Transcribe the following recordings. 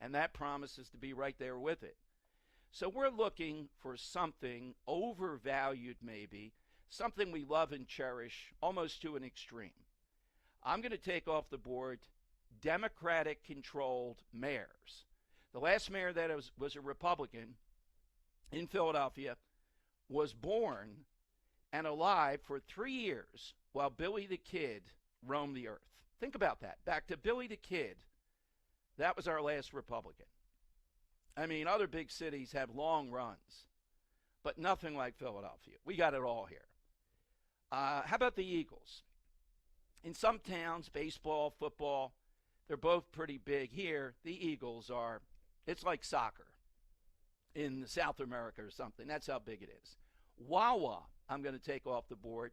and that promises to be right there with it. So we're looking for something overvalued, maybe, something we love and cherish almost to an extreme. I'm going to take off the board Democratic-controlled mayors. The last mayor that was a Republican in Philadelphia was born and alive for 3 years while Billy the Kid roamed the earth. Think about that. Back to Billy the Kid. That was our last Republican. I mean, other big cities have long runs, but nothing like Philadelphia. We got it all here. How about the Eagles? In some towns, baseball, football, they're both pretty big. Here, the Eagles are, it's like soccer in South America or something. That's how big it is. Wawa, I'm going to take off the board,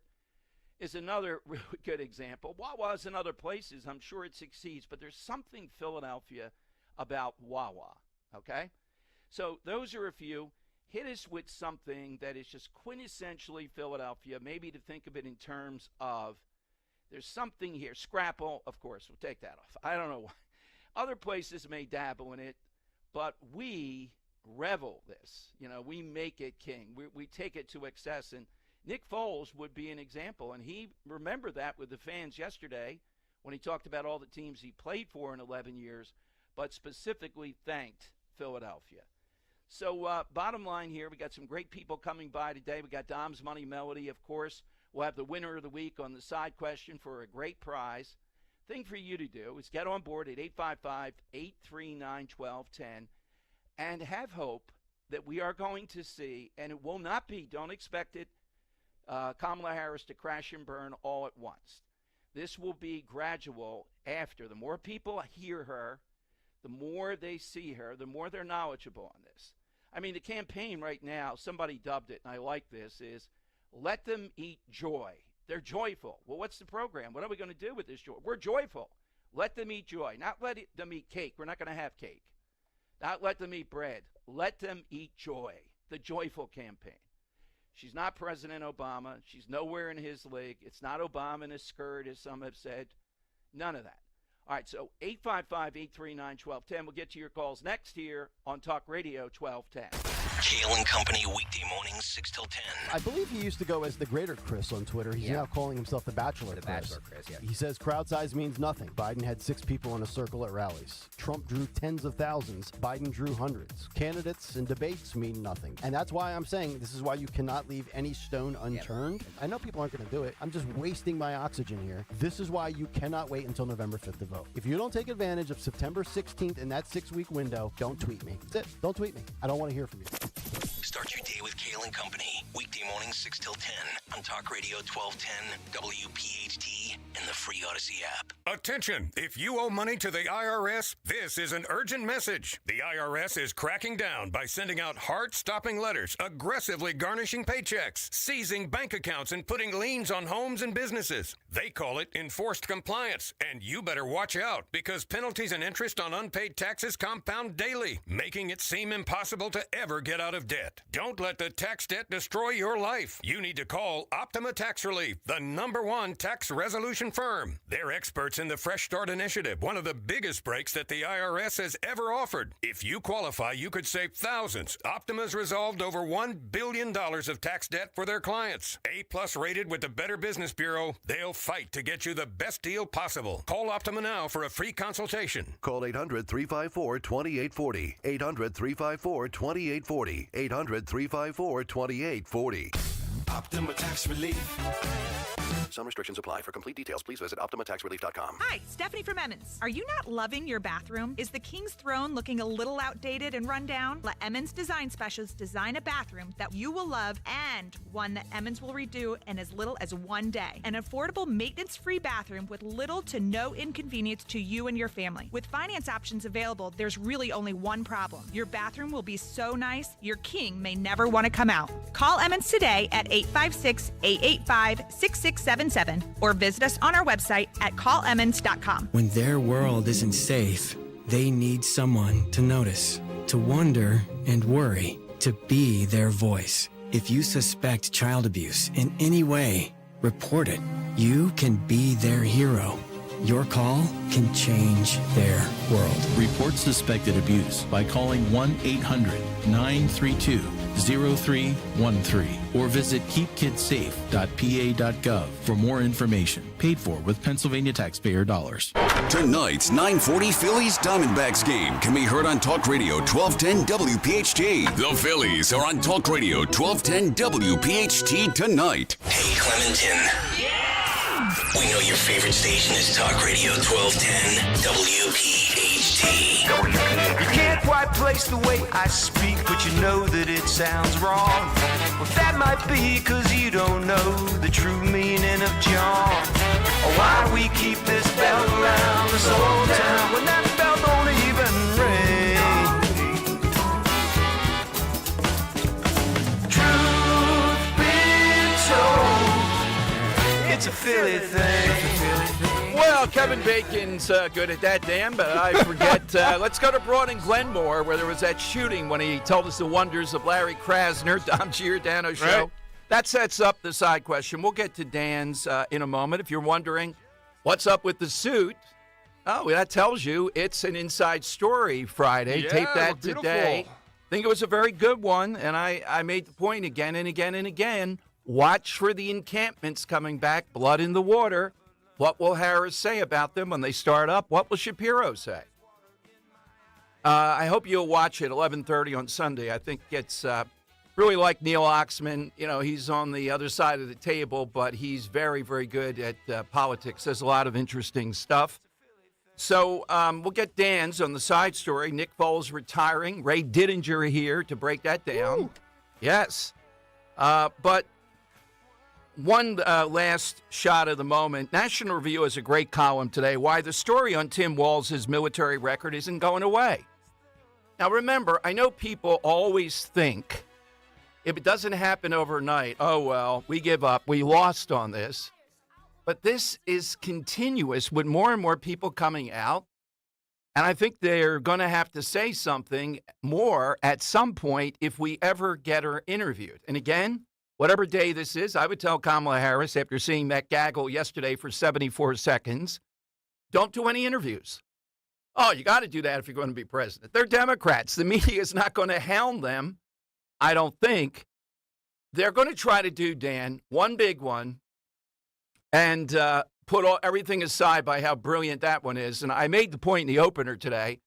is another really good example. Wawa's in other places. I'm sure it succeeds, but there's something Philadelphia about Wawa, okay? So those are a few. Hit us with something that is just quintessentially Philadelphia, maybe to think of it in terms of there's something here. Scrapple, of course, we'll take that off. I don't know why. Other places may dabble in it, but we revel this. You know, we make it king. We take it to excess, and Nick Foles would be an example, and he remembered that with the fans yesterday when he talked about all the teams he played for in 11 years, but specifically thanked Philadelphia. So bottom line here, we got some great people coming by today. We got Dom's Money Melody, of course. We'll have the winner of the week on the side question for a great prize. Thing for you to do is get on board at 855-839-1210 and have hope that we are going to see, and it will not be, don't expect it, Kamala Harris to crash and burn all at once. This will be gradual after. The more people hear her, the more they see her, the more they're knowledgeable on this. I mean, the campaign right now, somebody dubbed it, and I like this, is let them eat joy. They're joyful. Well, what's the program? What are we going to do with this joy? We're joyful. Let them eat joy. Not let them eat cake. We're not going to have cake. Not let them eat bread. Let them eat joy. The joyful campaign. She's not President Obama. She's nowhere in his league. It's not Obama in a skirt, as some have said. None of that. All right, so 855-839-1210. We'll get to your calls next here on Talk Radio 1210. Kale and Company, weekday mornings, 6 till 10. I believe he used to go as the Greater Chris on Twitter. He's now calling himself the Bachelor Chris. Bachelor Chris, yeah. He says crowd size means nothing. Biden had 6 people in a circle at rallies. Trump drew tens of thousands. Biden drew hundreds. Candidates and debates mean nothing. And that's why I'm saying this is why you cannot leave any stone unturned. Yep. I know people aren't going to do it. I'm just wasting my oxygen here. This is why you cannot wait until November 5th to vote. If you don't take advantage of September 16th in that 6-week window, don't tweet me. That's it. Don't tweet me. I don't want to hear from you. Start your day with Kale and Company, weekday mornings 6 till 10 on Talk Radio 1210, WPHT, and the free Odyssey app. Attention! If you owe money to the IRS, this is an urgent message. The IRS is cracking down by sending out heart-stopping letters, aggressively garnishing paychecks, seizing bank accounts, and putting liens on homes and businesses. They call it enforced compliance, and you better watch out because penalties and interest on unpaid taxes compound daily, making it seem impossible to ever get out of debt. Don't let the tax debt destroy your life. You need to call Optima Tax Relief, the #1 tax resolution firm. They're experts in the Fresh Start Initiative, one of the biggest breaks that the IRS has ever offered. If you qualify, you could save thousands. Optima's resolved over $1 billion of tax debt for their clients. A+ rated with the Better Business Bureau, they'll fight to get you the best deal possible. Call Optima now for a free consultation. Call 800-354-2840. 800-354-2840. 800-354-2840. Optima Tax Relief. Some restrictions apply. For complete details, please visit OptimaTaxRelief.com. Hi, Stephanie from Emmons. Are you not loving your bathroom? Is the King's Throne looking a little outdated and run down? Let Emmons Design Specialists design a bathroom that you will love and one that Emmons will redo in as little as 1 day. An affordable, maintenance-free bathroom with little to no inconvenience to you and your family. With finance options available, there's really only one problem. Your bathroom will be so nice, your king may never want to come out. Call Emmons today at 856-885-6677 or visit us on our website at callemmons.com. When their world isn't safe, they need someone to notice, to wonder and worry, to be their voice. If you suspect child abuse in any way, report it. You can be their hero. Your call can change their world. Report suspected abuse by calling 1-800-932-0313 or visit keepkidssafe.pa.gov for more information. Paid for with Pennsylvania taxpayer dollars. Tonight's 940 Phillies Diamondbacks game can be heard on Talk Radio 1210 WPHT. The Phillies are on Talk Radio 1210 WPHT tonight. Hey, Clementon. We know your favorite station is Talk Radio 1210 WPHT. You can't quite place the way I speak, but you know that it sounds wrong. Well, that might be because you don't know the true meaning of John. Or why we keep this bell around this old town when that bell don't even ring. Truth be told, it's a Philly thing. Well, Kevin Bacon's good at that, Dan, but I forget. Let's go to Broad and Glenmore, where there was that shooting when he told us the wonders of Larry Krasner, Dom Giordano show. Right. That sets up the side question. We'll get to Dan's in a moment. If you're wondering what's up with the suit, oh, that tells you it's an inside story Friday. Yeah, Tape that beautiful. today. I think it was a very good one, and I made the point again and again and again. Watch for the encampments coming back, blood in the water. What will Harris say about them when they start up? What will Shapiro say? I hope you'll watch it 11:30 on Sunday. I think it's really like Neil Oxman. You know, he's on the other side of the table, but he's very, very good at politics. There's a lot of interesting stuff. So we'll get Dan's on the side story. Nick Foles retiring. Ray Didinger here to break that down. Ooh. Yes. But one last shot of the moment. National Review has a great column today, why the story on Tim Walz's military record isn't going away. Now, remember, I know people always think if it doesn't happen overnight, oh, well, we give up. We lost on this. But this is continuous with more and more people coming out. And I think they're going to have to say something more at some point if we ever get her interviewed. And again, whatever day this is, I would tell Kamala Harris, after seeing that gaggle yesterday for 74 seconds, don't do any interviews. Oh, you got to do that if you're going to be president. They're Democrats. The media is not going to hound them, I don't think. They're going to try to do, Dan, one big one and put everything aside by how brilliant that one is. And I made the point in the opener today.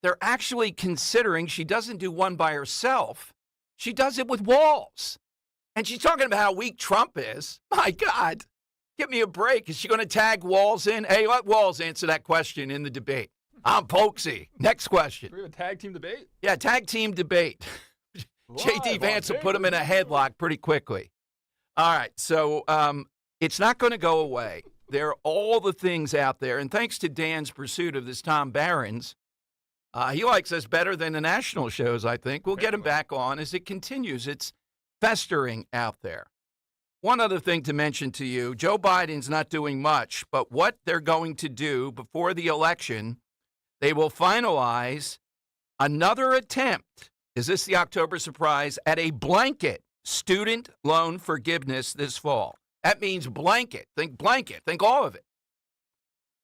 They're actually considering she doesn't do one by herself. She does it with Walz. And she's talking about how weak Trump is. My God, give me a break. Is she going to tag Walz in? Hey, let Walz answer that question in the debate. I'm Pokesy. Next question. We have a tag team debate? Yeah, tag team debate. J.D. Vance will put him in a headlock pretty quickly. All right, so it's not going to go away. There are all the things out there. And thanks to Dan's pursuit of this Tom Barron's, he likes us better than the national shows, I think. We'll get him back on as it continues. It's festering out there. One other thing to mention to you, Joe Biden's not doing much, but what they're going to do before the election, they will finalize another attempt, is this the October surprise, at a blanket student loan forgiveness this fall. That means blanket. Think all of it.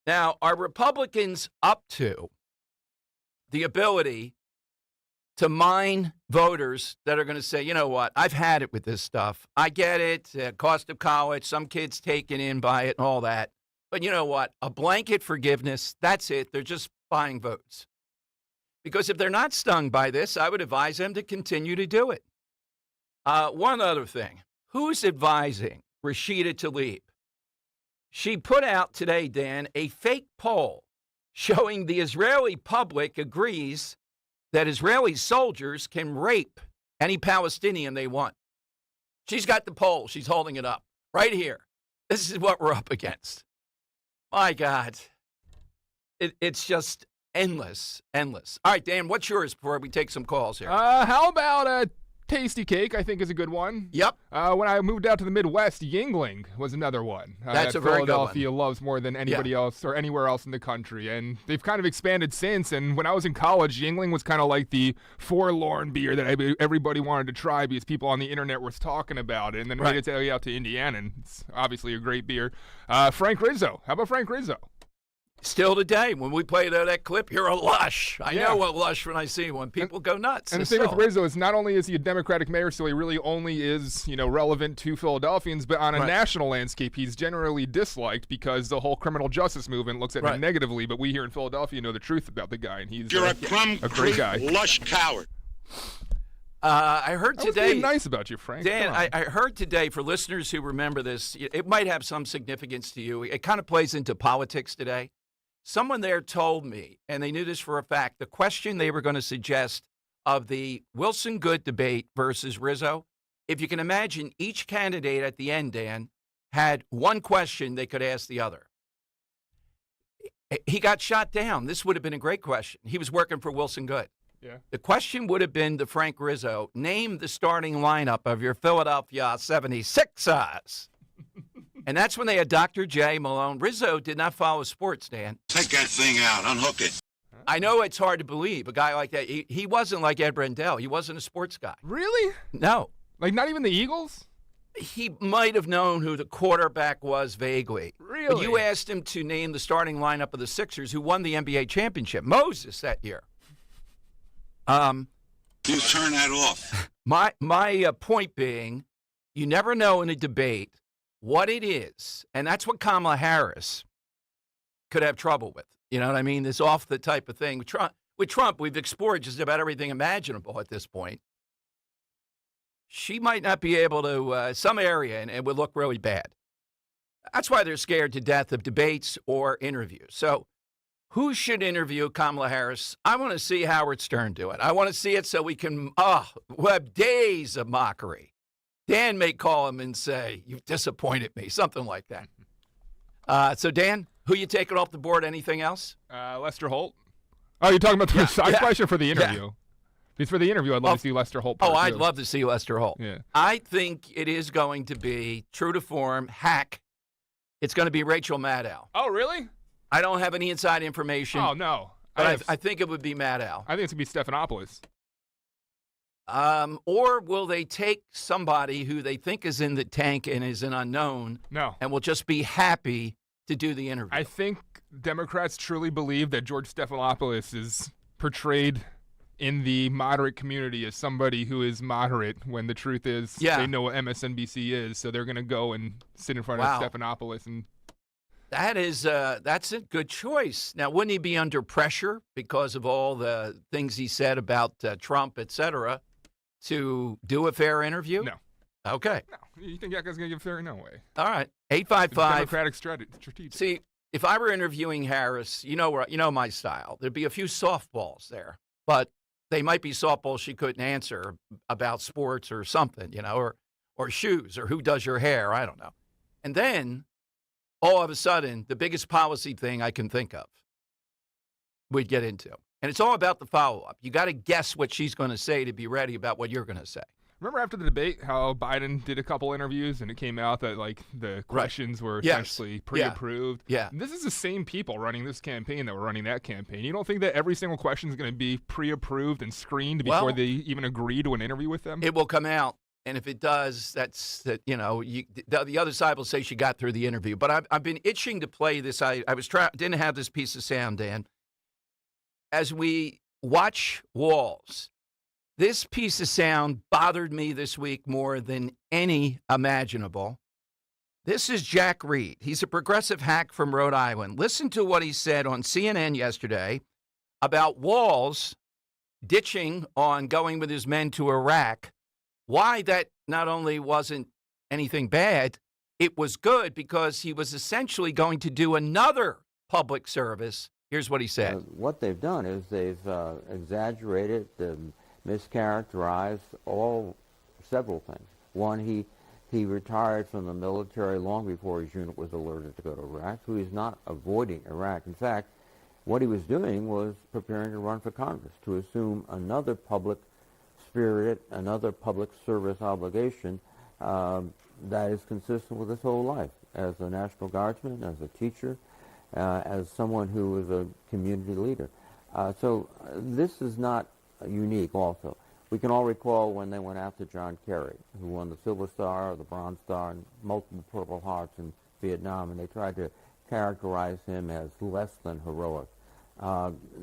Now, are Republicans up to the ability to mine voters that are going to say, you know what, I've had it with this stuff. I get it, cost of college, some kids taken in by it and all that. But you know what, a blanket forgiveness, that's it. They're just buying votes. Because if they're not stung by this, I would advise them to continue to do it. One other thing. Who's advising Rashida Tlaib? She put out today, Dan, a fake poll showing the Israeli public agrees that Israeli soldiers can rape any Palestinian they want. She's got the poll. She's holding it up right here. This is what we're up against. My God. It's just endless. All right, Dan, what's yours before we take some calls here? How about a tasty cake, I think is a good one. Yep. When I moved out to the Midwest, Yingling was another one. That's a very good one. Philadelphia loves more than anybody else or anywhere else in the country. And they've kind of expanded since. And when I was in college, Yingling was kind of like the forlorn beer that everybody wanted to try because people on the internet were talking about it. And then made its way out to Indiana, and it's obviously a great beer. Frank Rizzo. How about Frank Rizzo? Still today, when we play that clip, you're a lush. I know a lush when I see one. People go nuts. And the thing with Rizzo is not only is he a Democratic mayor, so he really only is, relevant to Philadelphians, but on a national landscape, he's generally disliked because the whole criminal justice movement looks at him negatively. But we here in Philadelphia know the truth about the guy, and he's a great guy. Lush coward. I heard today. I was being nice about you, Frank. Dan, I heard today, for listeners who remember this, it might have some significance to you. It kind of plays into politics today. Someone there told me, and they knew this for a fact, the question they were going to suggest of the Wilson Good debate versus Rizzo, if you can imagine, each candidate at the end, Dan, had one question they could ask the other. He got shot down. This would have been a great question. He was working for Wilson Good. Yeah. The question would have been to Frank Rizzo, name the starting lineup of your Philadelphia 76ers. And that's when they had Dr. J. Malone. Rizzo did not follow sports, Dan. Take that thing out. Unhook it. I know it's hard to believe. A guy like that, he wasn't like Ed Rendell. He wasn't a sports guy. Really? No. Like not even the Eagles? He might have known who the quarterback was vaguely. Really? But you asked him to name the starting lineup of the Sixers, who won the NBA championship. Moses that year. You turn that off. My point being, you never know in a debate what it is, and that's what Kamala Harris could have trouble with. You know what I mean? This off the type of thing. With Trump, we've explored just about everything imaginable at this point. She might not be able to, some area, and it would look really bad. That's why they're scared to death of debates or interviews. So who should interview Kamala Harris? I want to see Howard Stern do it. I want to see it so we can, we'll have days of mockery. Dan may call him and say, you've disappointed me, something like that. So, Dan, who you taking off the board? Anything else? Lester Holt. Oh, you're talking about the side question for the interview? Yeah. Because for the interview, I'd love to see Lester Holt. I'd love to see Lester Holt. Yeah. I think it is going to be, true to form, hack. It's going to be Rachel Maddow. Oh, really? I don't have any inside information. Oh, no. But I think it would be Maddow. I think it's going to be Stephanopoulos. Or will they take somebody who they think is in the tank and is an unknown? No. And will just be happy to do the interview? I think Democrats truly believe that George Stephanopoulos is portrayed in the moderate community as somebody who is moderate when the truth is they know what MSNBC is, so they're going to go and sit in front of Stephanopoulos. And that's a good choice. Now, wouldn't he be under pressure because of all the things he said about Trump, et cetera, to do a fair interview? No. Okay. No. You think that guy's going to give fair? No way. All right. 855. Democratic strategy. See, if I were interviewing Harris, you know my style. There'd be a few softballs there, but they might be softballs she couldn't answer about sports or something, or shoes or who does your hair. I don't know. And then all of a sudden, the biggest policy thing I can think of we'd get into. And it's all about the follow-up. You got to guess what she's going to say to be ready about what you're going to say. Remember after the debate how Biden did a couple interviews and it came out that the questions were essentially pre-approved? Yeah. This is the same people running this campaign that were running that campaign. You don't think that every single question is going to be pre-approved and screened before they even agree to an interview with them? It will come out. And if it does, the other side will say she got through the interview. But I've been itching to play this. I didn't have this piece of sound, Dan. As we watch Walls, this piece of sound bothered me this week more than any imaginable. This is Jack Reed. He's a progressive hack from Rhode Island. Listen to what he said on CNN yesterday about Walls ditching on going with his men to Iraq. Why that not only wasn't anything bad, it was good because he was essentially going to do another public service. Here's what he said. What they've done is they've exaggerated, mischaracterized several things. One, he retired from the military long before his unit was alerted to go to Iraq, so he's not avoiding Iraq. In fact, what he was doing was preparing to run for Congress, to assume another public spirit, another public service obligation that is consistent with his whole life as a National Guardsman, as a teacher, as someone who is a community leader. So this is not unique also. We can all recall when they went after John Kerry, who won the Silver Star, the Bronze Star, and multiple Purple Hearts in Vietnam, and they tried to characterize him as less than heroic.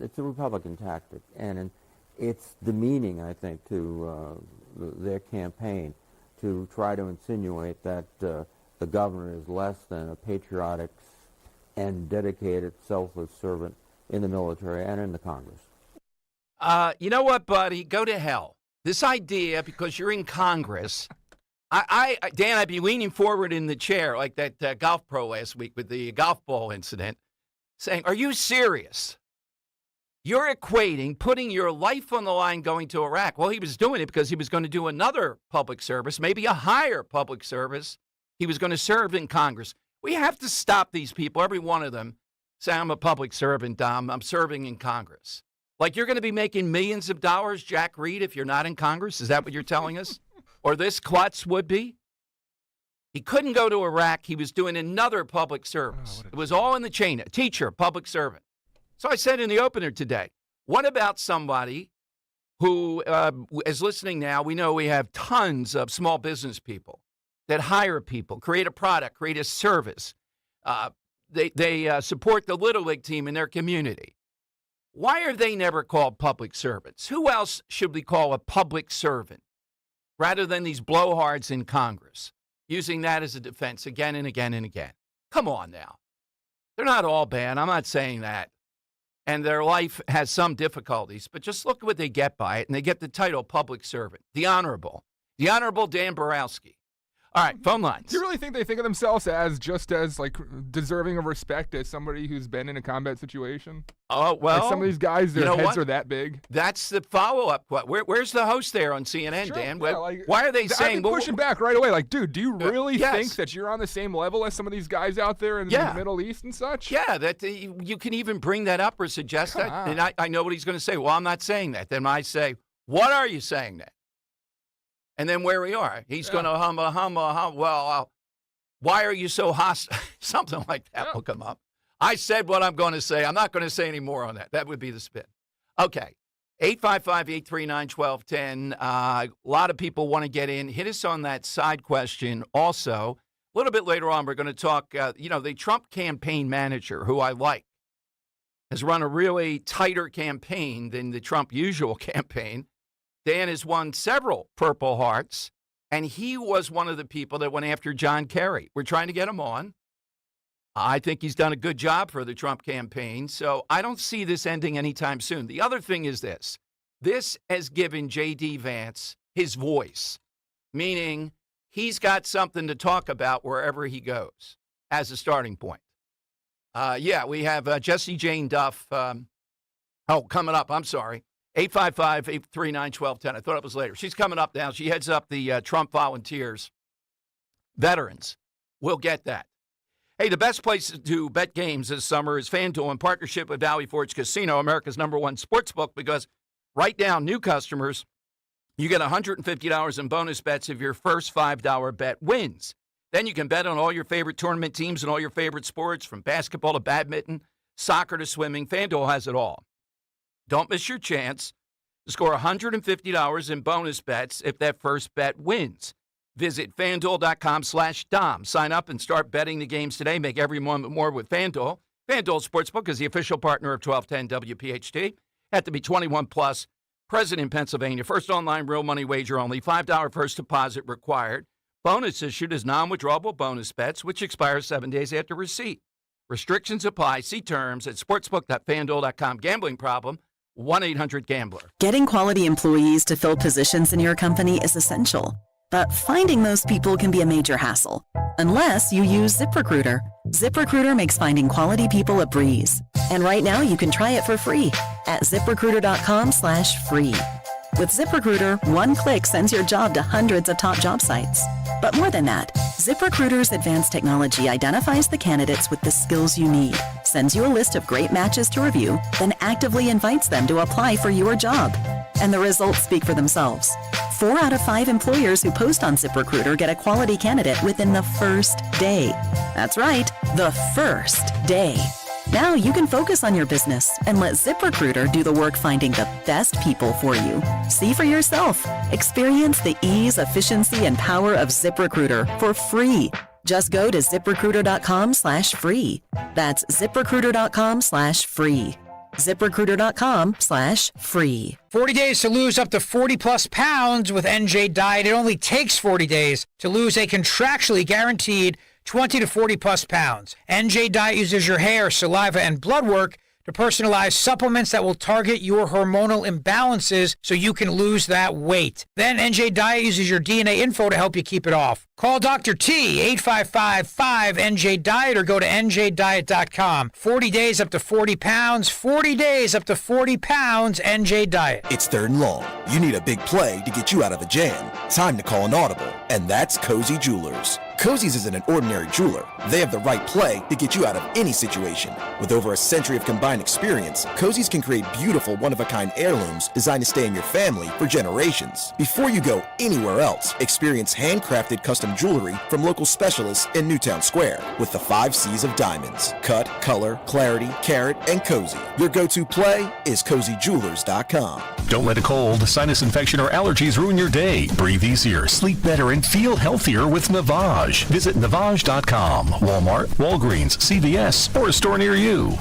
It's a Republican tactic, and it's demeaning, I think, to their campaign to try to insinuate that the governor is less than a patriotic and dedicated, selfless servant in the military and in the Congress. You know what, buddy? Go to hell. This idea, because you're in Congress, Dan, I'd be leaning forward in the chair like that golf pro last week with the golf ball incident, saying, are you serious? You're equating putting your life on the line going to Iraq. Well, he was doing it because he was going to do another public service, maybe a higher public service. He was going to serve in Congress. We have to stop these people, every one of them, say, I'm a public servant, Dom. I'm serving in Congress. Like you're going to be making millions of dollars, Jack Reed, if you're not in Congress? Is that what you're telling us? Or this klutz would be? He couldn't go to Iraq. He was doing another public service. It was all in the chain. A teacher, public servant. So I said in the opener today, what about somebody who is listening now? We know we have tons of small business people that hire people, create a product, create a service. They support the Little League team in their community. Why are they never called public servants? Who else should we call a public servant rather than these blowhards in Congress, using that as a defense again and again and again? Come on now. They're not all bad. I'm not saying that. And their life has some difficulties, but just look at what they get by it, and they get the title public servant. The Honorable Dan Borowski. All right, phone lines. Do you really think they think of themselves as just as like deserving of respect as somebody who's been in a combat situation? Oh, well. Like some of these guys, their heads are that big. That's the follow-up. Where's the host there on CNN, Sure, Dan? yeah, Why are they saying? I've been pushing back right away. Like, dude, do you really yes. think that you're on the same level as some of these guys out there in the Middle East and such? Yeah, that you can even bring that up or suggest that. And I know what he's going to say. Well, I'm not saying that. Then I say, what are you saying then? And then where we are, he's going to hum. Well, why are you so hostile? Something like that will come up. I said what I'm going to say. I'm not going to say any more on that. That would be the spin. Okay. 855-839-1210. A lot of people want to get in. Hit us on that side question also. A little bit later on, we're going to talk, the Trump campaign manager, who I like, has run a really tighter campaign than the Trump usual campaign. Dan has won several Purple Hearts, and he was one of the people that went after John Kerry. We're trying to get him on. I think he's done a good job for the Trump campaign, so I don't see this ending anytime soon. The other thing is this. This has given J.D. Vance his voice, meaning he's got something to talk about wherever he goes as a starting point. We have Jessie Jane Duff. Coming up. I'm sorry. 855-839-1210. I thought it was later. She's coming up now. She heads up the Trump Volunteers. Veterans. We'll get that. Hey, the best place to bet games this summer is FanDuel in partnership with Valley Forge Casino, America's #1 sportsbook, because right now, new customers, you get $150 in bonus bets if your first $5 bet wins. Then you can bet on all your favorite tournament teams and all your favorite sports, from basketball to badminton, soccer to swimming. FanDuel has it all. Don't miss your chance to score $150 in bonus bets if that first bet wins. Visit FanDuel.com/Dom. Sign up and start betting the games today. Make every moment more with FanDuel. FanDuel Sportsbook is the official partner of 1210 WPHT. Have to be 21 plus. Present in Pennsylvania. First online real money wager only. $5 first deposit required. Bonus issued as non-withdrawable bonus bets, which expires 7 days after receipt. Restrictions apply. See terms at sportsbook.fanduel.com. Gambling problem? 1-800-GAMBLER. Getting quality employees to fill positions in your company is essential, but finding those people can be a major hassle, unless you use ZipRecruiter. ZipRecruiter makes finding quality people a breeze. And right now you can try it for free at ZipRecruiter.com/free. With ZipRecruiter, one click sends your job to hundreds of top job sites. But more than that, ZipRecruiter's advanced technology identifies the candidates with the skills you need, sends you a list of great matches to review, then actively invites them to apply for your job. And the results speak for themselves. 4 out of 5 employers who post on ZipRecruiter get a quality candidate within the first day. That's right, the first day. Now you can focus on your business and let ZipRecruiter do the work finding the best people for you. See for yourself. Experience the ease, efficiency, and power of ZipRecruiter for free. Just go to ZipRecruiter.com/free. That's ZipRecruiter.com/free. ZipRecruiter.com/free. 40 days to lose up to 40 plus pounds with NJ Diet. It only takes 40 days to lose a contractually guaranteed 20 to 40 plus pounds. NJ Diet uses your hair, saliva, and blood work to personalize supplements that will target your hormonal imbalances so you can lose that weight. Then NJ Diet uses your DNA info to help you keep it off. Call Dr. T, 855-5NJ-DIET, or go to njdiet.com. 40 days up to 40 pounds, 40 days up to 40 pounds, NJ Diet. It's 3rd and long. You need a big play to get you out of a jam. Time to call an audible, and that's Cozy Jewelers. Cozy's isn't an ordinary jeweler. They have the right play to get you out of any situation. With over a century of combined experience, Cozy's can create beautiful one-of-a-kind heirlooms designed to stay in your family for generations. Before you go anywhere else, experience handcrafted custom jewelry from local specialists in Newtown Square with the 5 C's of diamonds: cut, color, clarity, carat, and cozy. Your go-to play is CozyJewelers.com. Don't let a cold, sinus infection, or allergies ruin your day. Breathe easier, sleep better, and feel healthier with Navage. Visit Navage.com. Walmart, Walgreens, CVS, or a store near you.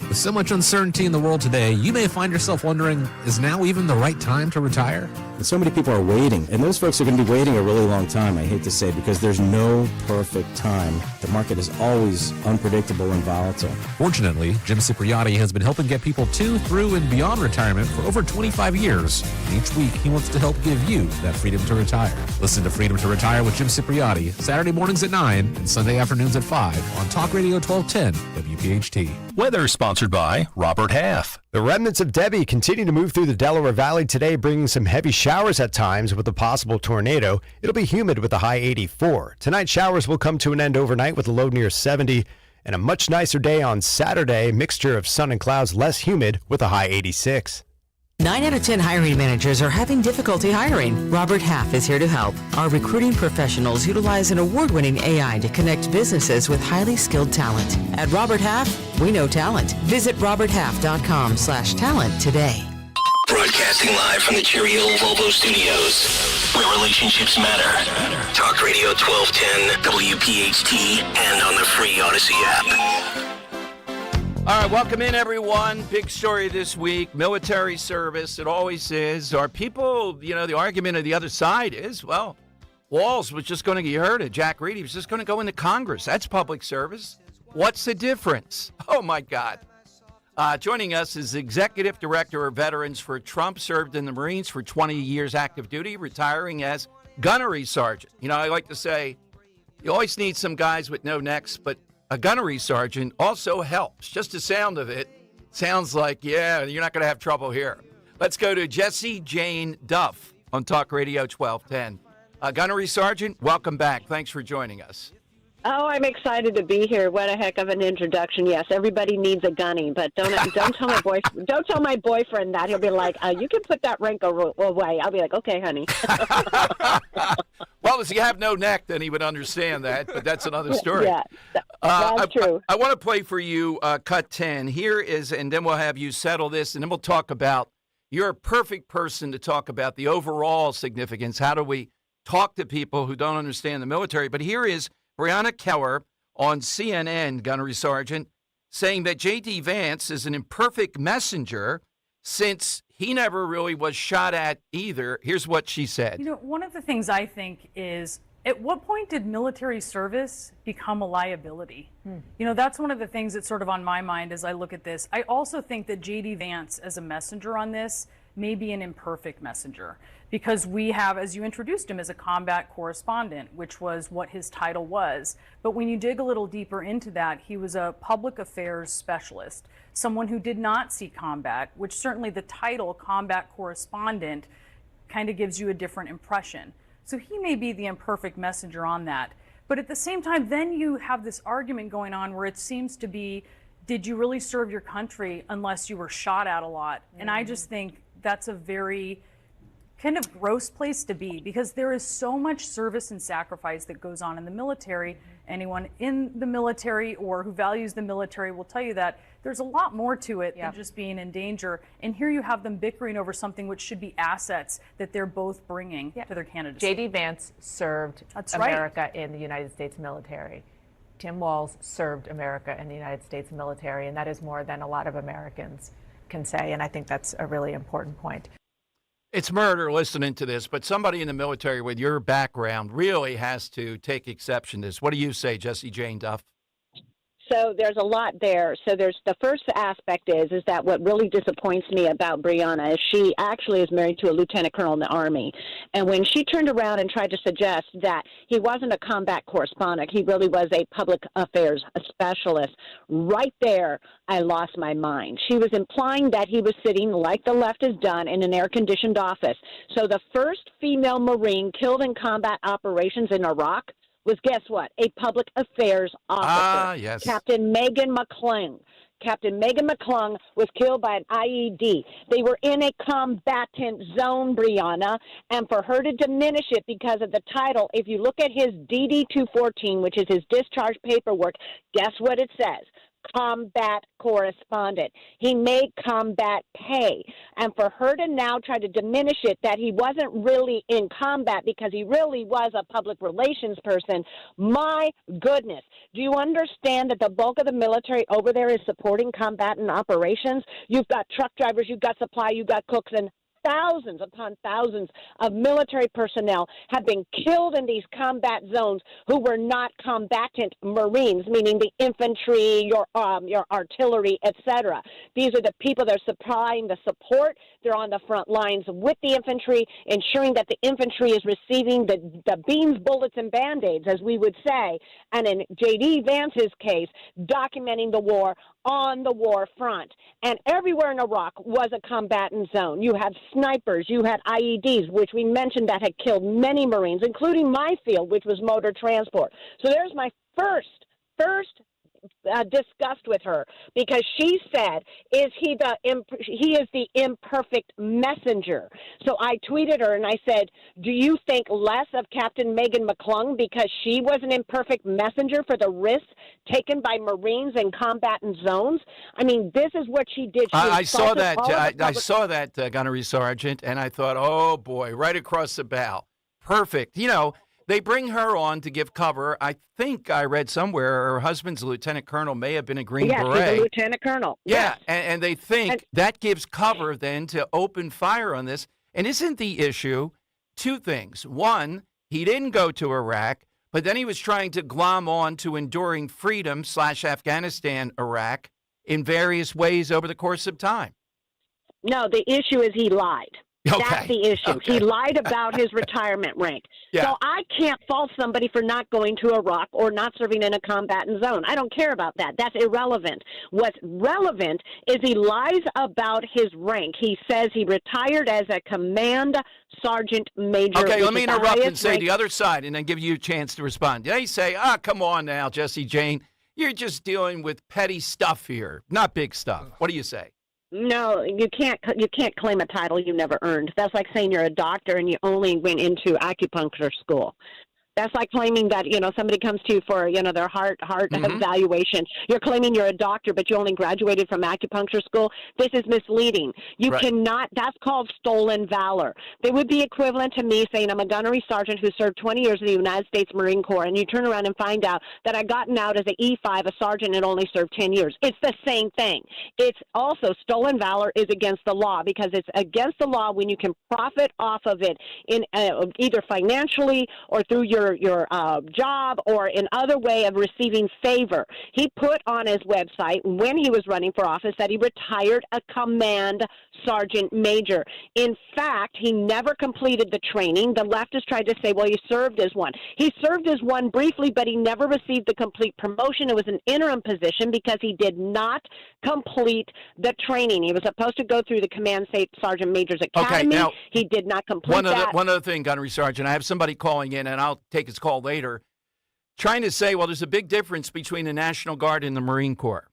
With so much uncertainty in the world today, you may find yourself wondering, is now even the right time to retire? And so many people are waiting, and those folks are going to be waiting a really long time, I hate to say, because there's no perfect time. The market is always unpredictable and volatile. Fortunately, Jim Cipriotti has been helping get people to, through, and beyond retirement for over 25 years. And each week, he wants to help give you that freedom to retire. Listen to Freedom to Retire with Jim Cipriotti, Saturday mornings at 9 and Sunday afternoons at 5 on Talk Radio 1210 WPHT. Weather sponsored by Robert Half. The remnants of Debbie continue to move through the Delaware Valley today, bringing some heavy showers at times with a possible tornado. It'll be humid with a high 84. Tonight, showers will come to an end overnight with a low near 70. And a much nicer day on Saturday, mixture of sun and clouds, less humid with a high 86. 9 out of 10 hiring managers are having difficulty hiring. Robert Half is here to help. Our recruiting professionals utilize an award-winning AI to connect businesses with highly skilled talent. At Robert Half, we know talent. Visit roberthalf.com/talent today. Broadcasting live from the Cheerio Volvo Studios, where relationships matter. Talk Radio 1210, WPHT, and on the free Odyssey app. All right, welcome in, everyone. Big story this week, military service. It always is. Are people, the argument of the other side is, well, Walz was just going to get heard of. Jack Reed, he was just going to go into Congress. That's public service. What's the difference? Oh, my God. Joining us is Executive Director of Veterans for Trump, served in the Marines for 20 years active duty, retiring as gunnery sergeant. I like to say you always need some guys with no necks, but a gunnery sergeant also helps. Just the sound of it sounds like, yeah, you're not going to have trouble here. Let's go to Jessie Jane Duff on Talk Radio 1210. Gunnery Sergeant, welcome back. Thanks for joining us. Oh, I'm excited to be here. What a heck of an introduction. Yes, everybody needs a gunny, but don't tell my boyfriend. Don't tell my boyfriend that. He'll be like, "You can put that wrinkle away." I'll be like, "Okay, honey." Well, if you have no neck, then he would understand that, but that's another story. Yeah, that's true. I want to play for you cut 10. Here is, and then we'll have you settle this, and then we'll talk about, you're a perfect person to talk about the overall significance. How do we talk to people who don't understand the military? But here is Breonna Keller on CNN, Gunnery Sergeant, saying that J.D. Vance is an imperfect messenger since he never really was shot at either. Here's what she said. One of the things I think is, at what point did military service become a liability? That's one of the things that's sort of on my mind as I look at this. I also think that J.D. Vance, as a messenger on this, may be an imperfect messenger, because we have, as you introduced him, as a combat correspondent, which was what his title was. But when you dig a little deeper into that, he was a public affairs specialist, someone who did not see combat, which certainly the title combat correspondent kind of gives you a different impression. So he may be the imperfect messenger on that. But at the same time, then you have this argument going on where it seems to be, did you really serve your country unless you were shot at a lot? And I just think that's a very kind of gross place to be, because there is so much service and sacrifice that goes on in the military. Anyone in the military or who values the military will tell you that there's a lot more to it than just being in danger. And here you have them bickering over something which should be assets that they're both bringing to their candidacy. J.D. Vance served America in the United States military. Tim Walz served America in the United States military, and that is more than a lot of Americans can say, and I think that's a really important point. It's murder listening to this, but somebody in the military with your background really has to take exception to this. What do you say, Jesse Jane Duff? So there's a lot there. So there's the first aspect is that what really disappoints me about Brianna is she actually is married to a lieutenant colonel in the Army. And when she turned around and tried to suggest that he wasn't a combat correspondent, he really was a public affairs specialist, right there I lost my mind. She was implying that he was sitting, like the left has done, in an air-conditioned office. So the first female Marine killed in combat operations in Iraq was, guess what, a public affairs officer. Ah, yes. Captain Megan McClung. Captain Megan McClung was killed by an IED. They were in a combatant zone, Brianna, and for her to diminish it because of the title, if you look at his DD-214, which is his discharge paperwork, guess what it says? Combat correspondent. He made combat pay. And for her to now try to diminish it that he wasn't really in combat because he really was a public relations person, my goodness. Do you understand that the bulk of the military over there is supporting combatant operations? You've got truck drivers, you've got supply, you've got cooks, and thousands upon thousands of military personnel have been killed in these combat zones who were not combatant Marines, meaning the infantry, your artillery, etc. These are the people that are supplying the support. They're on the front lines with the infantry, ensuring that the infantry is receiving the beans, bullets, and Band-Aids, as we would say. And in J.D. Vance's case, documenting the war on the war front. And everywhere in Iraq was a combatant zone. You had snipers, you had IEDs, which we mentioned that had killed many Marines, including my field, which was motor transport. So there's my first disgust with her, because she said, he is the imperfect messenger. So I tweeted her and I said, do you think less of Captain Megan McClung because she was an imperfect messenger for the risks taken by Marines in combatant zones? I mean, this is what she did. I saw that. I saw that, Gunnery Sergeant, and I thought, oh boy, right across the bow. Perfect. You know, they bring her on to give cover. I think I read somewhere her husband's lieutenant colonel may have been a Green Beret. Yes, he's a lieutenant colonel. Yeah, yes. and they think that gives cover then to open fire on this. And isn't the issue two things? One, he didn't go to Iraq, but then he was trying to glom on to enduring freedom / Afghanistan, Iraq in various ways over the course of time. No, the issue is he lied. Okay. That's the issue. Okay. He lied about his retirement rank. Yeah. So I can't fault somebody for not going to Iraq or not serving in a combatant zone. I don't care about that. That's irrelevant. What's relevant is he lies about his rank. He says he retired as a command sergeant major. Okay, let me interrupt and say the other side and then give you a chance to respond. They say, come on now, Jesse Jane. You're just dealing with petty stuff here, not big stuff. What do you say? No, you can't claim a title you never earned. That's like saying you're a doctor and you only went into acupuncture school. That's like claiming that, somebody comes to you for, their heart evaluation. You're claiming you're a doctor, but you only graduated from acupuncture school. This is misleading. You cannot, that's called stolen valor. They would be equivalent to me saying I'm a gunnery sergeant who served 20 years in the United States Marine Corps, and you turn around and find out that I gotten out as an E5, a sergeant, and only served 10 years. It's the same thing. It's also stolen valor is against the law, because it's against the law when you can profit off of it in either financially or through your job or in other way of receiving favor. He put on his website when he was running for office that he retired a command sergeant major. In fact, he never completed the training. The leftists tried to say, well, he served as one. He served as one briefly, but he never received the complete promotion. It was an interim position because he did not complete the training. He was supposed to go through the Command Sergeant Major's Academy. Okay, now, he did not complete that. One other thing, Gunnery Sergeant. I have somebody calling in, and I'll take his call later, trying to say, well, there's a big difference between the National Guard and the Marine Corps.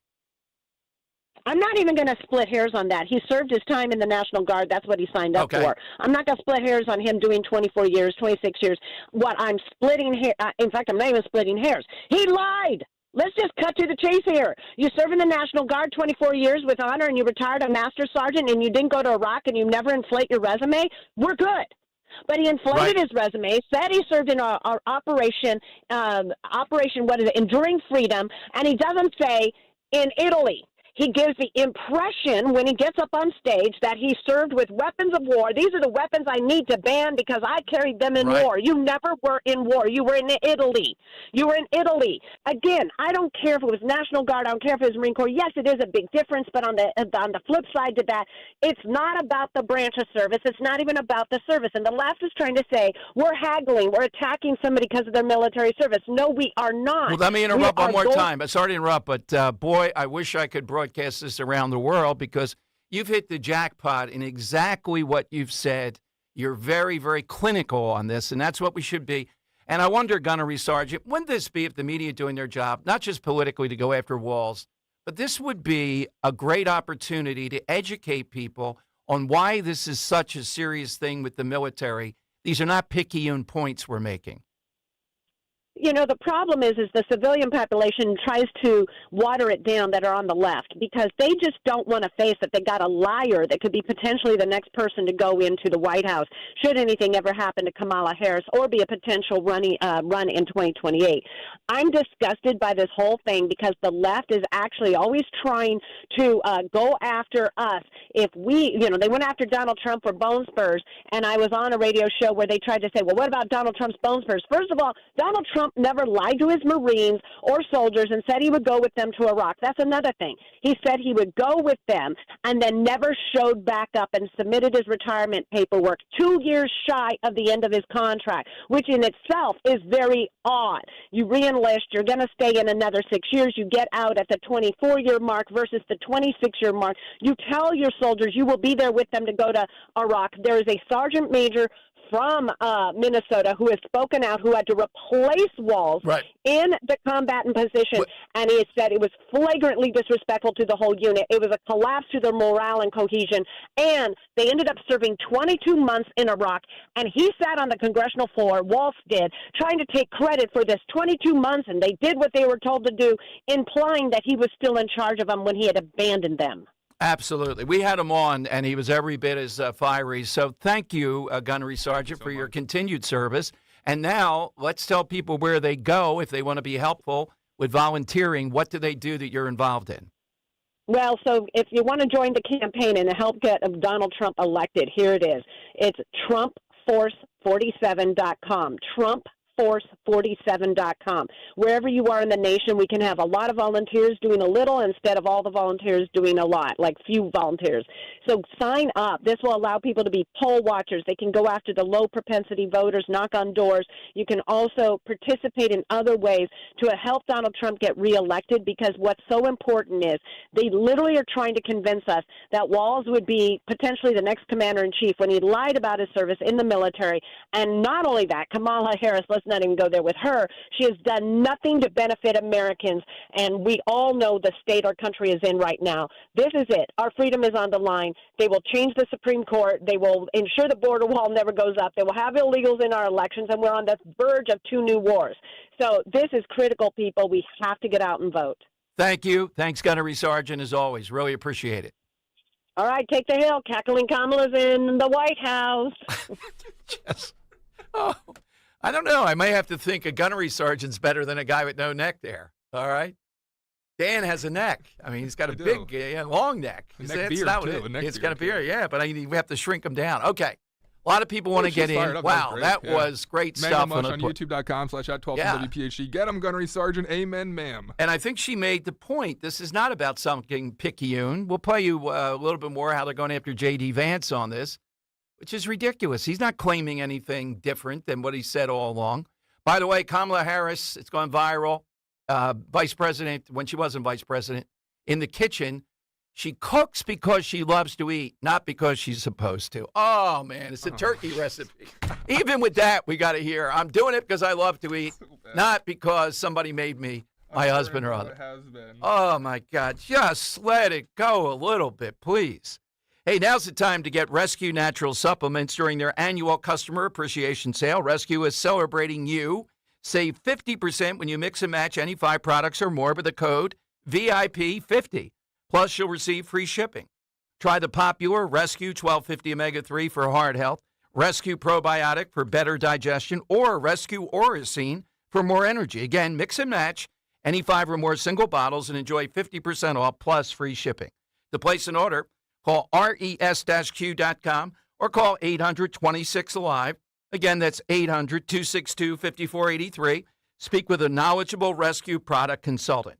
I'm not even going to split hairs on that. He served his time in the National Guard. That's what he signed up for. I'm not going to split hairs on him doing 24 years, 26 years. What I'm splitting hair, in fact, I'm not even splitting hairs. He lied. Let's just cut to the chase here. You serve in the National Guard 24 years with honor, and you retired a master sergeant, and you didn't go to Iraq, and you never inflate your resume. We're good. But he inflated his resume, said he served in our Operation, Enduring Freedom, and he doesn't say in Italy. He gives the impression when he gets up on stage that he served with weapons of war. These are the weapons I need to ban because I carried them in war. You never were in war. You were in Italy. You were in Italy. Again, I don't care if it was National Guard. I don't care if it was Marine Corps. Yes, it is a big difference, but on the flip side to that, it's not about the branch of service. It's not even about the service. And the left is trying to say we're haggling, we're attacking somebody because of their military service. No, we are not. Well, let me interrupt one more time. Sorry to interrupt, but boy, I wish I could broadcast this around the world because you've hit the jackpot in exactly what you've said. You're very, very clinical on this, and that's what we should be. And I wonder, Gunnery Sergeant, wouldn't this be if the media doing their job, not just politically to go after Walls, but this would be a great opportunity to educate people on why this is such a serious thing with the military. These are not picayune points we're making. You know, the problem is the civilian population tries to water it down that are on the left because they just don't want to face that they got a liar that could be potentially the next person to go into the White House should anything ever happen to Kamala Harris or be a potential run in 2028. I'm disgusted by this whole thing because the left is actually always trying to go after us. If we, they went after Donald Trump for bone spurs, and I was on a radio show where they tried to say, well, what about Donald Trump's bone spurs? First of all, Donald Trump never lied to his Marines or soldiers and said he would go with them to Iraq. That's another thing. He said he would go with them and then never showed back up and submitted his retirement paperwork 2 years shy of the end of his contract, which in itself is very odd. You re-enlist, you're going to stay in another 6 years. You get out at the 24-year mark versus the 26-year mark. You tell your soldiers you will be there with them to go to Iraq. There is a sergeant major from Minnesota who has spoken out, who had to replace Walls in the combatant position, and he said it was flagrantly disrespectful to the whole unit. It was a collapse to their morale and cohesion, and they ended up serving 22 months in Iraq, and he sat on the congressional floor, Walsh did, trying to take credit for this 22 months, and they did what they were told to do, implying that he was still in charge of them when he had abandoned them. Absolutely. We had him on, and he was every bit as fiery. So thank you, Gunnery Sergeant, for your continued service. And now let's tell people where they go if they want to be helpful with volunteering. What do they do that you're involved in? Well, so if you want to join the campaign and help get Donald Trump elected, here it is. It's TrumpForce47.com. TrumpForce47.com. Wherever you are in the nation, we can have a lot of volunteers doing a little instead of all the volunteers doing a lot, like few volunteers. So sign up. This will allow people to be poll watchers. They can go after the low propensity voters, knock on doors. You can also participate in other ways to help Donald Trump get reelected, because what's so important is they literally are trying to convince us that Walls would be potentially the next commander-in-chief when he lied about his service in the military. And not only that, Kamala Harris, let's not even go there with her. She has done nothing to benefit Americans, and we all know the state our country is in right now. This is it. Our freedom is on the line. They will change the Supreme Court. They will ensure the border wall never goes up. They will have illegals in our elections, and we're on the verge of 2 new wars. So this is critical, people. We have to get out and vote. Thank you. Thanks, Gunnery Sergeant, as always. Really appreciate it. All right, take the hill. Cackling Kamala's in the White House. Yes. Oh. I don't know. I may have to think a gunnery sergeant's better than a guy with no neck there. All right? Dan has a neck. I mean, he's got a big, long neck. A neck beard, too. It's got a beard, yeah, but we have to shrink him down. Okay. A lot of people want to get in. Wow, that was great stuff. On youtube.com/@1210WPHT. Get him, Gunnery Sergeant. Amen, ma'am. And I think she made the point. This is not about something picayune. We'll play you a little bit more how they're going after J.D. Vance on this, which is ridiculous. He's not claiming anything different than what he said all along. By the way, Kamala Harris, it's gone viral. Vice president, when she wasn't vice president, in the kitchen, she cooks because she loves to eat, not because she's supposed to. Oh, man, it's a turkey recipe. Even with that, we got to hear, I'm doing it because I love to eat, not because somebody made me. My husband or other. It has been. Oh, my God. Just let it go a little bit, please. Hey, now's the time to get Rescue Natural Supplements during their annual customer appreciation sale. Rescue is celebrating you. Save 50% when you mix and match any 5 products or more with the code VIP50. Plus, you'll receive free shipping. Try the popular Rescue 1250 Omega-3 for heart health, Rescue Probiotic for better digestion, or Rescue Oracine for more energy. Again, mix and match any 5 or more single bottles and enjoy 50% off plus free shipping. To place an order, call res-q.com or call 800-26-ALIVE. Again, that's 800-262-5483. Speak with a knowledgeable Rescue product consultant.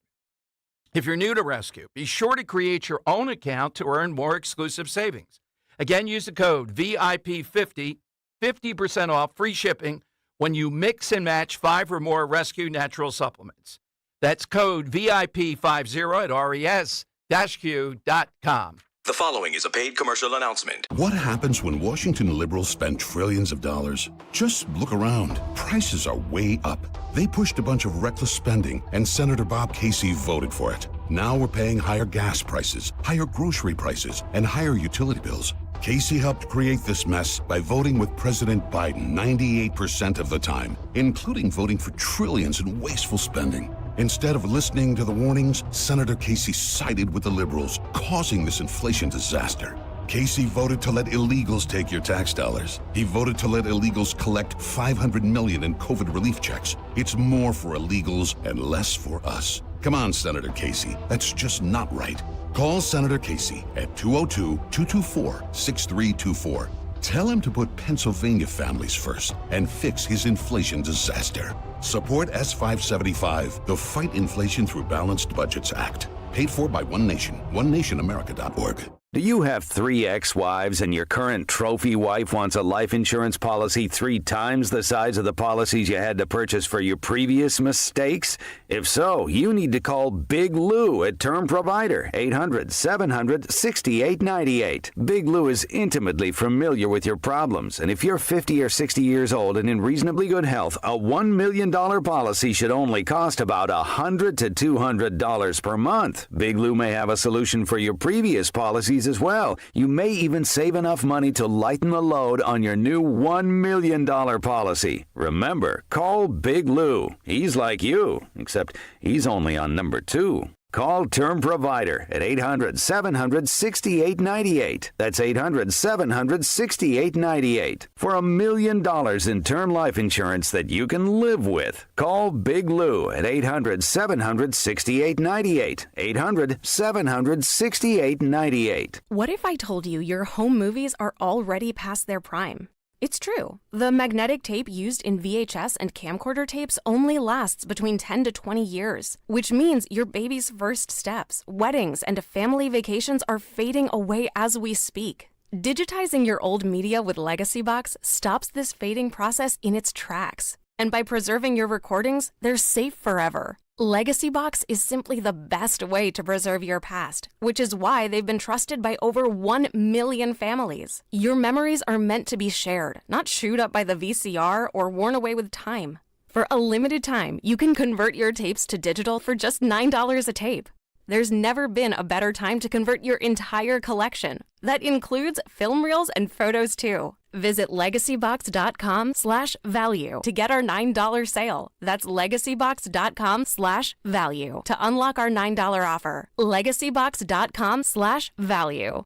If you're new to Rescue, be sure to create your own account to earn more exclusive savings. Again, use the code VIP50, 50% off free shipping when you mix and match 5 or more Rescue Natural Supplements. That's code VIP50 at res-q.com. The following is a paid commercial announcement. What happens when Washington liberals spend trillions of dollars? Just look around. Prices are way up. They pushed a bunch of reckless spending, and Senator Bob Casey voted for it. Now we're paying higher gas prices, higher grocery prices, and higher utility bills. Casey helped create this mess by voting with President Biden 98% of the time, including voting for trillions in wasteful spending. Instead of listening to the warnings, Senator Casey sided with the liberals, causing this inflation disaster. Casey voted to let illegals take your tax dollars. He voted to let illegals collect $500 million in COVID relief checks. It's more for illegals and less for us. Come on, Senator Casey. That's just not right. Call Senator Casey at 202-224-6324. Tell him to put Pennsylvania families first and fix his inflation disaster. Support S575, the Fight Inflation Through Balanced Budgets Act. Paid for by One Nation, onenationamerica.org. Do you have 3 ex-wives and your current trophy wife wants a life insurance policy 3 times the size of the policies you had to purchase for your previous mistakes? If so, you need to call Big Lou at Term Provider, 800-700-6898. Big Lou is intimately familiar with your problems, and if you're 50 or 60 years old and in reasonably good health, a $1 million policy should only cost about $100 to $200 per month. Big Lou may have a solution for your previous policies as well. You may even save enough money to lighten the load on your new $1 million policy. Remember, call Big Lou. He's like you, except he's only on number 2. Call Term Provider at 800-700-6898. That's 800-700-6898. For $1 million in term life insurance that you can live with. Call Big Lou at 800-700-6898. 800-700-6898. What if I told you your home movies are already past their prime? It's true. The magnetic tape used in VHS and camcorder tapes only lasts between 10 to 20 years, which means your baby's first steps, weddings, and family vacations are fading away as we speak. Digitizing your old media with Legacy Box stops this fading process in its tracks. And by preserving your recordings, they're safe forever. Legacy Box is simply the best way to preserve your past, which is why they've been trusted by over 1 million families. Your memories are meant to be shared, not chewed up by the VCR or worn away with time. For a limited time, you can convert your tapes to digital for just $9 a tape. There's never been a better time to convert your entire collection. That includes film reels and photos too. Visit legacybox.com/value to get our $9 sale. That's legacybox.com/value to unlock our $9 offer. legacybox.com/value.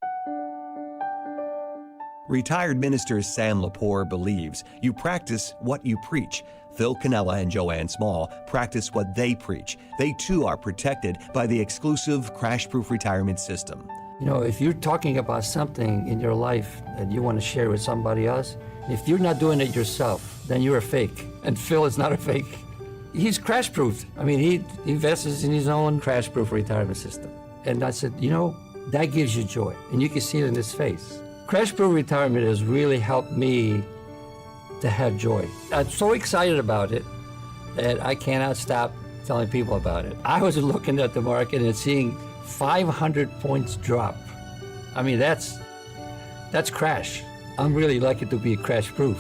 Retired minister Sam Lepore believes you practice what you preach. Phil Cannella and Joanne Small practice what they preach. They too are protected by the exclusive crash-proof retirement system. You know, if you're talking about something in your life that you want to share with somebody else, if you're not doing it yourself, then you're a fake. And Phil is not a fake. He's crash-proofed. I mean, he invests in his own crash-proof retirement system. And I said, you know, that gives you joy. And you can see it in his face. Crash-proof retirement has really helped me to have joy. I'm so excited about it that I cannot stop telling people about it. I was looking at the market and seeing 500 points drop. I mean, that's crash. I'm really lucky to be crash proof.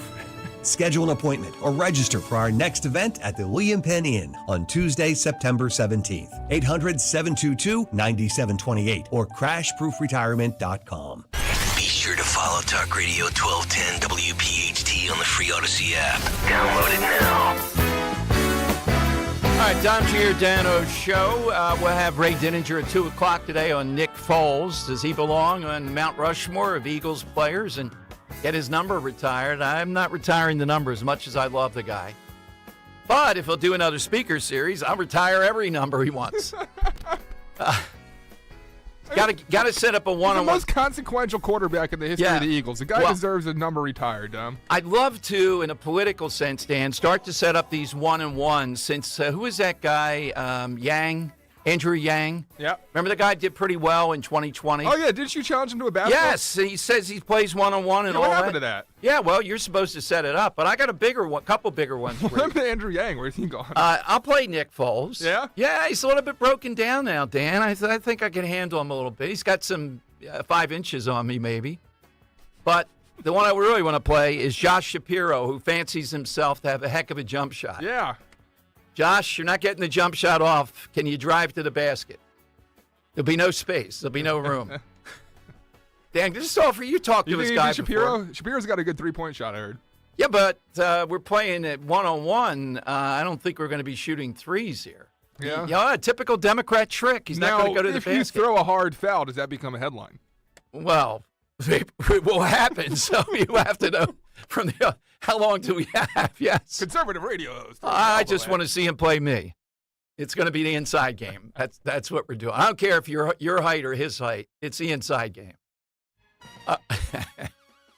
Schedule an appointment or register for our next event at the William Penn Inn on Tuesday, September 17th. 800-722-9728 or crashproofretirement.com. Be sure to follow Talk Radio 1210 WPHT on the free Odyssey app. Download it now. All right, Dom Giordano's show. We'll have Ray Dininger at 2 o'clock today on Nick Foles. Does he belong on Mount Rushmore of Eagles players and get his number retired? I'm not retiring the number as much as I love the guy. But if he'll do another speaker series, I'll retire every number he wants. Got to set up a one-on-one. The most consequential quarterback in the history of the Eagles. The guy deserves a number retired, Dom. I'd love to, in a political sense, Dan, start to set up these one-on-ones since, who is that guy, Andrew Yang? Yeah. Remember the guy did pretty well in 2020? Oh, yeah. Didn't you challenge him to a basketball? Yes. He says he plays one-on-one and all that. What happened to that? Yeah, well, you're supposed to set it up, but I got a couple bigger ones for you. What happened to Andrew Yang? Where's he gone? I'll play Nick Foles. Yeah? Yeah, he's a little bit broken down now, Dan. I think I can handle him a little bit. He's got some 5 inches on me, maybe. But the one I really want to play is Josh Shapiro, who fancies himself to have a heck of a jump shot. Yeah. Josh, you're not getting the jump shot off. Can you drive to the basket? There'll be no space. There'll be no room. Dan, this is all for you. Talk to this guy before. Shapiro's got a good three-point shot, I heard. Yeah, but we're playing at one-on-one. I don't think we're going to be shooting threes here. Yeah. A typical Democrat trick. He's not going to go to the basket. If you throw a hard foul, does that become a headline? Well, it will happen. So you have to know from how long do we have? Yes. Conservative radio host. I just want to see him play me. It's going to be the inside game. That's what we're doing. I don't care if you're your height or his height. It's the inside game.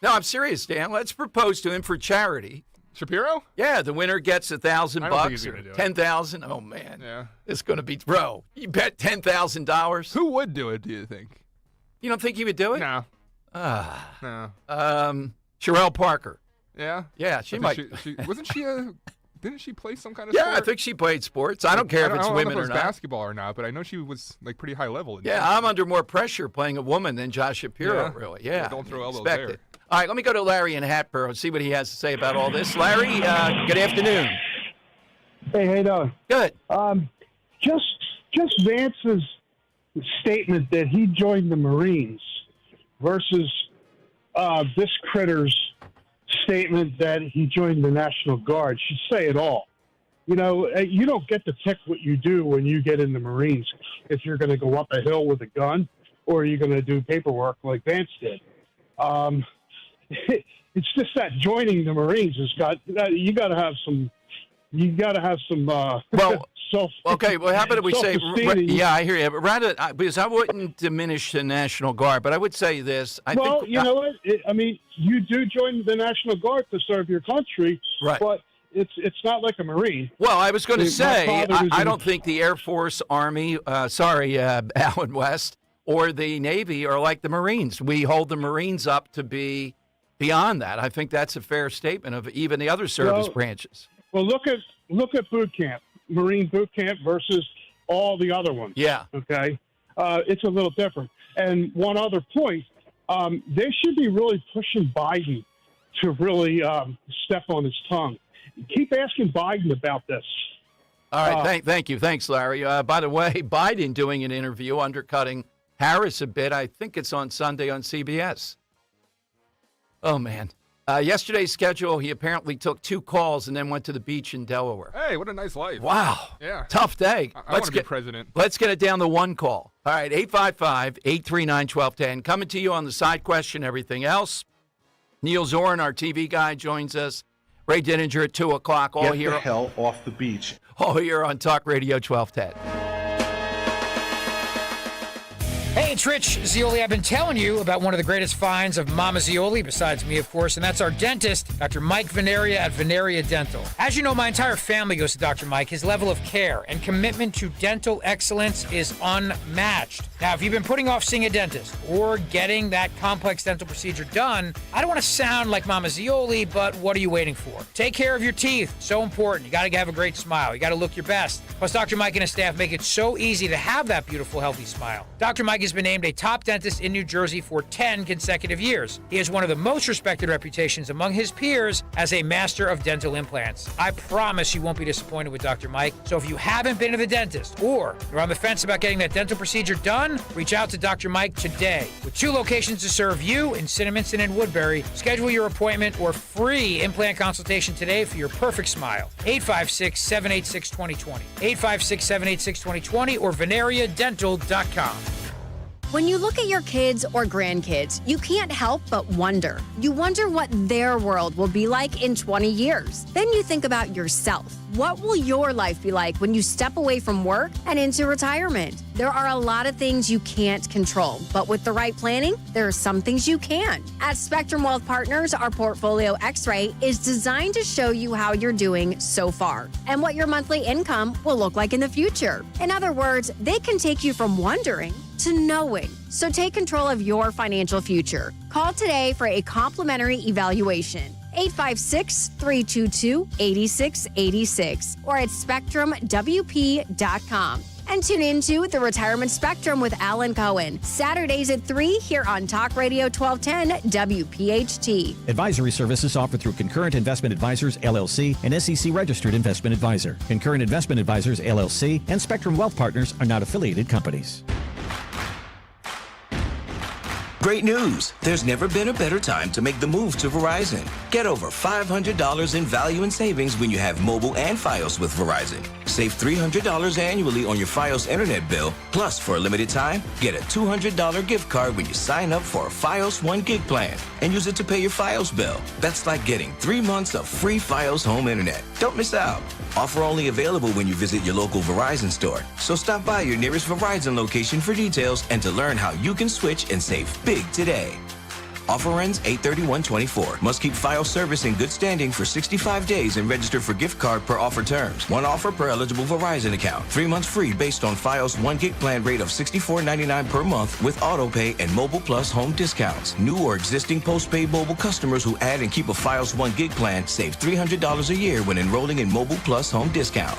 No, I'm serious, Dan. Let's propose to him for charity. Shapiro? Yeah, the winner gets $1,000 or $10,000. Oh man, yeah, it's going to be bro. You bet $10,000. Who would do it? Do you think? You don't think he would do it? No. No. Sherelle Parker. Yeah. Yeah, she might. Wasn't she a? Didn't she play some kind of sport? sport? Yeah, I think she played sports. I don't care if it's women or not. Basketball or not, but I know she was like pretty high level. I'm under more pressure playing a woman than Josh Shapiro, really. Yeah. Don't throw elbows there. It. All right, let me go to Larry in Hatboro and see what he has to say about all this. Larry, good afternoon. Hey, how you doing? Good. Just Vance's statement that he joined the Marines versus this critter's statement that he joined the National Guard should say it all. You know, you don't get to pick what you do when you get in the Marines, if you're going to go up a hill with a gun or you're going to do paperwork like Vance did. It's just that joining the Marines has you got to have some self. Okay, well, how about we say? Yeah, I hear you. But rather, because I wouldn't diminish the National Guard, but I would say this. I think, you know what? I mean, you do join the National Guard to serve your country, right? But it's not like a Marine. Well, I was going to say, I don't think the Air Force, Army, Alan West, or the Navy are like the Marines. We hold the Marines up to be beyond that. I think that's a fair statement of even the other service branches. Well, look at boot camp, Marine boot camp versus all the other ones. Yeah. Okay. It's a little different. And one other point, they should be really pushing Biden to really step on his tongue. Keep asking Biden about this. All right. Thank you. Thanks, Larry. By the way, Biden doing an interview undercutting Harris a bit. I think it's on Sunday on CBS. Oh, man. Yesterday's schedule, he apparently took 2 calls and then went to the beach in Delaware. Hey, what a nice life. Wow. Yeah. Tough day. I want to be president. Let's get it down to 1 call. All right, 855-839-1210. Coming to you on the side question, everything else. Neil Zorn, our TV guy, joins us. Ray Dininger at 2 o'clock. Get the hell off the beach. All here on Talk Radio 1210. Hey, it's Rich Zioli. I've been telling you about one of the greatest finds of Mama Zioli, besides me, of course, and that's our dentist, Dr. Mike Veneria at Veneria Dental. As you know, my entire family goes to Dr. Mike. His level of care and commitment to dental excellence is unmatched. Now, if you've been putting off seeing a dentist or getting that complex dental procedure done, I don't want to sound like Mama Zioli, but what are you waiting for? Take care of your teeth. So important. You got to have a great smile. You got to look your best. Plus, Dr. Mike and his staff make it so easy to have that beautiful, healthy smile. Dr. Mike has been named a top dentist in New Jersey for 10 consecutive years. He has one of the most respected reputations among his peers as a master of dental implants. I promise you won't be disappointed with Dr. Mike. So if you haven't been to the dentist or you're on the fence about getting that dental procedure done, reach out to Dr. Mike today. With 2 locations to serve you in Cinnaminson and Woodbury, schedule your appointment or free implant consultation today for your perfect smile. 856-786-2020. 856-786-2020 or veneriadental.com. When you look at your kids or grandkids, you can't help but wonder. You wonder what their world will be like in 20 years. Then you think about yourself. What will your life be like when you step away from work and into retirement? There are a lot of things you can't control, but with the right planning, there are some things you can. At Spectrum Wealth Partners, our Portfolio X-Ray is designed to show you how you're doing so far and what your monthly income will look like in the future. In other words, they can take you from wondering to knowing. So take control of your financial future. Call today for a complimentary evaluation. 856-322-8686 or at SpectrumWP.com. And tune into The Retirement Spectrum with Alan Cohen, Saturdays at 3 here on Talk Radio 1210 WPHT. Advisory services offered through Concurrent Investment Advisors, LLC, and SEC-registered investment advisor. Concurrent Investment Advisors, LLC, and Spectrum Wealth Partners are not affiliated companies. Great news! There's never been a better time to make the move to Verizon. Get over $500 in value and savings when you have mobile and Fios with Verizon. Save $300 annually on your Fios internet bill. Plus, for a limited time, get a $200 gift card when you sign up for a Fios 1 gig plan and use it to pay your Fios bill. That's like getting 3 months of free Fios home internet. Don't miss out. Offer only available when you visit your local Verizon store. So stop by your nearest Verizon location for details and to learn how you can switch and save big today. Offer ends 8/31/24. Must keep Fios service in good standing for 65 days and register for gift card per offer terms. One offer per eligible Verizon account. 3 months free based on Fios 1 gig plan rate of $64.99 per month with auto pay and Mobile Plus home discounts. New or existing postpaid mobile customers who add and keep a Fios 1 gig plan save $300 a year when enrolling in Mobile Plus home discount.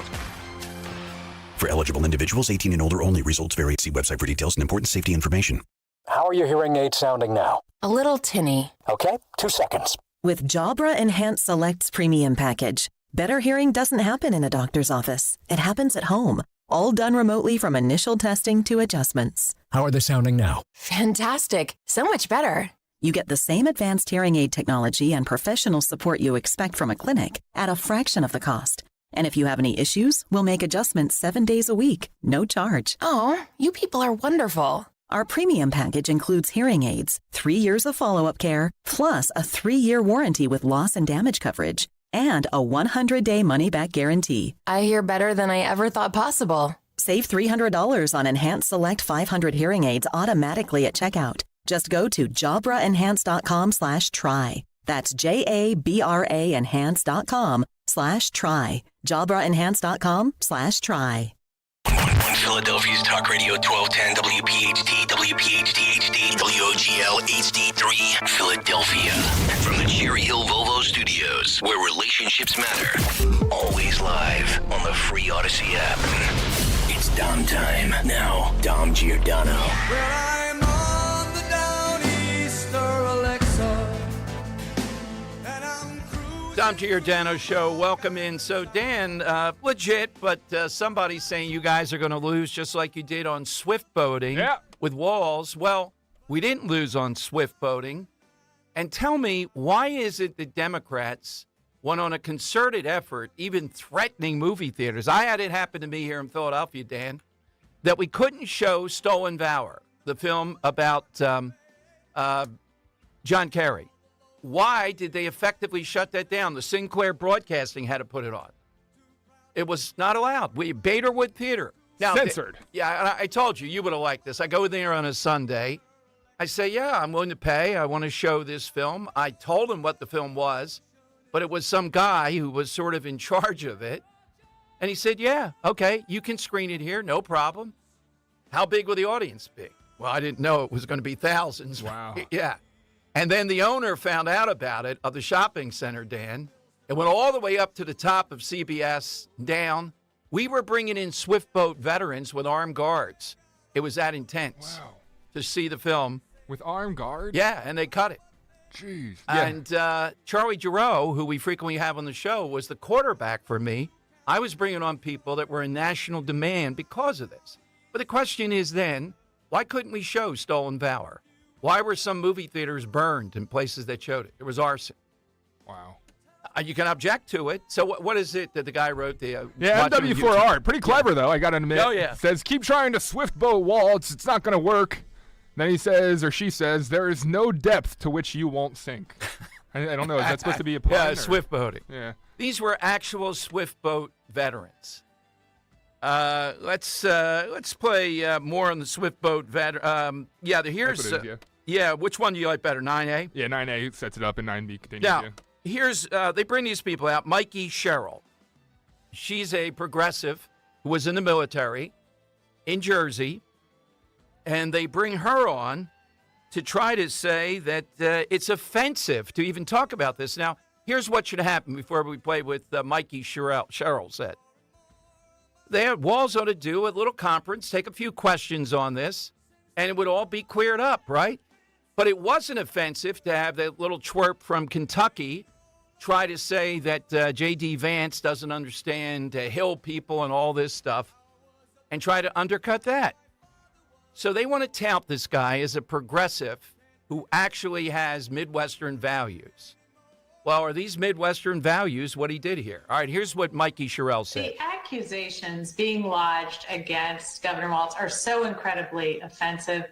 For eligible individuals 18 and older only. Results vary. See website for details and important safety information. How are your hearing aids sounding now? A little tinny. Okay, 2 seconds. With Jabra Enhanced Selects Premium Package, better hearing doesn't happen in a doctor's office. It happens at home, all done remotely from initial testing to adjustments. How are they sounding now? Fantastic. So much better. You get the same advanced hearing aid technology and professional support you expect from a clinic at a fraction of the cost. And if you have any issues, we'll make adjustments 7 days a week, no charge. Oh, you people are wonderful. Our premium package includes hearing aids, 3 years of follow-up care, plus a 3-year warranty with loss and damage coverage, and a 100-day money-back guarantee. I hear better than I ever thought possible. Save $300 on Enhanced Select 500 hearing aids automatically at checkout. Just go to JabraEnhance.com/try. That's JABRA Enhance.com/try. JabraEnhance.com/try. On Philadelphia's Talk Radio 1210 WPHT, WPHT HD, WOGL HD3, Philadelphia. From the Cherry Hill Volvo Studios, where relationships matter. Always live on the free Odyssey app. It's Dom time. Now, Dom Giordano. Well, I'm on the Downeaster Alexa. Dom Giordano Show. Welcome in. So, Dan, legit, but somebody's saying you guys are going to lose just like you did on swift boating with Walls. Well, we didn't lose on swift boating. And tell me, why is it that Democrats went on a concerted effort, even threatening movie theaters? I had it happen to me here in Philadelphia, Dan, that we couldn't show Stolen Valor, the film about John Kerry. Why did they effectively shut that down? The Sinclair Broadcasting had to put it on. It was not allowed. Baderwood Theater. Now, censored. I told you, you would have liked this. I go there on a Sunday. I say, yeah, I'm willing to pay. I want to show this film. I told him what the film was, but it was some guy who was sort of in charge of it. And he said, yeah, okay, you can screen it here, no problem. How big will the audience be? Well, I didn't know it was going to be thousands. Wow. Yeah. And then the owner found out about it of the shopping center, Dan. It went all the way up to the top of CBS, down. We were bringing in swift boat veterans with armed guards. It was that intense. Wow. to see the film. With armed guards? Yeah, and they cut it. Jeez. Yeah. And Charlie Giroux, who we frequently have on the show, was the quarterback for me. I was bringing on people that were in national demand because of this. But the question is then, why couldn't we show Stolen Valor? Why were some movie theaters burned in places that showed it? There was arson. Wow. You can object to it. So what is it that the guy wrote? MW4 Pretty clever, though, I got to admit. Oh, yeah. Says, keep trying to swift boat Waltz. It's not going to work. Then he says, or she says, there is no depth to which you won't sink. I don't know. Is that supposed to be a pun? Yeah, swift boating. Yeah. These were actual swift boat veterans. Let's play more on the swift boat veteran. Here's which one do you like better, 9A? Yeah, 9A sets it up, and 9B continues. Now, here's they bring these people out. Mikey Sherrill. She's a progressive who was in the military in Jersey, and they bring her on to try to say that it's offensive to even talk about this. Now, here's what should happen before we play with Mikey Sherrill said. Walls ought to do a little conference, take a few questions on this, and it would all be cleared up, right? But it wasn't offensive to have that little twerp from Kentucky try to say that J.D. Vance doesn't understand Hill people and all this stuff and try to undercut that. So they want to tout this guy as a progressive who actually has Midwestern values. Well, are these Midwestern values what he did here? All right, here's what Mikey Sherrill said. The accusations being lodged against Governor Walz are so incredibly offensive.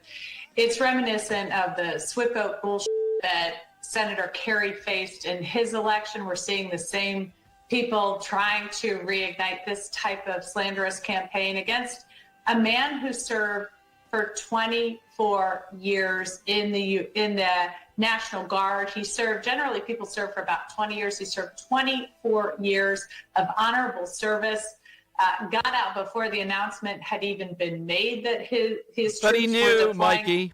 It's reminiscent of the swift boat bullshit that Senator Kerry faced in his election. We're seeing the same people trying to reignite this type of slanderous campaign against a man who served for 24 years in the National Guard. He served, generally people serve for about 20 years. He served 24 years of honorable service, got out before the announcement had even been made that his But he troops knew, were deploying. Mikey.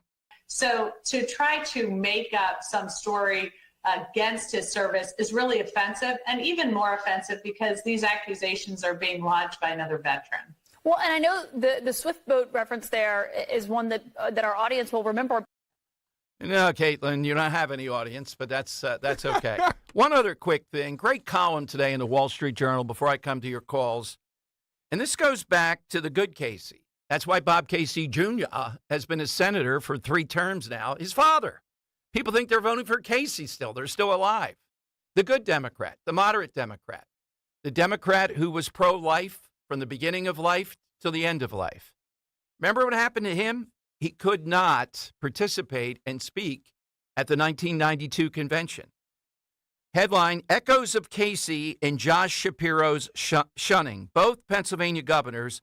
So to try to make up some story against his service is really offensive, and even more offensive because these accusations are being lodged by another veteran. Well, and I know the swift boat reference there is one that our audience will remember. No, Caitlin, you don't have any audience, but that's okay. One other quick thing. Great column today in the Wall Street Journal before I come to your calls. And this goes back to the good Casey. That's why Bob Casey Jr. Has been a senator for 3 terms now. His father. People think they're voting for Casey still. They're still alive. The good Democrat, the moderate Democrat, the Democrat who was pro-life from the beginning of life to the end of life. Remember what happened to him? He could not participate and speak at the 1992 convention. Headline, Echoes of Casey and Josh Shapiro's shunning. Both Pennsylvania governors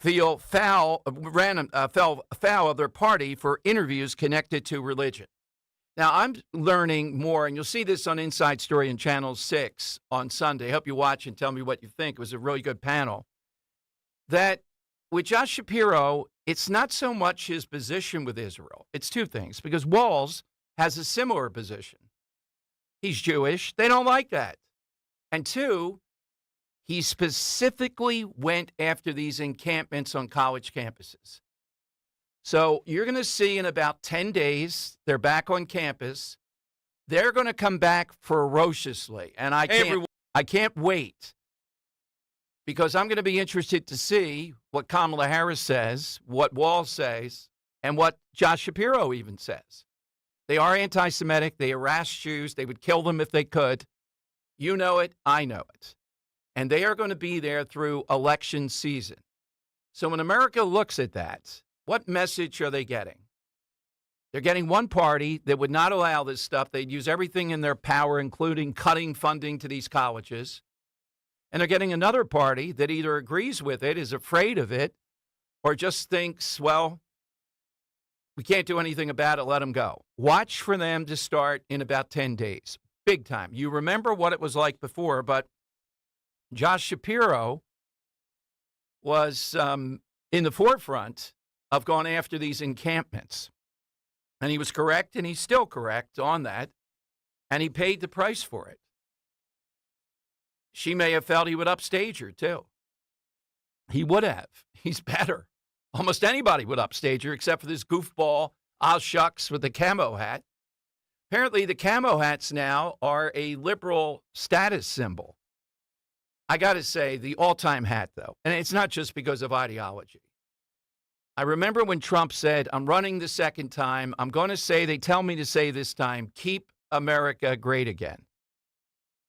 fell foul of their party for interviews connected to religion. Now, I'm learning more, and you'll see this on Inside Story and Channel 6 on Sunday. I hope you watch and tell me what you think. It was a really good panel. That with Josh Shapiro, it's not so much his position with Israel. It's 2 things, because Walz has a similar position. He's Jewish. They don't like that. And 2, he specifically went after these encampments on college campuses. So you're going to see in about 10 days, they're back on campus. They're going to come back ferociously. And I can't wait, because I'm going to be interested to see what Kamala Harris says, what Walz says, and what Josh Shapiro even says. They are anti-Semitic. They harass Jews. They would kill them if they could. You know it. I know it. And they are going to be there through election season. So when America looks at that, what message are they getting? They're getting one party that would not allow this stuff. They'd use everything in their power, including cutting funding to these colleges. And they're getting another party that either agrees with it, is afraid of it, or just thinks, well, we can't do anything about it, let them go. Watch for them to start in about 10 days. Big time. You remember what it was like before, but Josh Shapiro was in the forefront of going after these encampments. And he was correct, and he's still correct on that. And he paid the price for it. She may have felt he would upstage her, too. He would have. He's better. Almost anybody would upstage her except for this goofball, shucks, with the camo hat. Apparently, the camo hats now are a liberal status symbol. I got to say, the all-time hat, though, and it's not just because of ideology. I remember when Trump said, I'm running the second time. I'm going to say, they tell me to say this time, keep America great again.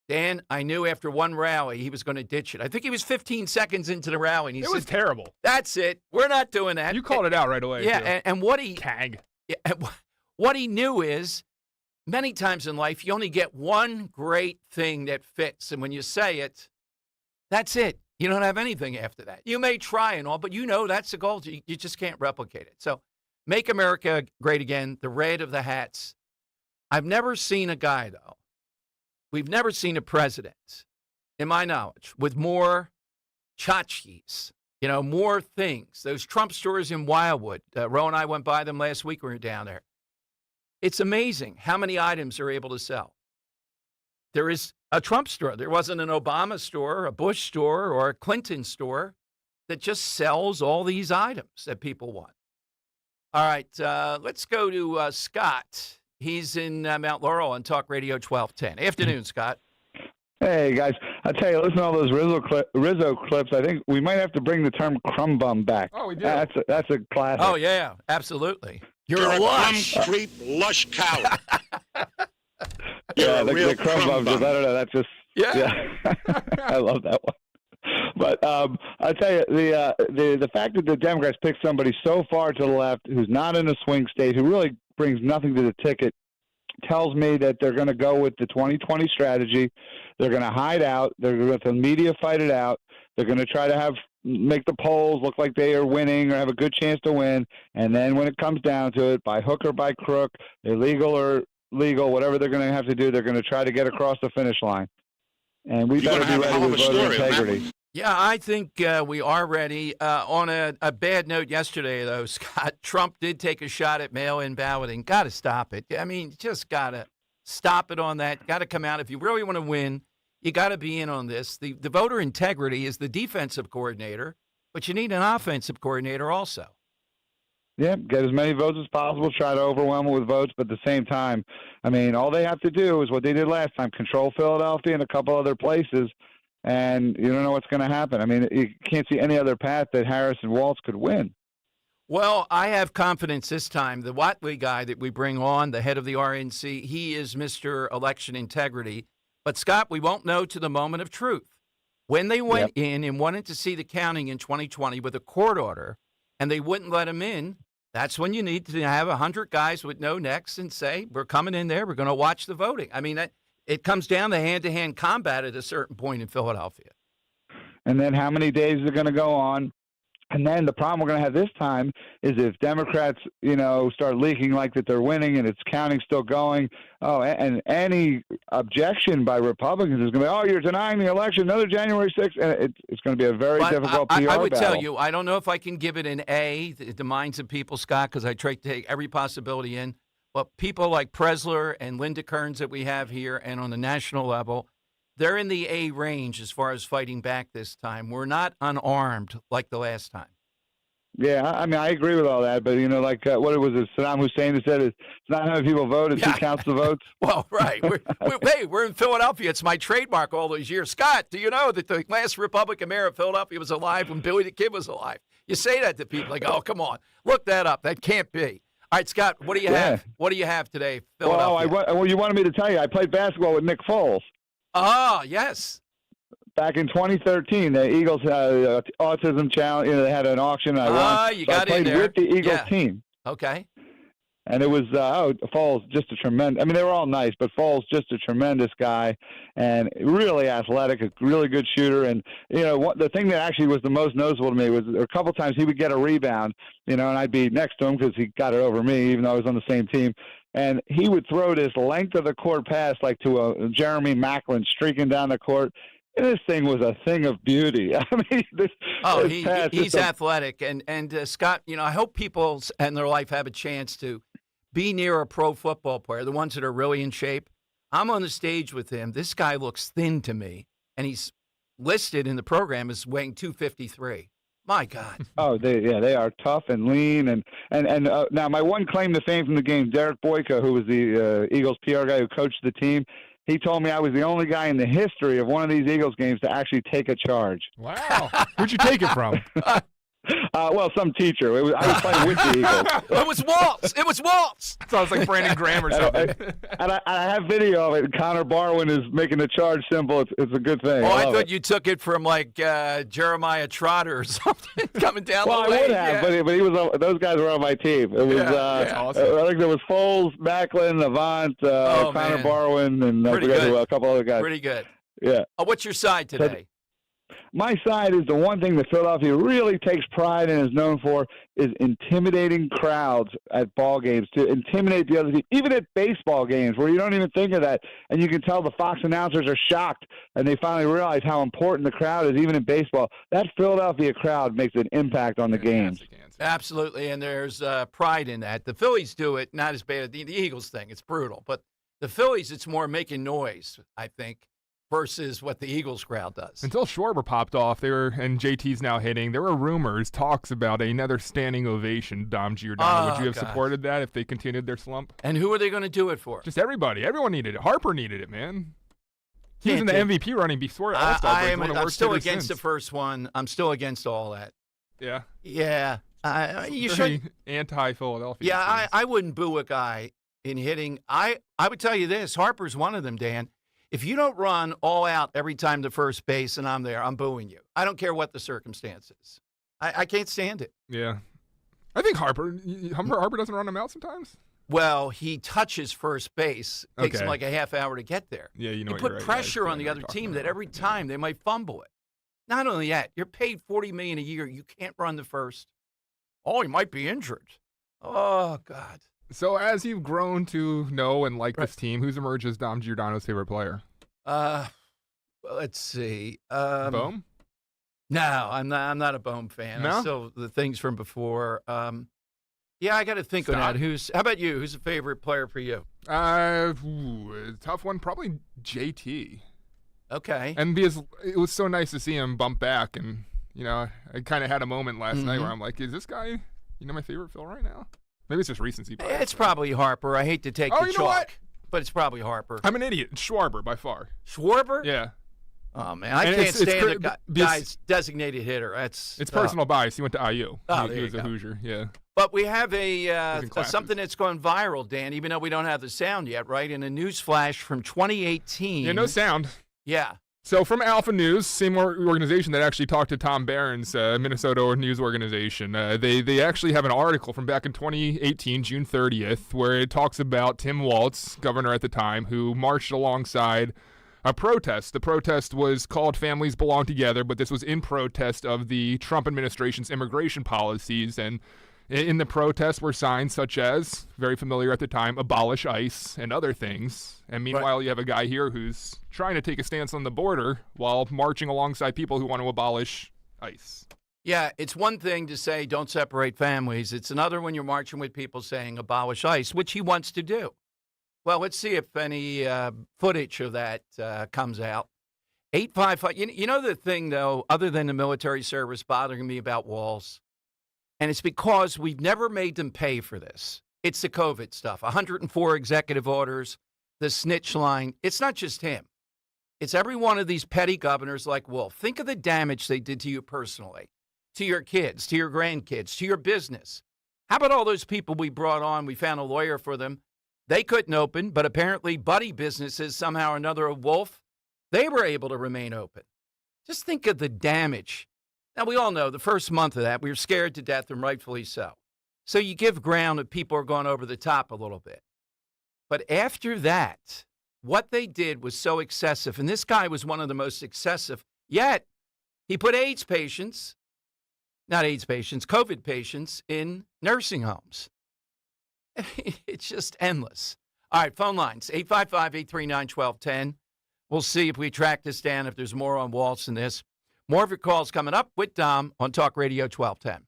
Dan, I knew after one rally he was going to ditch it. I think he was 15 seconds into the rally. And he it said, was terrible. That's it. We're not doing that. You called it out right away. Yeah, and what he Tag. What he knew is many times in life you only get one great thing that fits, and when you say it, that's it. You don't have anything after that. You may try and all, but you know that's the goal. You just can't replicate it. So make America great again, the red of the hats. I've never seen a guy, though. We've never seen a president, in my knowledge, with more tchotchkes, more things. Those Trump stores in Wildwood. Ro and I went by them last week when we were down there. It's amazing how many items they're able to sell. There is a Trump store. There wasn't an Obama store, a Bush store, or a Clinton store that just sells all these items that people want. All right, let's go to Scott. He's in Mount Laurel on Talk Radio 1210. Afternoon, Scott. Hey, guys. I tell you, listen to all those Rizzo clips. I think we might have to bring the term crumb bum back. Oh, we do. That's a classic. Oh, yeah, absolutely. You're a lush. Crumb Street lush cow. Yeah, the crumb bums. I don't know. That's just yeah. I love that one. But I tell you, the fact that the Democrats picked somebody so far to the left who's not in a swing state, who really brings nothing to the ticket, tells me that they're going to go with the 2020 strategy. They're going to hide out. They're going to let the media fight it out. They're going to try to make the polls look like they are winning or have a good chance to win. And then when it comes down to it, by hook or by crook, illegal or legal, whatever they're going to have to do, they're going to try to get across the finish line. And we better be ready with voter integrity. Yeah, I think we are ready. On a bad note yesterday, though, Scott, Trump did take a shot at mail-in balloting. Got to stop it. I mean, just got to stop it on that. Got to come out. If you really want to win, you got to be in on this. The voter integrity is the defensive coordinator, but you need an offensive coordinator also. Yeah, get as many votes as possible, try to overwhelm it with votes, but at the same time, I mean, all they have to do is what they did last time, control Philadelphia and a couple other places, and you don't know what's going to happen. I mean, you can't see any other path that Harris and Walz could win. Well, I have confidence this time. The Watley guy that we bring on, the head of the RNC, he is Mr. Election Integrity. But, Scott, we won't know to the moment of truth. When they went in and wanted to see the counting in 2020 with a court order, and they wouldn't let them in, that's when you need to have 100 guys with no necks and say, we're coming in there, we're going to watch the voting. I mean, it comes down to hand-to-hand combat at a certain point in Philadelphia. And then how many days are going to go on? And then the problem we're going to have this time is if Democrats, start leaking like that they're winning and it's counting still going, and any objection by Republicans is going to be, you're denying the election, another January 6th. And it's going to be a very difficult PR battle. I would tell you, I don't know if I can give it an A, the minds of people, Scott, because I try to take every possibility in. But people like Presler and Linda Kearns that we have here and on the national level, they're in the A range as far as fighting back this time. We're not unarmed like the last time. Yeah, I mean, I agree with all that. But, what was it, Saddam Hussein who said, it's not how many people vote, it's who counts the votes? Well, right. We're in Philadelphia. It's my trademark all those years. Scott, do you know that the last Republican mayor of Philadelphia was alive when Billy the Kid was alive? You say that to people, like, oh, come on. Look that up. That can't be. All right, Scott, what do you have? What do you have today, Philadelphia? Well, you wanted me to tell you, I played basketball with Nick Foles. Oh, yes. Back in 2013, the Eagles had autism challenge. They had an auction. And I won. You got I played in there with the Eagles team. Okay. And it was Foles, just a tremendous. I mean, they were all nice, but Foles, just a tremendous guy, and really athletic, a really good shooter. And the thing that actually was the most noticeable to me was a couple times he would get a rebound, and I'd be next to him because he got it over me, even though I was on the same team. And he would throw this length of the court pass like to a Jeremy Maclin streaking down the court. And this thing was a thing of beauty. I mean, he's athletic. And Scott, I hope people in their life have a chance to be near a pro football player, the ones that are really in shape. I'm on the stage with him. This guy looks thin to me, and he's listed in the program as weighing 253. My God. Oh, they are tough and lean. And now my one claim to fame from the game, Derek Boyka, who was the Eagles PR guy who coached the team, he told me I was the only guy in the history of one of these Eagles games to actually take a charge. Wow. Where'd you take it from? Well, some teacher. I was playing with the Eagles. It was Waltz. It was Waltz. Sounds like Brandon Graham or something. And I have video of it. Connor Barwin is making the charge symbol. It's a good thing. Oh, I thought you took it from like Jeremiah Trotter or something coming down the lane. Well, I would have, but he was. Those guys were on my team. It was. Awesome. I think there was Foles, Macklin, Avant, Connor Barwin, and a couple other guys. Pretty good. Yeah. What's your side today? My side is the one thing that Philadelphia really takes pride and is known for is intimidating crowds at ball games, to intimidate the other team, even at baseball games where you don't even think of that. And you can tell the Fox announcers are shocked, and they finally realize how important the crowd is, even in baseball. That Philadelphia crowd makes an impact on the games. Absolutely, and there's pride in that. The Phillies do it not as bad as the Eagles thing. It's brutal. But the Phillies, it's more making noise, I think, versus what the Eagles crowd does. Until Schwarber popped off, and JT's now hitting, there were rumors, talks about another standing ovation, Dom Giordano. Would you have supported that if they continued their slump? And who are they going to do it for? Just everybody. Everyone needed it. Harper needed it, man. He was in the MVP running before All-Star break. I'm still against the first one. I'm still against all that. Yeah? Yeah. You should. Anti-Philadelphia. Yeah, I wouldn't boo a guy in hitting. I would tell you this. Harper's one of them, Dan. If you don't run all out every time to first base and I'm there, I'm booing you. I don't care what the circumstances. I can't stand it. Yeah. I think Harper doesn't run him out sometimes. Well, he touches first base. It takes him like a half hour to get there. Yeah, you put pressure on the other team that every time they might fumble it. Not only that, you're paid $40 million a year. You can't run the first. Oh, he might be injured. Oh, God. So as you've grown to know and like this team, who's emerged as Dom Giordano's favorite player? Let's see. Bohm? No, I'm not a Bohm fan. No? I'm still the things from before. Yeah, I got to think on that. How about you? Who's a favorite player for you? Tough one. Probably JT. Okay. And because it was so nice to see him bump back, and I kind of had a moment last night where I'm like, is this guy, my favorite Phil right now? Maybe it's just recency bias. It's probably Harper. I hate to take the chalk, but it's probably Harper. I'm an idiot. It's Schwarber by far. Schwarber? Yeah. Oh, man. I can't stand the guy's designated hitter. It's personal bias. He went to IU. Oh, he was a Hoosier. Yeah. But we have something that's gone viral, Dan, even though we don't have the sound yet, right? In a news flash from 2018. Yeah, no sound. Yeah. So from Alpha News, same organization that actually talked to Tom Barron's Minnesota news organization, they actually have an article from back in 2018, June 30th, where it talks about Tim Walz, governor at the time, who marched alongside a protest. The protest was called Families Belong Together, but this was in protest of the Trump administration's immigration policies. And in the protest were signs such as, very familiar at the time, abolish ICE and other things. And meanwhile, you have a guy here who's trying to take a stance on the border while marching alongside people who want to abolish ICE. Yeah, it's one thing to say don't separate families. It's another when you're marching with people saying abolish ICE, which he wants to do. Well, let's see if any footage of that comes out. 855. You know the thing, though, other than the military service bothering me about Walz? And it's because we've never made them pay for this. It's the COVID stuff. 104 executive orders, the snitch line. It's not just him. It's every one of these petty governors like Wolf. Think of the damage they did to you personally, to your kids, to your grandkids, to your business. How about all those people we brought on? We found a lawyer for them. They couldn't open, but apparently buddy businesses somehow or another of Wolf, they were able to remain open. Just think of the damage. Now, we all know the first month of that, we were scared to death, and rightfully so. So you give ground if people are going over the top a little bit. But after that, what they did was so excessive, and this guy was one of the most excessive, yet he put COVID patients in nursing homes. It's just endless. All right, phone lines, 855-839-1210. We'll see if we track this down, if there's more on Waltz than this. More of your calls coming up with Dom on Talk Radio 1210.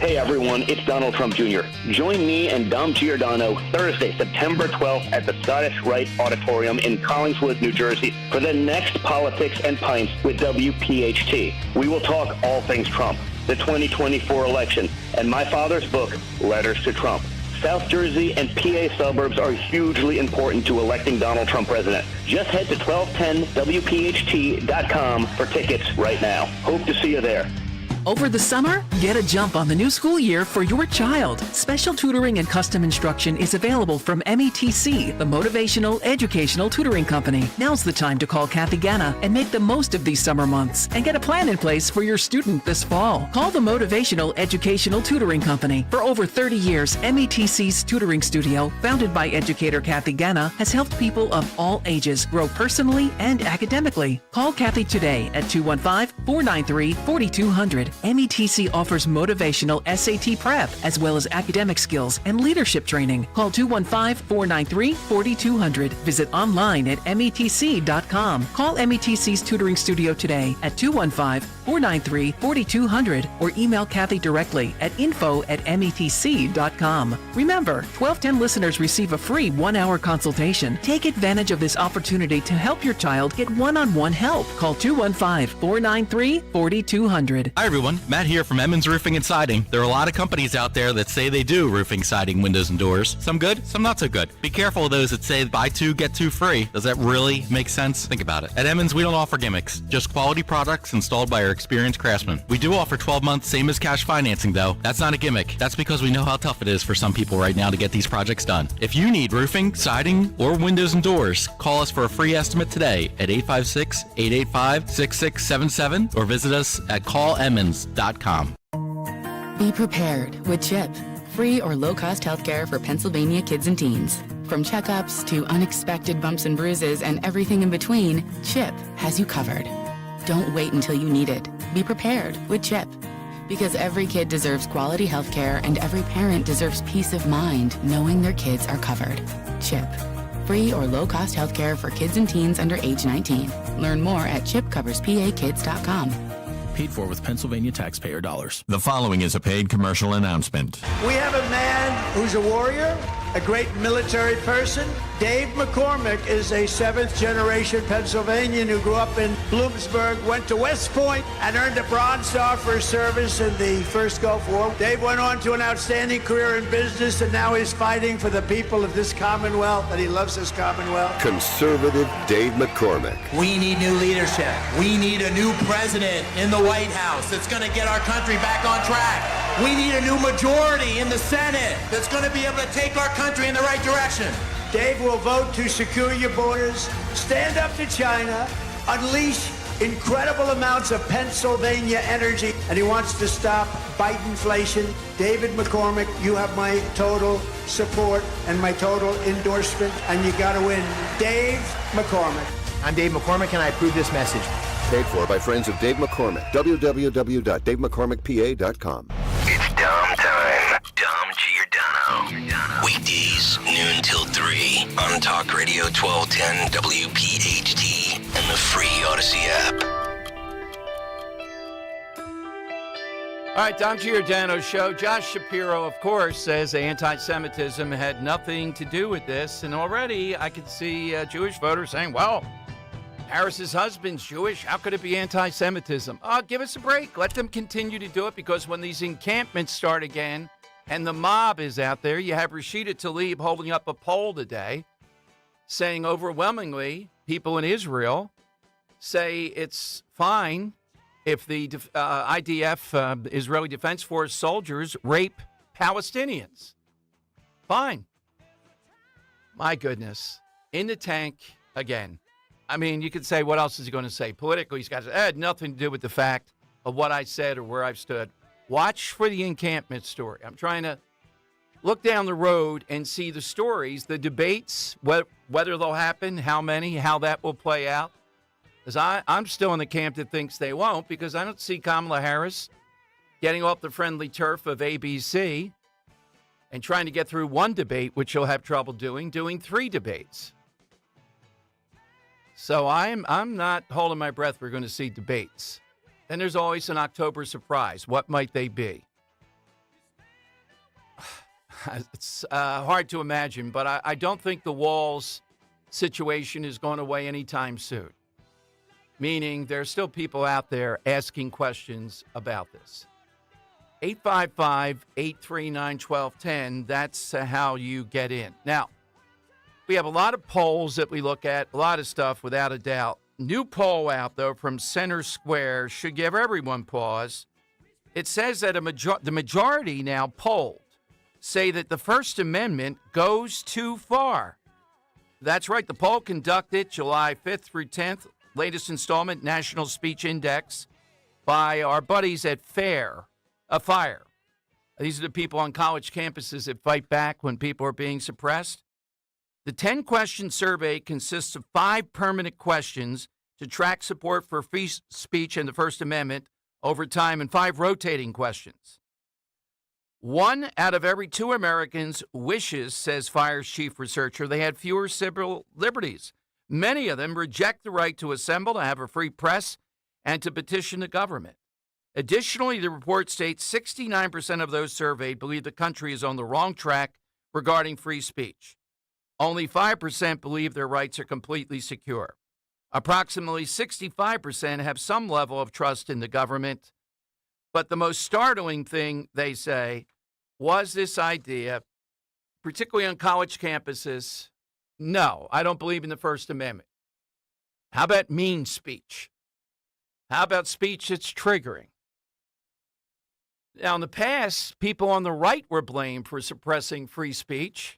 Hey everyone, it's Donald Trump Jr. Join me and Dom Giordano Thursday, September 12th at the Scottish Rite Auditorium in Collingswood, New Jersey for the next Politics and Pints with WPHT. We will talk all things Trump. the 2024 election, and my father's book, Letters to Trump. South Jersey and PA suburbs are hugely important to electing Donald Trump president. Just head to 1210WPHT.com for tickets right now. Hope to see you there. Over the summer, get a jump on the new school year for your child. Special tutoring and custom instruction is available from METC, the Motivational Educational Tutoring Company. Now's the time to call Kathy Ganna and make the most of these summer months and get a plan in place for your student this fall. Call the Motivational Educational Tutoring Company. For over 30 years, METC's tutoring studio, founded by educator Kathy Ganna, has helped people of all ages grow personally and academically. Call Kathy today at 215-493-4200. METC offers motivational SAT prep as well as academic skills and leadership training. Call 215-493-4200. Visit online at METC.com. Call METC's tutoring studio today at 215-493-4200 or email Kathy directly at info@METC.com. Remember, 1210 listeners receive a free 1-hour consultation. Take advantage of this opportunity to help your child get one-on-one help. Call 215-493-4200. Hi everyone, Matt here from Emmons Roofing and Siding. There are a lot of companies out there that say they do roofing, siding, windows, and doors. Some good, some not so good. Be careful of those that say buy two, get two free. Does that really make sense? Think about it. At Emmons, we don't offer gimmicks, just quality products installed by our experienced craftsmen. We do offer 12 months, same as cash financing though. That's not a gimmick. That's because we know how tough it is for some people right now to get these projects done. If you need roofing, siding, or windows and doors, call us for a free estimate today at 856-885-6677 or visit us at callemmons.com. Be prepared with CHIP, free or low-cost healthcare for Pennsylvania kids and teens. From checkups to unexpected bumps and bruises and everything in between, CHIP has you covered. Don't wait until you need it. Be prepared with CHIP. Because every kid deserves quality healthcare and every parent deserves peace of mind knowing their kids are covered. CHIP, free or low-cost healthcare for kids and teens under age 19. Learn more at chipcoverspakids.com. Paid for with Pennsylvania taxpayer dollars. The following is a paid commercial announcement. We have a man who's a warrior, a great military person. Dave McCormick is a 7th-generation Pennsylvanian who grew up in Bloomsburg, went to West Point, and earned a Bronze Star for his service in the First Gulf War. Dave went on to an outstanding career in business, and now he's fighting for the people of this Commonwealth, and he loves this Commonwealth. Conservative Dave McCormick. We need new leadership. We need a new president in the White House that's going to get our country back on track. We need a new majority in the Senate that's going to be able to take our country in the right direction. Dave will vote to secure your borders, stand up to China, unleash incredible amounts of Pennsylvania energy, and he wants to stop Bidenflation. David McCormick, you have my total support and my total endorsement, and you got to win. Dave McCormick. I'm Dave McCormick, and I approve this message. Paid for by friends of Dave McCormick. www.davemccormickpa.com. It's Dom time. Dom Giordano. Weekdays, noon till 3 on Talk Radio 1210 WPHT and the free Odyssey app. All right, Dom Giordano Show. Josh Shapiro, of course, says anti-Semitism had nothing to do with this. And already I could see Jewish voters saying, well, Harris's husband's Jewish. How could it be anti-Semitism? Give us a break. Let them continue to do it, because when these encampments start again and the mob is out there, you have Rashida Tlaib holding up a poll today saying overwhelmingly people in Israel say it's fine if the IDF, Israeli Defense Force soldiers, rape Palestinians. Fine. My goodness. In the tank again. I mean, you could say, what else is he going to say? Politically, he's got to say, it had nothing to do with the fact of what I said or where I've stood. Watch for the encampment story. I'm trying to look down the road and see the stories, the debates, whether they'll happen, how many, how that will play out. Because I'm still in the camp that thinks they won't, because I don't see Kamala Harris getting off the friendly turf of ABC and trying to get through one debate, which she'll have trouble doing 3 debates. So I'm not holding my breath we're going to see debates. Then there's always an October surprise. What might they be? It's hard to imagine, but I don't think the walls situation is going away anytime soon. Meaning there's still people out there asking questions about this. 855-839-1210. That's how you get in. Now, we have a lot of polls that we look at, a lot of stuff without a doubt. New poll out, though, from Center Square should give everyone pause. It says that the majority now polled say that the First Amendment goes too far. That's right. The poll conducted July 5th through 10th, latest installment, National Speech Index, by our buddies at FIRE. These are the people on college campuses that fight back when people are being suppressed. The 10-question survey consists of 5 permanent questions to track support for free speech and the First Amendment over time and 5 rotating questions. 1 out of every 2 Americans wishes, says FIRE's chief researcher, they had fewer civil liberties. Many of them reject the right to assemble, to have a free press, and to petition the government. Additionally, the report states 69% of those surveyed believe the country is on the wrong track regarding free speech. Only 5% believe their rights are completely secure. Approximately 65% have some level of trust in the government. But the most startling thing, they say, was this idea, particularly on college campuses. No, I don't believe in the First Amendment. How about mean speech? How about speech that's triggering? Now, in the past, people on the right were blamed for suppressing free speech.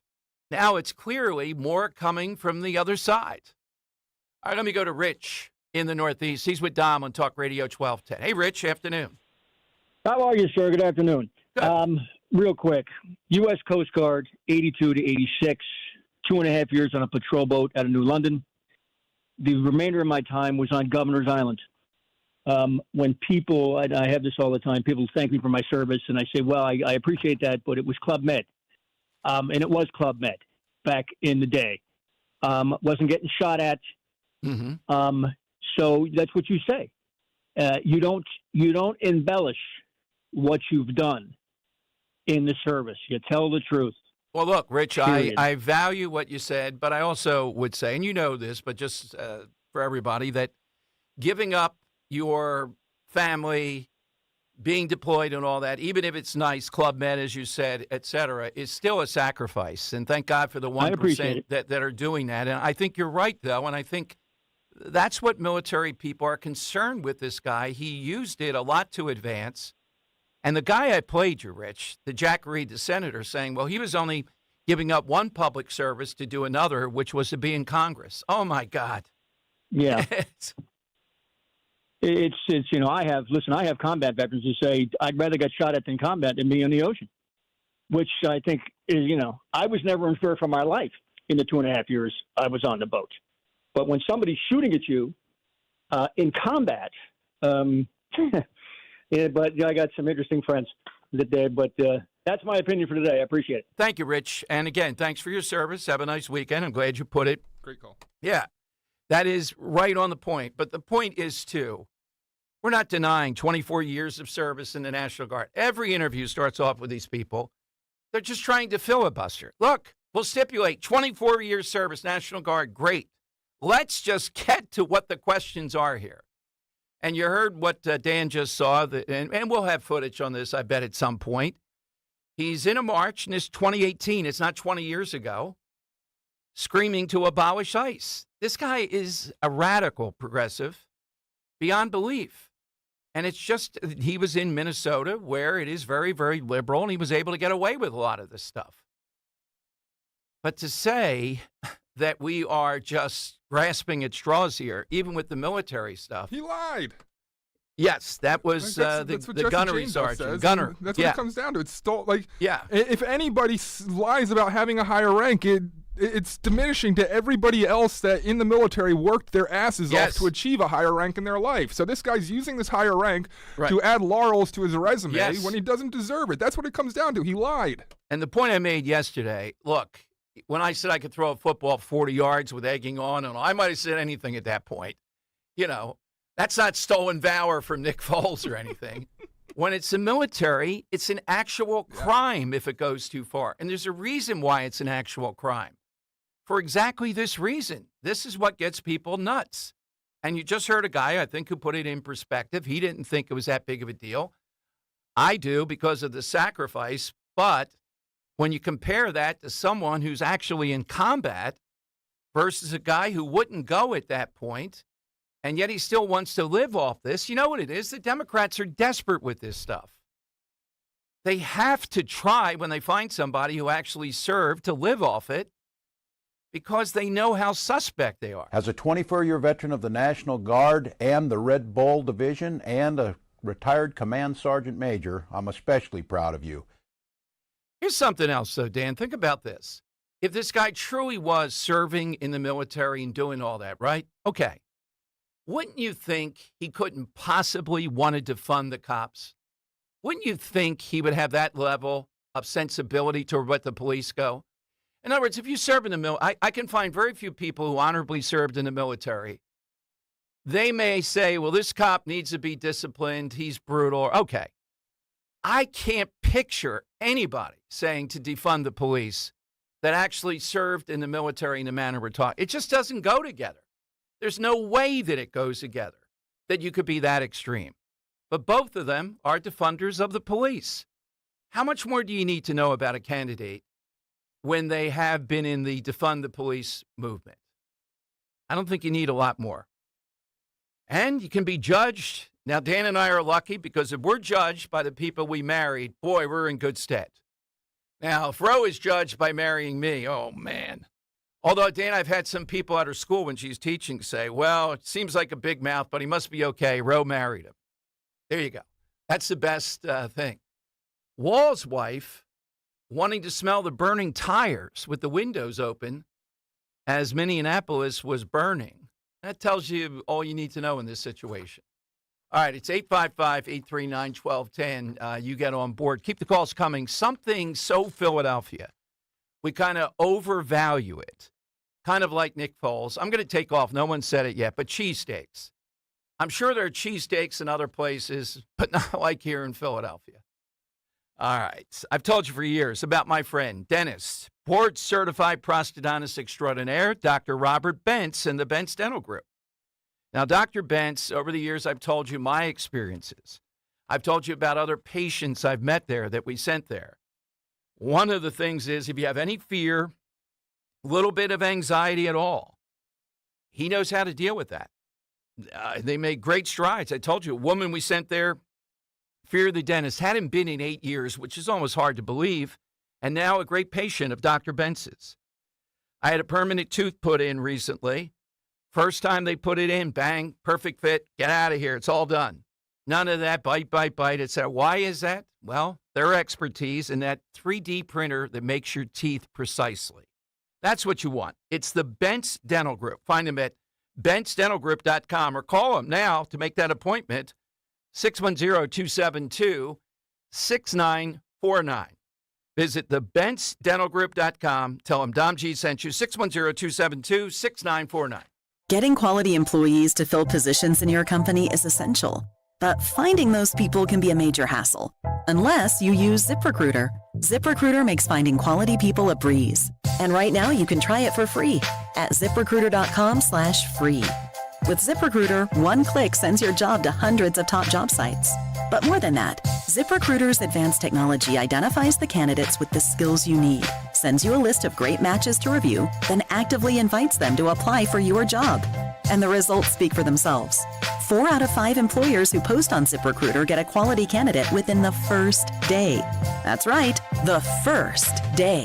Now it's clearly more coming from the other side. All right, let me go to Rich in the Northeast. He's with Dom on Talk Radio 1210. Hey, Rich, afternoon. How are you, sir? Good afternoon. Good. Real quick, U.S. Coast Guard, 82 to 86, 2.5 years on a patrol boat out of New London. The remainder of my time was on Governor's Island. When people, I have this all the time, people thank me for my service, and I say, well, I appreciate that, but it was Club Med. And it was Club Med back in the day. Wasn't getting shot at. Mm-hmm. So that's what you say. You don't embellish what you've done in the service. You tell the truth. Well, look, Rich, Period. I value what you said, but I also would say, and you know this, but just for everybody, that giving up your family, being deployed and all that, even if it's nice, Club Med, as you said, et cetera, is still a sacrifice. And thank God for the 1% that are doing that. And I think you're right, though, and I think that's what military people are concerned with this guy. He used it a lot to advance. And the guy I played you, Rich, the Jack Reed, the senator, saying, well, he was only giving up one public service to do another, which was to be in Congress. Oh, my God. Yeah. It's you know, I have combat veterans who say, I'd rather get shot at than combat than be in the ocean, which I think is, you know, I was never in fear for my life in the 2.5 years I was on the boat. But when somebody's shooting at you in combat, yeah, but I got some interesting friends that did, but that's my opinion for today. I appreciate it. Thank you, Rich. And again, thanks for your service. Have a nice weekend. I'm glad you put it. Great call. Yeah, that is right on the point. But the point is, too, we're not denying 24 years of service in the National Guard. Every interview starts off with these people. They're just trying to filibuster. Look, we'll stipulate 24 years service, National Guard, great. Let's just get to what the questions are here. And you heard what Dan just saw, and we'll have footage on this, I bet, at some point. He's in a march, and it's 2018. It's not 20 years ago, screaming to abolish ICE. This guy is a radical progressive beyond belief. And it's just, he was in Minnesota, where it is very, very liberal, and he was able to get away with a lot of this stuff. But to say that we are just grasping at straws here, even with the military stuff. He lied. Yes, that was that's the gunnery sergeant. Gunner. That's what it comes down to. It's yeah. If anybody lies about having a higher rank, it's diminishing to everybody else that in the military worked their asses off to achieve a higher rank in their life. So this guy's using this higher rank to add laurels to his resume when he doesn't deserve it. That's what it comes down to. He lied. And the point I made yesterday, look, when I said I could throw a football 40 yards with egging on, and I might have said anything at that point. You know, that's not stolen valor from Nick Foles or anything. When it's the military, it's an actual crime if it goes too far. And there's a reason why it's an actual crime. For exactly this reason. This is what gets people nuts. And you just heard a guy, I think, who put it in perspective. He didn't think it was that big of a deal. I do because of the sacrifice. But when you compare that to someone who's actually in combat versus a guy who wouldn't go at that point, and yet he still wants to live off this, you know what it is? The Democrats are desperate with this stuff. They have to try, when they find somebody who actually served, to live off it because they know how suspect they are. As a 24-year veteran of the National Guard and the Red Bull Division and a retired Command Sergeant Major, I'm especially proud of you. Here's something else, though, Dan. Think about this. If this guy truly was serving in the military and doing all that, right? Okay. Wouldn't you think he couldn't possibly want to defund the cops? Wouldn't you think he would have that level of sensibility to let the police go? In other words, if you serve in the military, I can find very few people who honorably served in the military. They may say, well, this cop needs to be disciplined. He's brutal. Okay. I can't picture anybody saying to defund the police that actually served in the military in the manner we're talking. It just doesn't go together. There's no way that it goes together, that you could be that extreme. But both of them are defunders of the police. How much more do you need to know about a candidate when they have been in the defund the police movement? I don't think you need a lot more. And you can be judged. Now, Dan and I are lucky because if we're judged by the people we married, boy, we're in good stead. Now, if Ro is judged by marrying me, oh, man. Although, Dan, I've had some people at her school when she's teaching say, well, it seems like a big mouth, but he must be okay. Ro married him. There you go. That's the best thing. Wall's wife wanting to smell the burning tires with the windows open as Minneapolis was burning. That tells you all you need to know in this situation. All right, it's 855-839-1210. You get on board. Keep the calls coming. Something so Philadelphia. We kind of overvalue it. Kind of like Nick Foles. I'm going to take off. No one said it yet, but cheesesteaks. I'm sure there are cheesesteaks in other places, but not like here in Philadelphia. All right. I've told you for years about my friend, dentist, board-certified prosthodontist extraordinaire, Dr. Robert Bentz and the Bentz Dental Group. Now, Dr. Bentz, over the years, I've told you my experiences. I've told you about other patients I've met there that we sent there. One of the things is if you have any fear, a little bit of anxiety at all, he knows how to deal with that. They made great strides. I told you, a woman we sent there, fear of the dentist, hadn't been in 8 years, which is almost hard to believe, and now a great patient of Dr. Bentz's. I had a permanent tooth put in recently. First time they put it in, bang, perfect fit, get out of here, it's all done. None of that bite, etc. Why is that? Well, their expertise in that 3D printer that makes your teeth precisely. That's what you want. It's the Bentz Dental Group. Find them at BentzDentalGroup.com or call them now to make that appointment, 610-272-6949. Visit the BentzDentalGroup.com. Tell them Dom G sent you, 610-272-6949. Getting quality employees to fill positions in your company is essential, but finding those people can be a major hassle, unless you use ZipRecruiter. ZipRecruiter makes finding quality people a breeze. And right now you can try it for free at ZipRecruiter.com/free. With ZipRecruiter, one click sends your job to hundreds of top job sites. But more than that, ZipRecruiter's advanced technology identifies the candidates with the skills you need, sends you a list of great matches to review, then actively invites them to apply for your job. And the results speak for themselves. 4 out of 5 employers who post on ZipRecruiter get a quality candidate within the first day. That's right, the first day.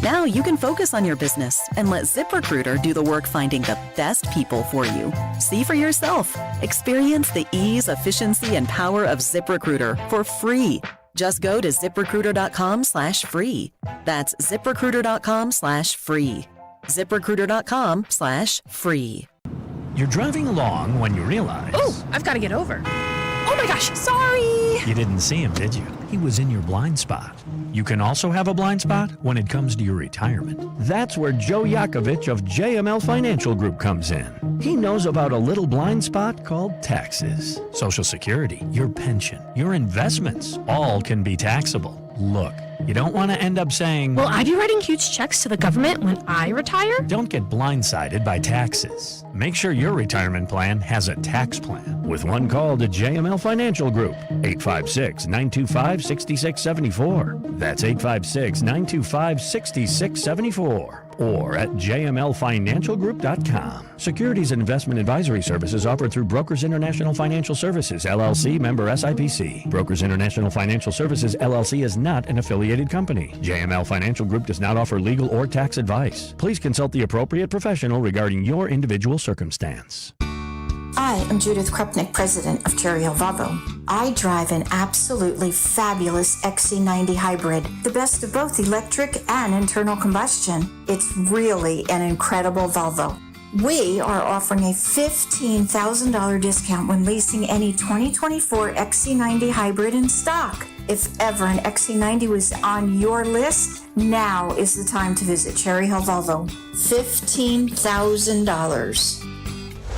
Now you can focus on your business and let ZipRecruiter do the work finding the best people for you. See for yourself. Experience the ease, efficiency, and power of ZipRecruiter for free. Just go to ZipRecruiter.com/free. That's ZipRecruiter.com/free. ZipRecruiter.com/free. You're driving along when you realize... Oh, I've got to get over. Oh my gosh, sorry! You didn't see him, did you? He was in your blind spot. You can also have a blind spot when it comes to your retirement. That's where Joe Yakovich of JML Financial Group comes in. He knows about a little blind spot called taxes. Social Security, your pension, your investments, all can be taxable. Look, you don't want to end up saying, Will I be writing huge checks to the government when I retire? Don't get blindsided by taxes. Make sure your retirement plan has a tax plan with one call to JML Financial Group, 856-925-6674. That's 856-925-6674. Or at jmlfinancialgroup.com. Securities and investment advisory services offered through Brokers International Financial Services, LLC, member SIPC. Brokers International Financial Services, LLC is not an affiliated company. JML Financial Group does not offer legal or tax advice. Please consult the appropriate professional regarding your individual circumstance. I am Judith Krupnik, president of Cherry Hill Volvo. I drive an absolutely fabulous XC90 hybrid, the best of both electric and internal combustion. It's really an incredible Volvo. We are offering a $15,000 discount when leasing any 2024 XC90 hybrid in stock. If ever an XC90 was on your list, now is the time to visit Cherry Hill Volvo. $15,000.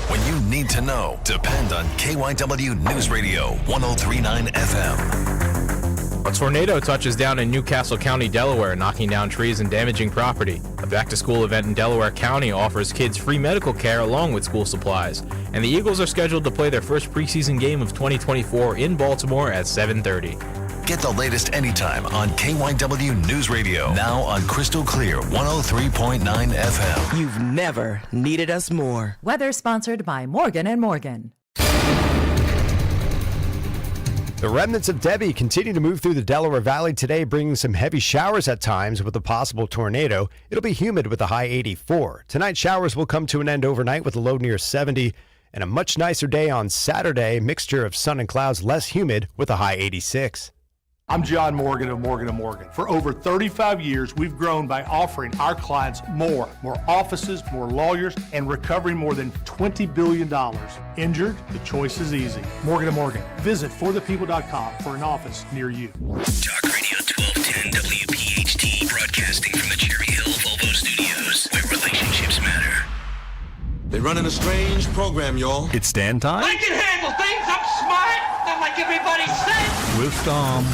When you need to know, depend on KYW News Radio 103.9 FM. A tornado touches down in Newcastle County, Delaware, knocking down trees and damaging property. A back-to-school event in Delaware County offers kids free medical care along with school supplies. And the Eagles are scheduled to play their first preseason game of 2024 in Baltimore at 7:30. Get the latest anytime on KYW News Radio. Now on Crystal Clear 103.9 FM. You've never needed us more. Weather sponsored by Morgan & Morgan. The remnants of Debbie continue to move through the Delaware Valley today, bringing some heavy showers at times with a possible tornado. It'll be humid with a high 84. Tonight, showers will come to an end overnight with a low near 70. And a much nicer day on Saturday, mixture of sun and clouds, less humid with a high 86. I'm John Morgan of Morgan & Morgan. For over 35 years, we've grown by offering our clients more offices, more lawyers, and recovering more than $20 billion. Injured? The choice is easy. Morgan & Morgan. Visit forthepeople.com for an office near you. Talk Radio 1210 WPHT, broadcasting from the Cherry Hill Volvo Studios, where relationships matter. They're running a strange program, y'all. It's Dan time. I can handle things. I'm smart, not like everybody says. With Dom.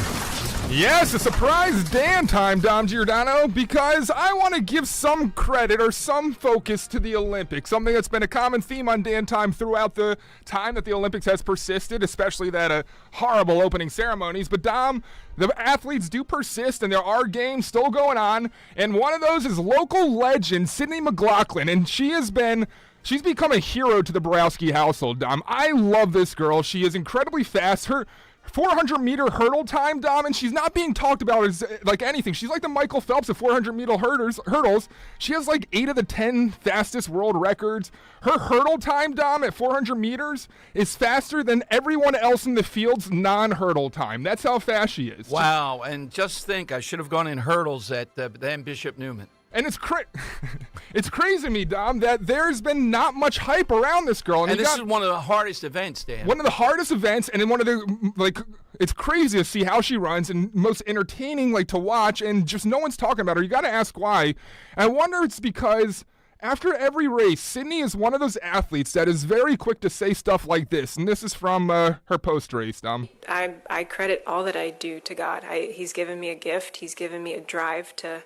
Yes, a surprise Dan time, Dom Giordano, because I want to give some credit or some focus to the Olympics, something that's been a common theme on Dan time throughout the time that the Olympics has persisted, especially that horrible opening ceremonies. But Dom, the athletes do persist, and there are games still going on, and one of those is local legend Sydney McLaughlin, and she's become a hero to the Borowski household, Dom. I love this girl. She is incredibly fast. Her 400-meter hurdle time, Dom, and she's not being talked about as like anything. She's like the Michael Phelps of 400-meter hurdles. She has like 8 of the 10 fastest world records. Her hurdle time, Dom, at 400 meters is faster than everyone else in the field's non-hurdle time. That's how fast she is. Wow, and just think, I should have gone in hurdles at then Bishop Newman. And it's crazy to me, Dom, that there's been not much hype around this girl. And this is one of the hardest events, Dan. One of the hardest events, and in one of the, it's crazy to see how she runs and most entertaining, to watch, and just no one's talking about her. You got to ask why. I wonder it's because after every race, Sydney is one of those athletes that is very quick to say stuff like this, and this is from her post-race, Dom. I credit all that I do to God. He's given me a gift. He's given me a drive to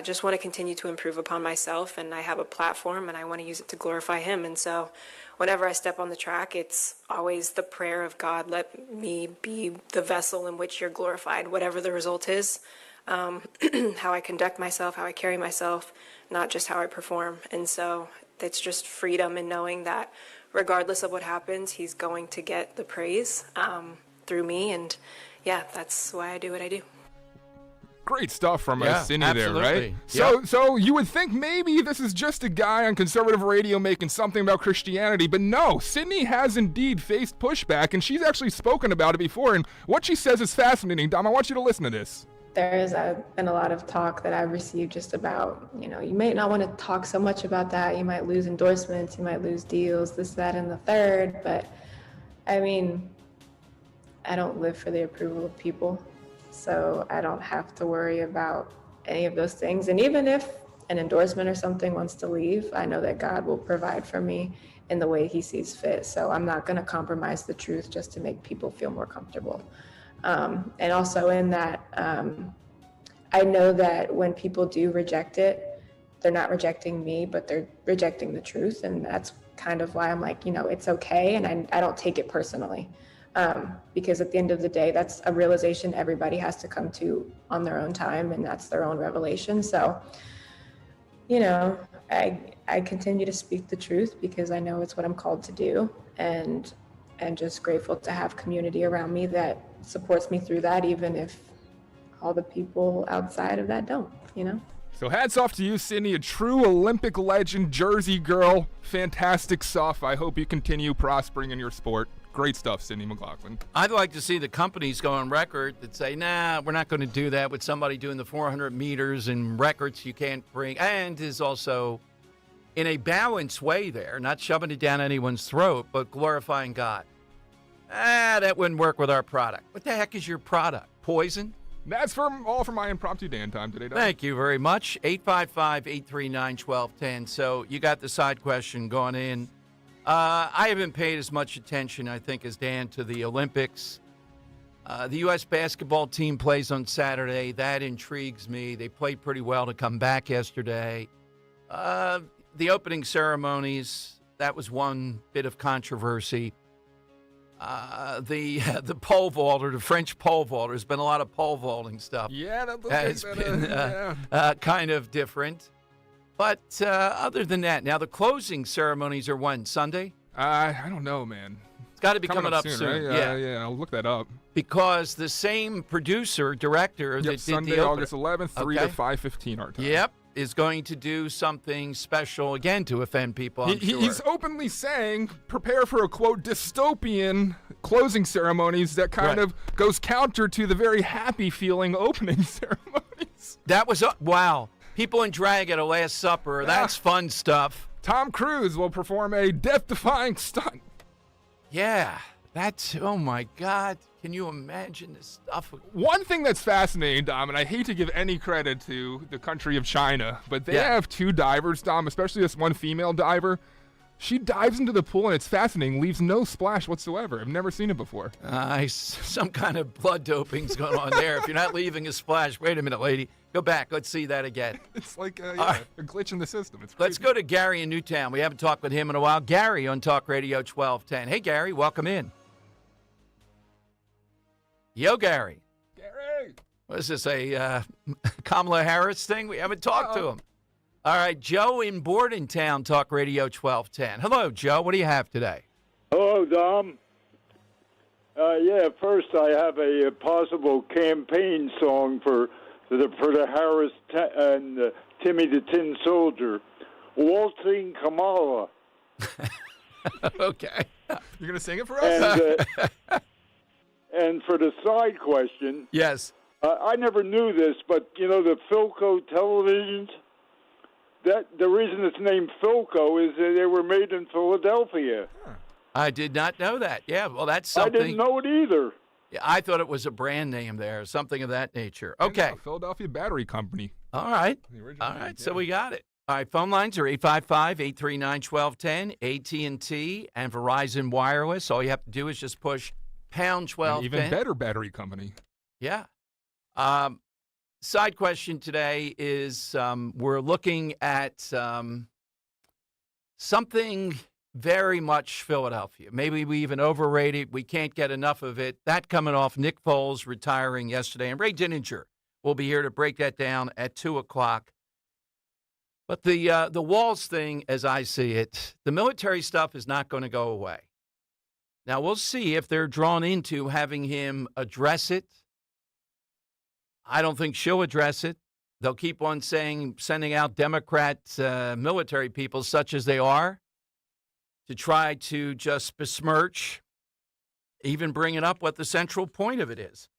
just want to continue to improve upon myself, and I have a platform and I want to use it to glorify him. And so whenever I step on the track, it's always the prayer of God, let me be the vessel in which you're glorified, whatever the result is, how I conduct myself, how I carry myself, not just how I perform. And so it's just freedom in knowing that regardless of what happens, he's going to get the praise through me. And yeah, that's why I do what I do. Great stuff from Sydney there, right? Yep. So you would think maybe this is just a guy on conservative radio making something about Christianity, but no, Sydney has indeed faced pushback, and she's actually spoken about it before, and what she says is fascinating. Dom, I want you to listen to this. There has been a lot of talk that I've received just about, you may not want to talk so much about that. You might lose endorsements, you might lose deals, this, that, and the third, but I mean, I don't live for the approval of people. So I don't have to worry about any of those things. And even if an endorsement or something wants to leave, I know that God will provide for me in the way he sees fit. So I'm not going to compromise the truth just to make people feel more comfortable. And also in that, I know that when people do reject it, they're not rejecting me, but they're rejecting the truth. And that's kind of why I'm like, it's okay. And I don't take it personally. Because at the end of the day, that's a realization everybody has to come to on their own time, and that's their own revelation. So, I continue to speak the truth because I know it's what I'm called to do, and just grateful to have community around me that supports me through that, even if all the people outside of that don't, So hats off to you, Sydney, a true Olympic legend, Jersey girl, fantastic stuff. I hope you continue prospering in your sport. Great stuff, Sydney McLaughlin. I'd like to see the companies go on record that say, nah, we're not going to do that with somebody doing the 400 meters and records you can't bring, and is also in a balanced way there, not shoving it down anyone's throat, but glorifying God. That wouldn't work with our product. What the heck is your product? Poison? That's all for my impromptu Dan time today, Don. Thank you very much. 855-839-1210. So you got the side question going in. I haven't paid as much attention, I think, as Dan to the Olympics. The U.S. basketball team plays on Saturday. That intrigues me. They played pretty well to come back yesterday. The opening ceremonies, that was one bit of controversy. The pole vaulter, the French pole vaulter, there's been a lot of pole vaulting stuff. Yeah, that has been kind of different. But other than that, now the closing ceremonies are when? Sunday? I don't know, man. It's got to be coming up soon. Right? Yeah, I'll look that up. Because the same producer, director that did Sunday, the August 11th, 3 to 5:15 our time. Yep, is going to do something special again to offend people, I'm sure. He's openly saying, prepare for a, quote, dystopian closing ceremonies that kind of goes counter to the very happy feeling opening ceremonies. That was, wow. People in drag at a Last Supper, that's fun stuff. Tom Cruise will perform a death-defying stunt. Yeah, that's, oh my God. Can you imagine this stuff? One thing that's fascinating, Dom, and I hate to give any credit to the country of China, but they have two divers, Dom, especially this one female diver. She dives into the pool, and it's fascinating, leaves no splash whatsoever. I've never seen it before. Some kind of blood doping's going on there. If you're not leaving a splash, wait a minute, lady. Go back. Let's see that again. It's like a glitch in the system. It's crazy. Let's go to Gary in Newtown. We haven't talked with him in a while. Gary on Talk Radio 1210. Hey, Gary, welcome in. Yo, Gary. Gary. What is this, a Kamala Harris thing? We haven't talked to him. All right, Joe in Bordentown, Talk Radio 1210. Hello, Joe. What do you have today? Hello, Dom. First I have a possible campaign song for the Harris and Timmy the Tin Soldier, Waltzing Kamala. Okay. You're going to sing it for us? And for the side question, yes, I never knew this, but the Philco televisions. The reason it's named Philco is that they were made in Philadelphia. I did not know that. Yeah, well, that's something. I didn't know it either. Yeah, I thought it was a brand name there, something of that nature. Okay. Philadelphia Battery Company. All right. So we got it. All right, phone lines are 855-839-1210, AT&T, and Verizon Wireless. All you have to do is just push pound 1210. Even better battery company. Yeah. Side question today is we're looking at something very much Philadelphia. Maybe we even overrate it. We can't get enough of it. That coming off Nick Foles retiring yesterday. And Ray Dininger will be here to break that down at 2 o'clock. But the Walls thing, as I see it, the military stuff is not going to go away. Now, we'll see if they're drawn into having him address it. I don't think she'll address it. They'll keep on sending out Democrat military people, such as they are, to try to just besmirch, even bringing up what the central point of it is.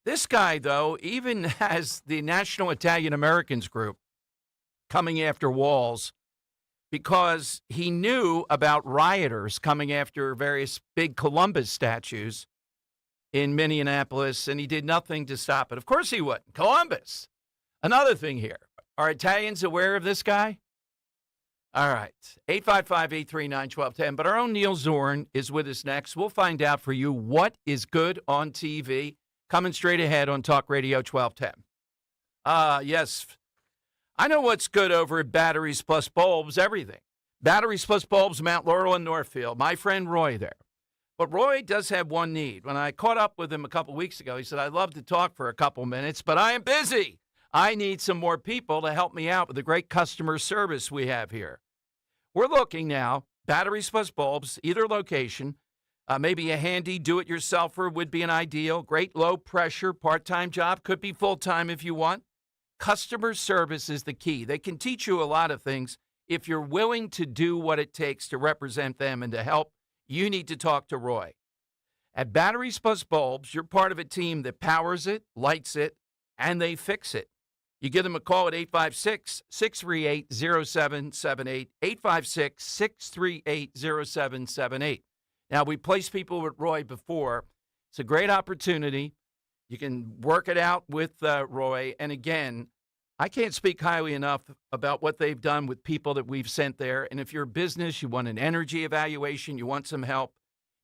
This guy, though, even has the National Italian Americans group coming after Walls because he knew about rioters coming after various big Columbus statues in Minneapolis, and he did nothing to stop it. Of course he wouldn't. Columbus. Another thing here. Are Italians aware of this guy? All right. 855-839-1210. But our own Neil Zorn is with us next. We'll find out for you what is good on TV coming straight ahead on Talk Radio 1210. Yes, I know what's good over at Batteries Plus Bulbs, everything. Batteries Plus Bulbs, Mount Laurel and Northfield. My friend Roy there. But Roy does have one need. When I caught up with him a couple weeks ago, he said, I'd love to talk for a couple minutes, but I am busy. I need some more people to help me out with the great customer service we have here. We're looking now, Batteries Plus Bulbs, either location. Maybe a handy do-it-yourselfer would be an ideal. Great low-pressure part-time job. Could be full-time if you want. Customer service is the key. They can teach you a lot of things. If you're willing to do what it takes to represent them and to help, you need to talk to Roy. At Batteries Plus Bulbs, you're part of a team that powers it, lights it, and they fix it. You give them a call at 856-638-0778, 856-638-0778. Now, we placed people with Roy before. It's a great opportunity. You can work it out with Roy. And again, I can't speak highly enough about what they've done with people that we've sent there. And if you're a business, you want an energy evaluation, you want some help,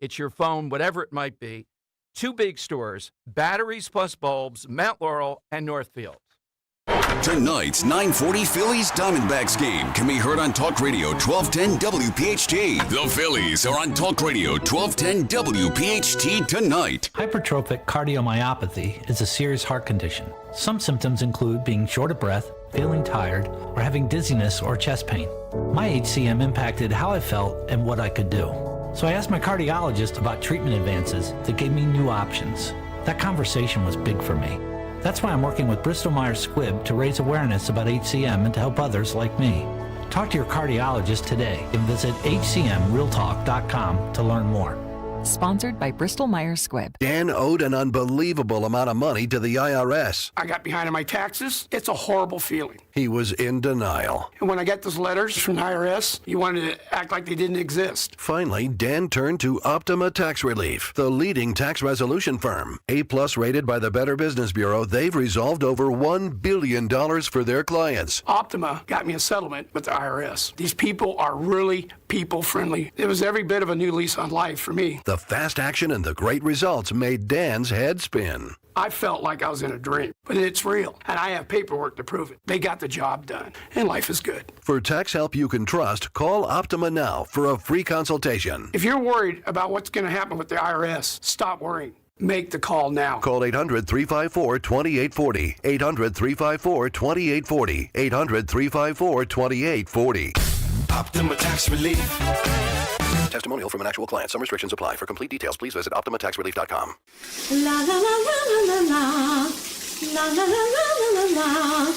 it's your phone, whatever it might be. 2 big stores, Batteries Plus Bulbs, Mount Laurel and Northfield. Tonight's 940 Phillies Diamondbacks game can be heard on Talk Radio 1210 WPHT. The Phillies are on Talk Radio 1210 WPHT tonight. Hypertrophic cardiomyopathy is a serious heart condition. Some symptoms include being short of breath, feeling tired, or having dizziness or chest pain. My HCM impacted how I felt and what I could do. So I asked my cardiologist about treatment advances that gave me new options. That conversation was big for me. That's why I'm working with Bristol-Myers Squibb to raise awareness about HCM and to help others like me. Talk to your cardiologist today and visit hcmrealtalk.com to learn more. Sponsored by Bristol-Myers Squibb. Dan owed an unbelievable amount of money to the IRS. I got behind on my taxes. It's a horrible feeling. He was in denial. And when I got those letters from the IRS, you wanted to act like they didn't exist. Finally, Dan turned to Optima Tax Relief, the leading tax resolution firm. A-plus rated by the Better Business Bureau, they've resolved over $1 billion for their clients. Optima got me a settlement with the IRS. These people are really people-friendly. It was every bit of a new lease on life for me. The fast action and the great results made Dan's head spin. I felt like I was in a dream, but it's real, and I have paperwork to prove it. They got the job done, and life is good. For tax help you can trust, call Optima now for a free consultation. If you're worried about what's going to happen with the IRS, stop worrying. Make the call now. Call 800-354-2840. 800-354-2840. 800-354-2840. Optima Tax Relief. Testimonial from an actual client. Some restrictions apply. For complete details, please visit OptimaTaxRelief.com. La la la la la la la la la la la la la.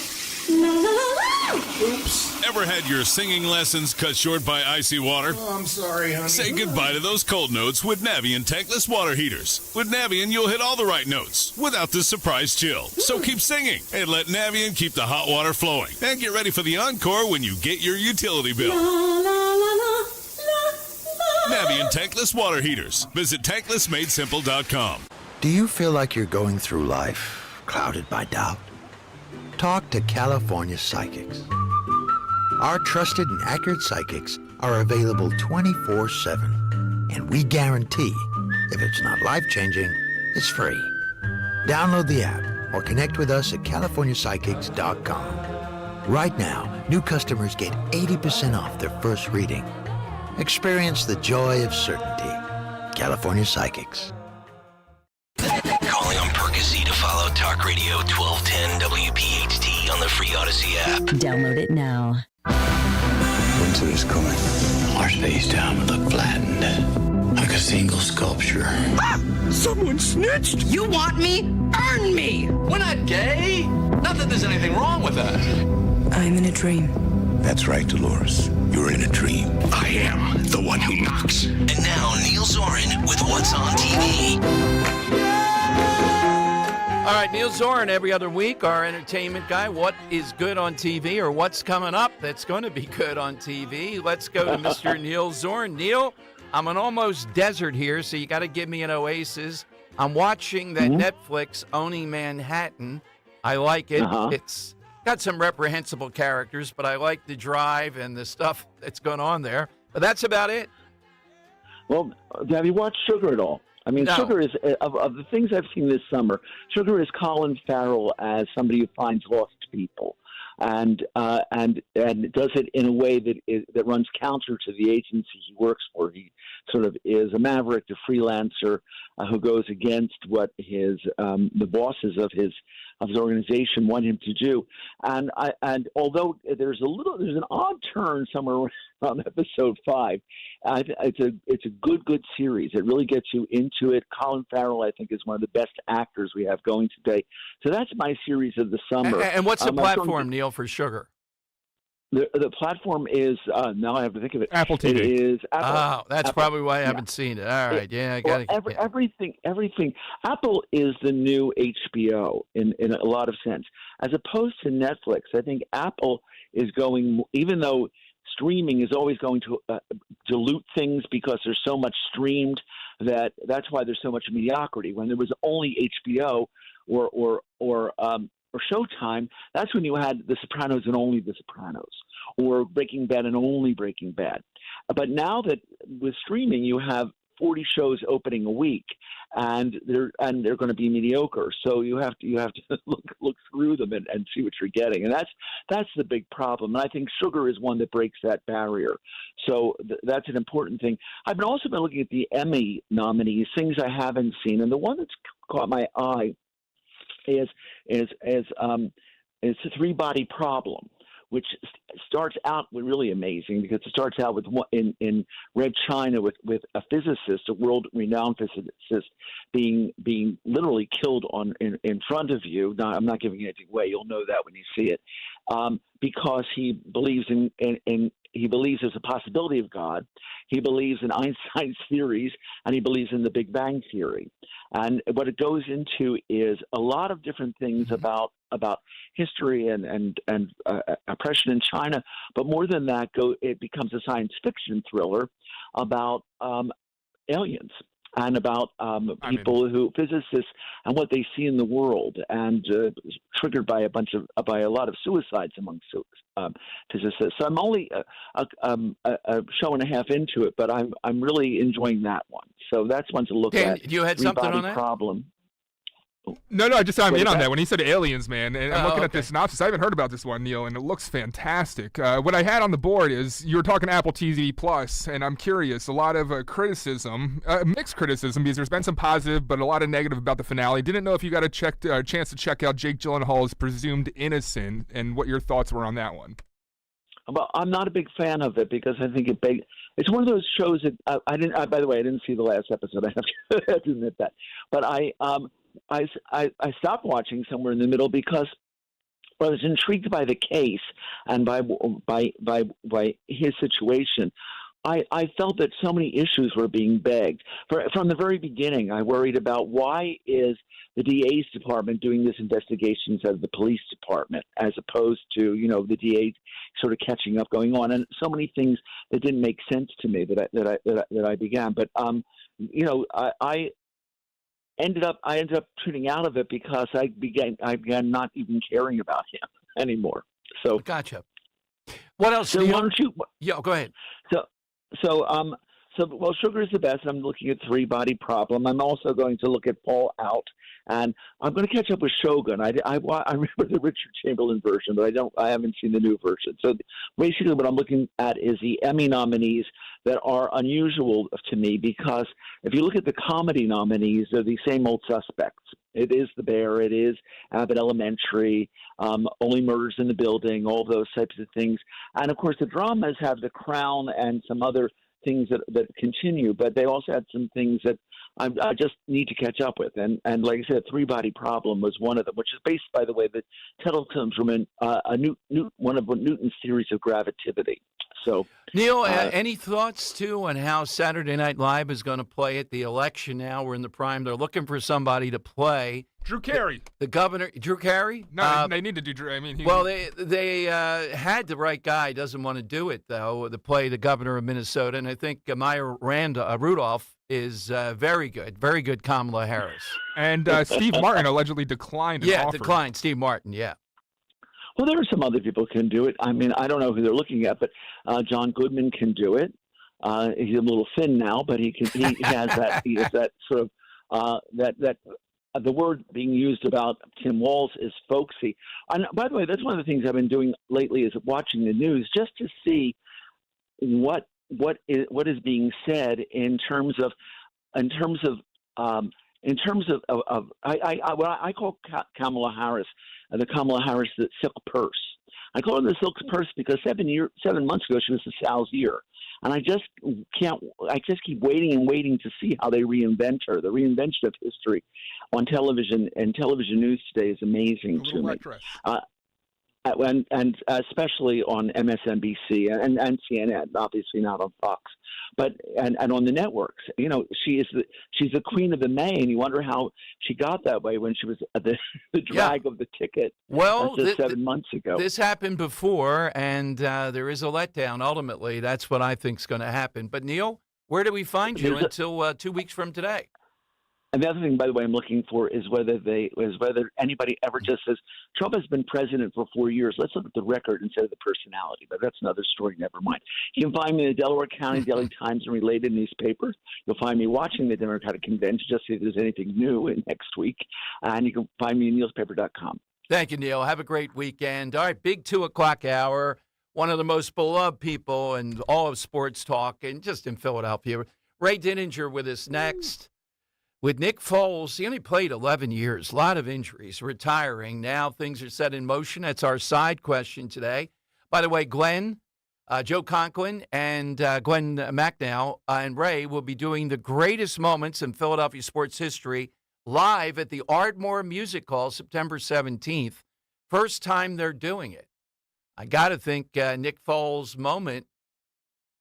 Oops. Ever had your singing lessons cut short by icy water? Oh, I'm sorry, honey. Say goodbye to those cold notes with Navien tankless water heaters. With Navien, you'll hit all the right notes without the surprise chill. So keep singing and let Navien keep the hot water flowing. And get ready for the encore when you get your utility bill. La la la la. Navien tankless water heaters. Visit tanklessmadesimple.com. Do you feel like you're going through life clouded by doubt? Talk to California Psychics. Our trusted and accurate psychics are available 24/7. And we guarantee, if it's not life-changing, it's free. Download the app or connect with us at californiapsychics.com. Right now, new customers get 80% off their first reading. Experience the joy of certainty. California Psychics. Calling on Percy to follow Talk Radio 1210 WPHT on the free Odyssey app. Download it now. Winter is coming. Our space time will look flattened, like a single sculpture. Ah! Someone snitched! You want me? Earn me! We're not gay! Not that there's anything wrong with that. I'm in a dream. That's right, Dolores. You're in a dream. I am the one who knocks. And now, Neil Zorin with What's on TV. All right, Neil Zorin every other week, our entertainment guy. What is good on TV or what's coming up that's going to be good on TV? Let's go to Mr. Neil Zorin. Neil, I'm an almost desert here, so you got to give me an oasis. I'm watching that Netflix Owning Manhattan. I like it. It's got some reprehensible characters, but I like the drive and the stuff that's going on there. But that's about it. Well, have you watched Sugar at all? I mean, No. Sugar is of the things I've seen this summer. Sugar is Colin Farrell as somebody who finds lost people, and does it in a way that runs counter to the agency he works for. He sort of is a maverick, a freelancer who goes against what the bosses of his organization want him to do. And although there's an odd turn somewhere around episode 5, it's a good series. It really gets you into it. Colin Farrell, I think, is one of the best actors we have going today. So that's my series of the summer. And what's the platform, Neil, for Sugar? The platform is now I have to think of it. Apple TV. It is Apple. Oh, that's Apple. probably why I haven't seen it. All right, I got it. Everything. Apple is the new HBO in a lot of sense, as opposed to Netflix. I think Apple is going, even though streaming is always going to dilute things because there's so much streamed that's why there's so much mediocrity. When there was only HBO or Showtime, that's when you had The Sopranos and only The Sopranos, or Breaking Bad and only Breaking Bad. But now that with streaming, you have 40 shows opening a week, and they're going to be mediocre. So you have to look through them and see what you're getting, and that's the big problem. And I think Sugar is one that breaks that barrier. So that's an important thing. I've also been looking at the Emmy nominees, things I haven't seen, and the one that's caught my eye is a three-body problem, which starts out with really amazing because it starts out with in Red China with a physicist, a world-renowned physicist, being literally killed in front of you. Now, I'm not giving anything away; you'll know that when you see it, because he believes he believes there's a possibility of God. He believes in Einstein's theories, and he believes in the Big Bang Theory. And what it goes into is a lot of different things about history and oppression in China. But more than that, it becomes a science fiction thriller about aliens and about physicists and what they see in the world, and triggered by a lot of suicides among physicists. So I'm only a show and a half into it, but I'm really enjoying that one. So that's one to look at. You had something on that? Problem. No, I'm in on that. When he said aliens, man, and I'm looking at the synopsis. I haven't heard about this one, Neil, and it looks fantastic. What I had on the board is you were talking Apple TV Plus, and I'm curious. A lot of criticism, mixed criticism, because there's been some positive, but a lot of negative about the finale. Didn't know if you got a chance to check out Jake Gyllenhaal's Presumed Innocent, and what your thoughts were on that one. Well, I'm not a big fan of it because I think it's one of those shows that I didn't. By the way, I didn't see the last episode. I have to admit that, but I stopped watching somewhere in the middle because I was intrigued by the case and by his situation. I felt that so many issues were being begged. From the very beginning, I worried about why is the DA's department doing this investigation instead of the police department, as opposed to, the DA sort of catching up, going on, and so many things that didn't make sense to me that I began. But I ended up tuning out of it because I began not even caring about him anymore. So gotcha. What else? So why don't you? Yeah, go ahead. Well, Sugar is the best. I'm looking at Three-Body Problem. I'm also going to look at Fall Out, and I'm going to catch up with Shogun. I remember the Richard Chamberlain version, but I haven't seen the new version. So basically, what I'm looking at is the Emmy nominees that are unusual to me, because if you look at the comedy nominees, they're the same old suspects. It is The Bear. It is Abbott Elementary. Only Murders in the Building. All those types of things. And of course, the dramas have The Crown and some other things that continue, but they also had some things that I just need to catch up with. And like I said, Three-Body Problem was one of them, which is based, by the way, the title comes from one of Newton's theories of gravitativity. So, Neil, any thoughts, too, on how Saturday Night Live is going to play at the election now? We're in the prime. They're looking for somebody to play. Drew Carey. The governor, Drew Carey? No, they need to do Drew. I mean, they had the right guy. Doesn't want to do it, though, to play the governor of Minnesota. And I think Maya Rudolph is very good Kamala Harris. And Steve Martin allegedly declined an offer. Declined. Steve Martin, yeah. Well, there are some other people who can do it. I mean, I don't know who they're looking at, but John Goodman can do it. He's a little thin now, but he has that sort of that the word being used about Tim Walz is folksy. And by the way, that's one of the things I've been doing lately is watching the news just to see what is being said in terms of I call Kamala Harris the Kamala Harris the silk purse. I call her the silk purse because 7 months ago she was the Sal's ear. And I just keep waiting and waiting to see how they reinvent her. The reinvention of history on television and television news today is amazing to me. And especially on MSNBC and CNN, obviously not on Fox, but and on the networks. You know, she's the queen of the May, and you wonder how she got that way when she was the drag of the ticket. Well, 7 months ago. This happened before, and there is a letdown. Ultimately, that's what I think is going to happen. But Neil, where do we find you until 2 weeks from today? And the other thing, by the way, I'm looking for is whether anybody ever just says Trump has been president for 4 years. Let's look at the record instead of the personality. But that's another story. Never mind. You can find me in the Delaware County Daily Times and related newspapers. You'll find me watching the Democratic Convention just to see if there's anything new in next week. And you can find me at neilspaper.com. Thank you, Neil. Have a great weekend. All right, big 2 o'clock hour. One of the most beloved people in all of sports talk and just in Philadelphia. Ray Dininger with us next. With Nick Foles, he only played 11 years, a lot of injuries, retiring. Now things are set in motion. That's our side question today. By the way, Glenn, Joe Conklin, and Glenn Macnow and Ray will be doing the greatest moments in Philadelphia sports history live at the Ardmore Music Hall September 17th. First time they're doing it. I got to think Nick Foles' moment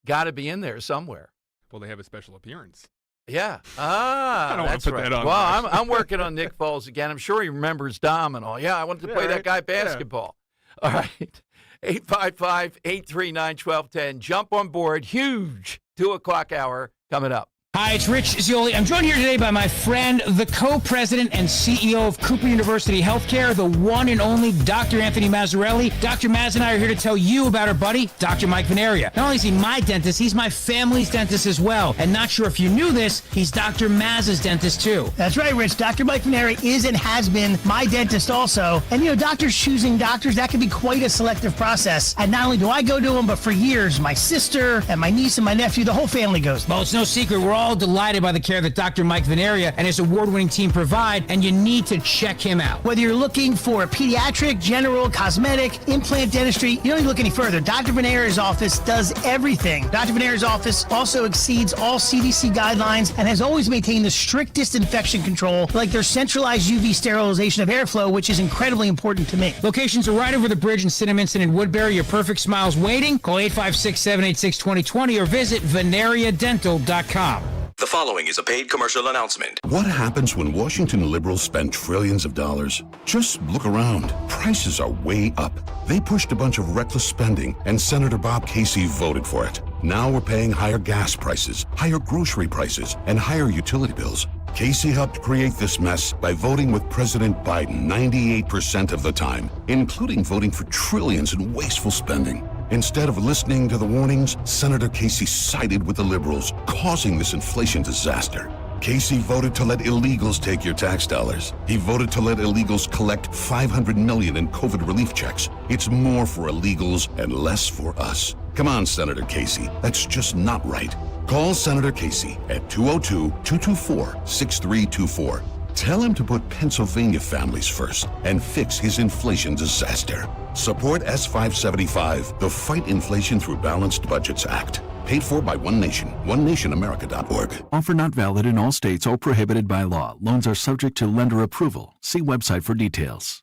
got to be in there somewhere. Well, they have a special appearance. Yeah. I don't want to put that on. Well, I'm working on Nick Foles again. I'm sure he remembers Dom and all. Yeah, I wanted to play that guy basketball. Yeah. All right. 855-839-1210. Jump on board. Huge 2 o'clock hour coming up. Hi, it's Rich Zioli. I'm joined here today by my friend, the co-president and CEO of Cooper University Healthcare, the one and only Dr. Anthony Mazzarelli. Dr. Maz and I are here to tell you about our buddy, Dr. Mike Venaria. Not only is he my dentist, he's my family's dentist as well. And not sure if you knew this, he's Dr. Maz's dentist too. That's right, Rich. Dr. Mike Venaria is and has been my dentist also. And you know, doctors choosing doctors, that can be quite a selective process. And not only do I go to him, but for years, my sister and my niece and my nephew, the whole family goes. Well, it's no secret. We're all delighted by the care that Dr. Mike Venaria and his award-winning team provide, and you need to check him out. Whether you're looking for a pediatric, general, cosmetic, implant dentistry, you don't need to look any further. Dr. Venaria's office does everything. Dr. Venaria's office also exceeds all CDC guidelines and has always maintained the strictest infection control, like their centralized UV sterilization of airflow, which is incredibly important to me. Locations are right over the bridge in Cinnaminson and Woodbury. Your perfect smile's waiting. Call 856-786-2020 or visit venariadental.com. The following is a paid commercial announcement. What happens when Washington liberals spend trillions of dollars? Just look around. Prices are way up. They pushed a bunch of reckless spending, and Senator Bob Casey voted for it. Now we're paying higher gas prices, higher grocery prices, and higher utility bills. Casey helped create this mess by voting with President Biden 98% of the time, including voting for trillions in wasteful spending. Instead of listening to the warnings, Senator Casey sided with the liberals, causing this inflation disaster. Casey voted to let illegals take your tax dollars. He voted to let illegals collect $500 million in COVID relief checks. It's more for illegals and less for us. Come on, Senator Casey. That's just not right. Call Senator Casey at 202-224-6324. Tell him to put Pennsylvania families first and fix his inflation disaster. Support S575, the Fight Inflation Through Balanced Budgets Act. Paid for by One Nation, onenationamerica.org. Offer not valid in all states or prohibited by law. Loans are subject to lender approval. See website for details.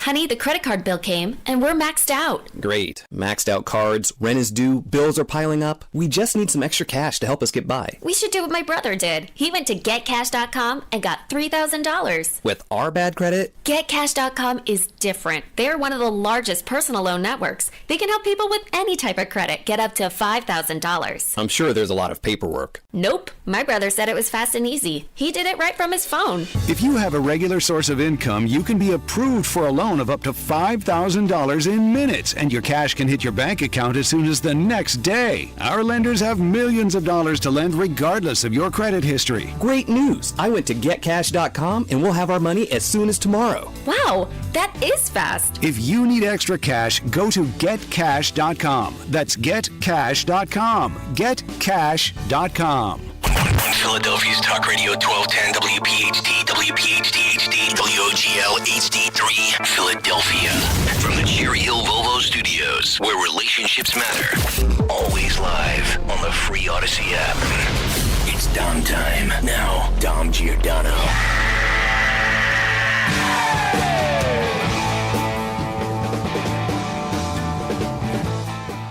Honey, the credit card bill came, and we're maxed out. Great. Maxed out cards, rent is due, bills are piling up. We just need some extra cash to help us get by. We should do what my brother did. He went to GetCash.com and got $3,000. With our bad credit? GetCash.com is different. They're one of the largest personal loan networks. They can help people with any type of credit get up to $5,000. I'm sure there's a lot of paperwork. Nope. My brother said it was fast and easy. He did it right from his phone. If you have a regular source of income, you can be approved for a loan loan of up to $5,000 in minutes, and your cash can hit your bank account as soon as the next day. Our lenders have millions of dollars to lend regardless of your credit history. Great news! I went to getcash.com and we'll have our money as soon as tomorrow. Wow, that is fast. If you need extra cash, go to getcash.com. That's getcash.com. Getcash.com. Philadelphia's Talk Radio 1210 WPHT, WPHT HD, WOGL HD3, Philadelphia. From the Cherry Hill Volvo Studios, where relationships matter. Always live on the free Odyssey app. It's Dom time. Now, Dom Giordano.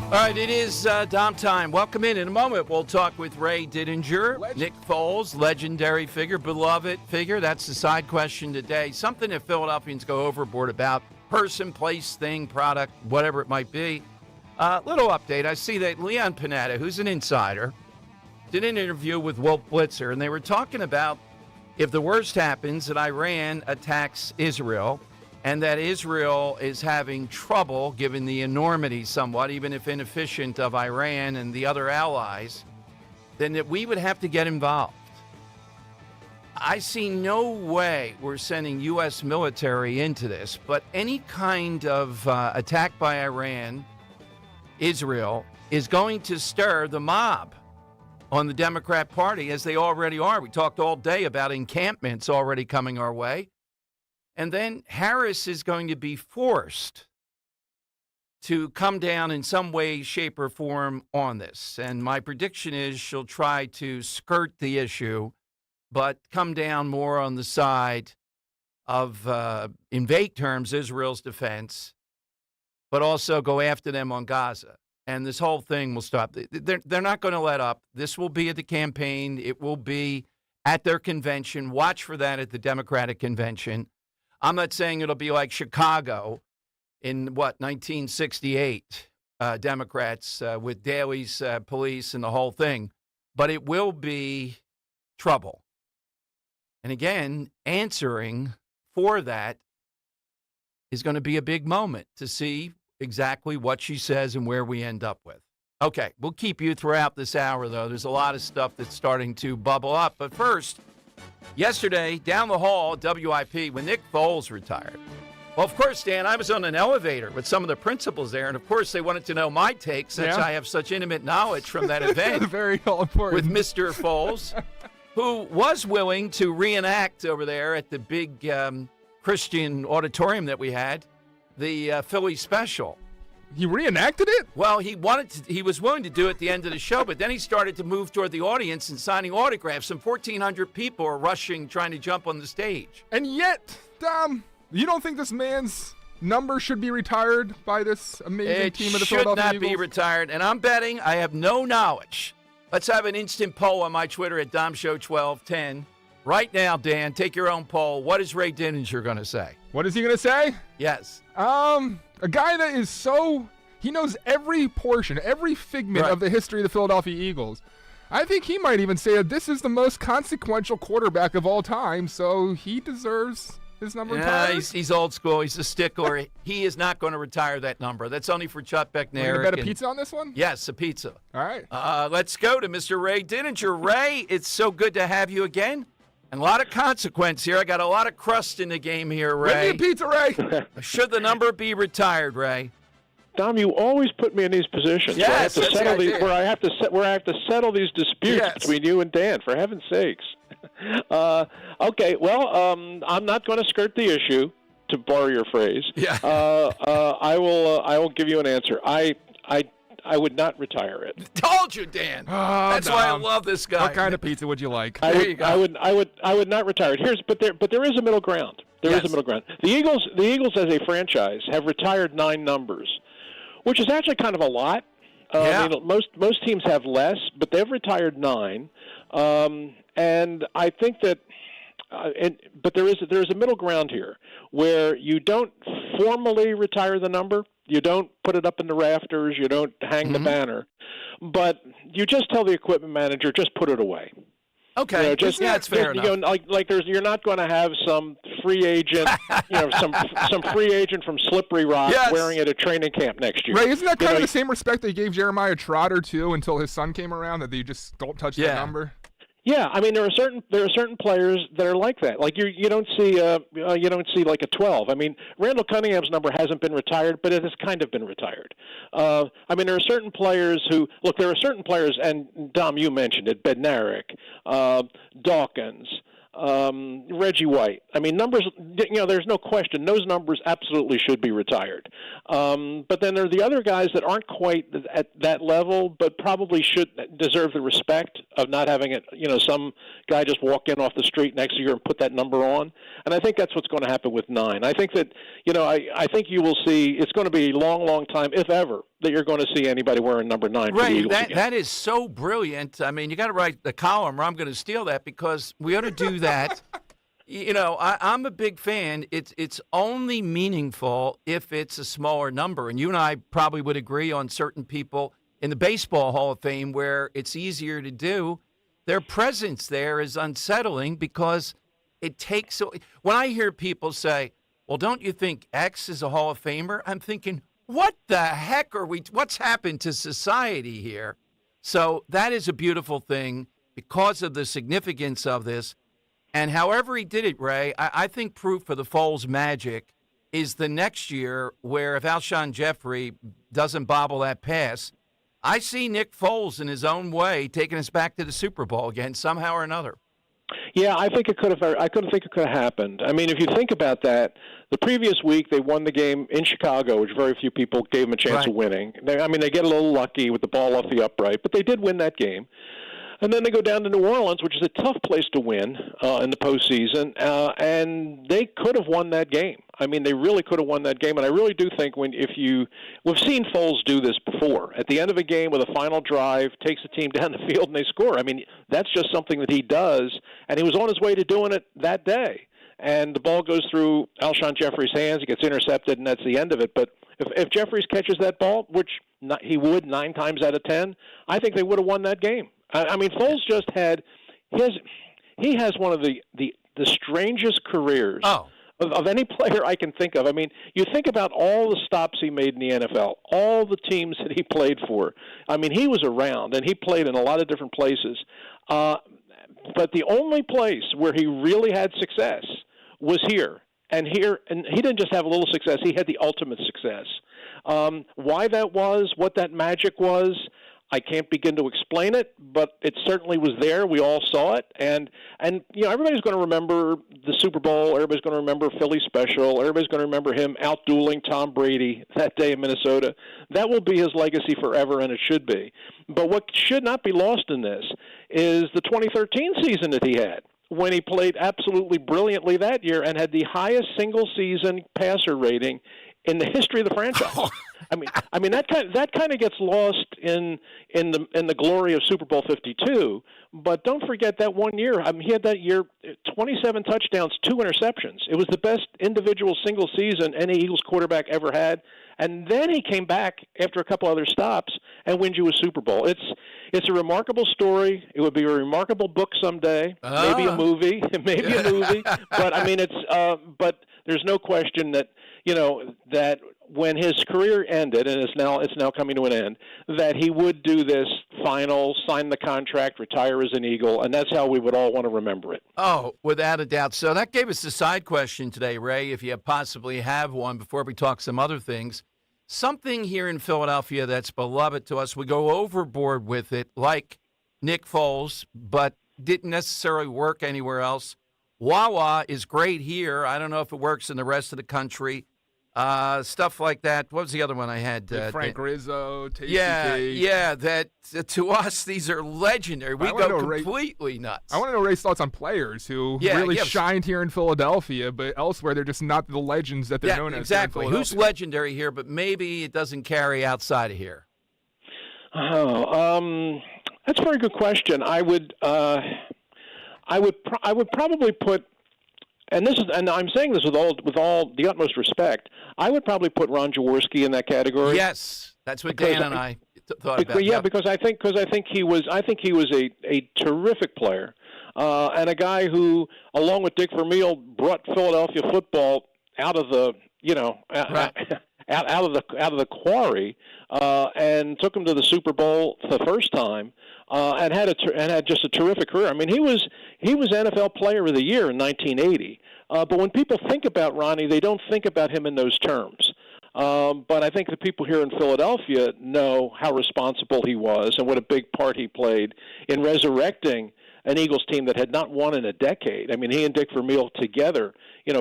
All right, it is Dom time. Welcome in. In a moment, we'll talk with Ray Didinger, Nick Foles, legendary figure, beloved figure. That's the side question today. Something that Philadelphians go overboard about. Person, place, thing, product, whatever it might be. Little update. I see that Leon Panetta, who's an insider, did an interview with Wolf Blitzer, and they were talking about if the worst happens, that Iran attacks Israel, and that Israel is having trouble, given the enormity somewhat, even if inefficient, of Iran and the other allies, then that we would have to get involved. I see no way we're sending U.S. military into this, but any kind of attack by Iran, Israel, is going to stir the mob on the Democrat Party, as they already are. We talked all day about encampments already coming our way. And then Harris is going to be forced to come down in some way, shape, or form on this. And my prediction is she'll try to skirt the issue, but come down more on the side of, in vague terms, Israel's defense, but also go after them on Gaza. And this whole thing will stop. They're not going to let up. This will be at the campaign. It will be at their convention. Watch for that at the Democratic convention. I'm not saying it'll be like Chicago in, 1968, Democrats with Daley's police and the whole thing. But it will be trouble. And again, answering for that is going to be a big moment to see exactly what she says and where we end up with. Okay, we'll keep you throughout this hour, though. There's a lot of stuff that's starting to bubble up. But first, yesterday, down the hall at WIP, when Nick Foles retired. Well, of course, Dan, I was on an elevator with some of the principals there, and of course they wanted to know my take since I have such intimate knowledge from that event. Very all important. With Mr. Foles, who was willing to reenact over there at the big Christian auditorium that we had, the Philly special. He reenacted it? Well, he was willing to do it at the end of the show, but then he started to move toward the audience and signing autographs. Some 1,400 people are rushing, trying to jump on the stage. And yet, Dom, you don't think this man's number should be retired by this amazing team of the Philadelphia Eagles? It should not be retired, and I'm betting I have no knowledge. Let's have an instant poll on my Twitter at DomShow1210. Right now, Dan, take your own poll. What is Ray Didinger going to say? What is he going to say? Yes. A guy that is he knows every portion, every figment of the history of the Philadelphia Eagles. I think he might even say that this is the most consequential quarterback of all time, so he deserves his number retired. He's old school. He's a stickler. He is not going to retire that number. That's only for Chuck Beckner. We're going to bet a pizza on this one? Yes, a pizza. All right. Let's go to Mr. Ray Didinger. Ray, it's so good to have you again. And a lot of consequence here. I got a lot of crust in the game here, Ray. Bring me a pizza, Ray. Should the number be retired, Ray? Dom, you always put me in these positions yes, where I have to settle these, where I have to settle these disputes between you and Dan. For heaven's sakes. Okay, well, I'm not going to skirt the issue, to borrow your phrase. Yeah. I will give you an answer. I would not retire it. Told you, Dan. Oh, that's why I love this guy. What kind of pizza would you like? There you go. I would not retire it. But there is a middle ground. There is a middle ground. The Eagles as a franchise have retired 9 numbers, which is actually kind of a lot. I mean, most teams have less, but they've retired 9. And I think that, but there is a middle ground here where you don't formally retire the number. You don't put it up in the rafters. You don't hang the banner, but you just tell the equipment manager, just put it away. Okay, that's fair enough. You're not going to have some free agent some free agent from Slippery Rock Yes. wearing it at training camp next year. Right? Isn't that kind of the same respect they gave Jeremiah Trotter too until his son came around, that they just don't touch that number? Yeah, I mean there are certain players that are like that. Like you don't see like a 12. I mean Randall Cunningham's number hasn't been retired, but it has kind of been retired. I mean there are certain players and Dom, you mentioned it, Bednarik, Dawkins, Reggie White. I mean numbers. There's no question those numbers absolutely should be retired. But then there are the other guys that aren't quite at that level, but probably should deserve the respect of not having it. Some guy just walk in off the street next year and put that number on. And I think that's what's going to happen with 9. I think that I think you will see. It's going to be a long, long time, if ever, that you're going to see anybody wearing number 9 for the Eagles again. That is so brilliant. I mean, you got to write the column, or I'm going to steal that, because we ought to do that. I'm a big fan. It's only meaningful if it's a smaller number, and you and I probably would agree on certain people in the Baseball Hall of Fame where it's easier to do. Their presence there is unsettling because it takes. When I hear people say, "Well, don't you think X is a Hall of Famer?" I'm thinking, what the heck are we? What's happened to society here? So that is a beautiful thing because of the significance of this. And however he did it, Ray, I think proof of the Foles magic is the next year where if Alshon Jeffrey doesn't bobble that pass, I see Nick Foles in his own way taking us back to the Super Bowl again somehow or another. Yeah, I think it could have. I could think it could have happened. I mean, if you think about that, the previous week they won the game in Chicago, which very few people gave them a chance of winning. They get a little lucky with the ball off the upright, but they did win that game. And then they go down to New Orleans, which is a tough place to win in the postseason, and they could have won that game. I mean, they really could have won that game, and I really do think we've seen Foles do this before. At the end of a game with a final drive, takes the team down the field and they score. I mean, that's just something that he does, and he was on his way to doing it that day. And the ball goes through Alshon Jeffrey's hands, he gets intercepted, and that's the end of it. But if Jeffries catches that ball, which he would 9 times out of 10, I think they would have won that game. I mean, Foles just had he has one of the strangest careers of any player I can think of. I mean, you think about all the stops he made in the NFL, all the teams that he played for. I mean, he was around, and he played in a lot of different places. But the only place where he really had success was here. And he didn't just have a little success, he had the ultimate success. Why that was, what that magic was, I can't begin to explain it, but it certainly was there. We all saw it, and everybody's going to remember the Super Bowl. Everybody's going to remember Philly Special. Everybody's going to remember him out-dueling Tom Brady that day in Minnesota. That will be his legacy forever, and it should be. But what should not be lost in this is the 2013 season that he had, when he played absolutely brilliantly that year and had the highest single-season passer rating in the history of the franchise. I mean that kind of gets lost in the glory of Super Bowl 52. But don't forget that one year. I mean, he had that year 27 touchdowns, 2 interceptions. It was the best individual single season any Eagles quarterback ever had. And then he came back after a couple other stops and wins you a Super Bowl. It's a remarkable story. It would be a remarkable book someday, maybe a movie, But I mean, but there's no question that that when his career ended, and it's now coming to an end, that he would do this final, sign the contract, retire as an Eagle, and that's how we would all want to remember it. Oh, without a doubt. So that gave us the side question today, Ray, if you possibly have one before we talk some other things. Something here in Philadelphia that's beloved to us, we go overboard with it, like Nick Foles, but didn't necessarily work anywhere else. Wawa is great here. I don't know if it works in the rest of the country. Stuff like that. What was the other one I had? Frank Rizzo, Tasty Cake. Yeah. That to us, these are legendary. We go completely nuts. I want to know Ray's thoughts on players who really shined here in Philadelphia, but elsewhere they're just not the legends that they're known as. Exactly. Who's legendary here, but maybe it doesn't carry outside of here? That's a very good question. I would probably put. And I'm saying this with all the utmost respect. I would probably put Ron Jaworski in that category. Yes, that's what Dan and I thought about. Yeah, because I think he was a terrific player, and a guy who, along with Dick Vermeil, brought Philadelphia football out of the out of the quarry, and took him to the Super Bowl the first time, and had just a terrific career. I mean, he was NFL Player of the Year in 1980. But when people think about Ronnie, they don't think about him in those terms. But I think the people here in Philadelphia know how responsible he was and what a big part he played in resurrecting an Eagles team that had not won in a decade. I mean, he and Dick Vermeil together,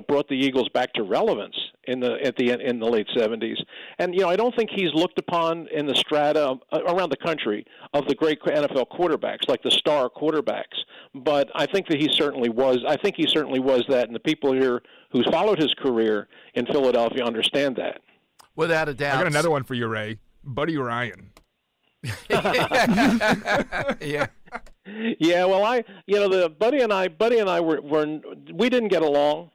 brought the Eagles back to relevance in the late 70s. And I don't think he's looked upon in the strata around the country of the great NFL quarterbacks, like the star quarterbacks. But I think that he certainly was. I think he certainly was that, and the people here who followed his career in Philadelphia understand that. Without a doubt. I got another one for you, Ray. Buddy Ryan. Yeah. Yeah, well, the Buddy and I we didn't get along.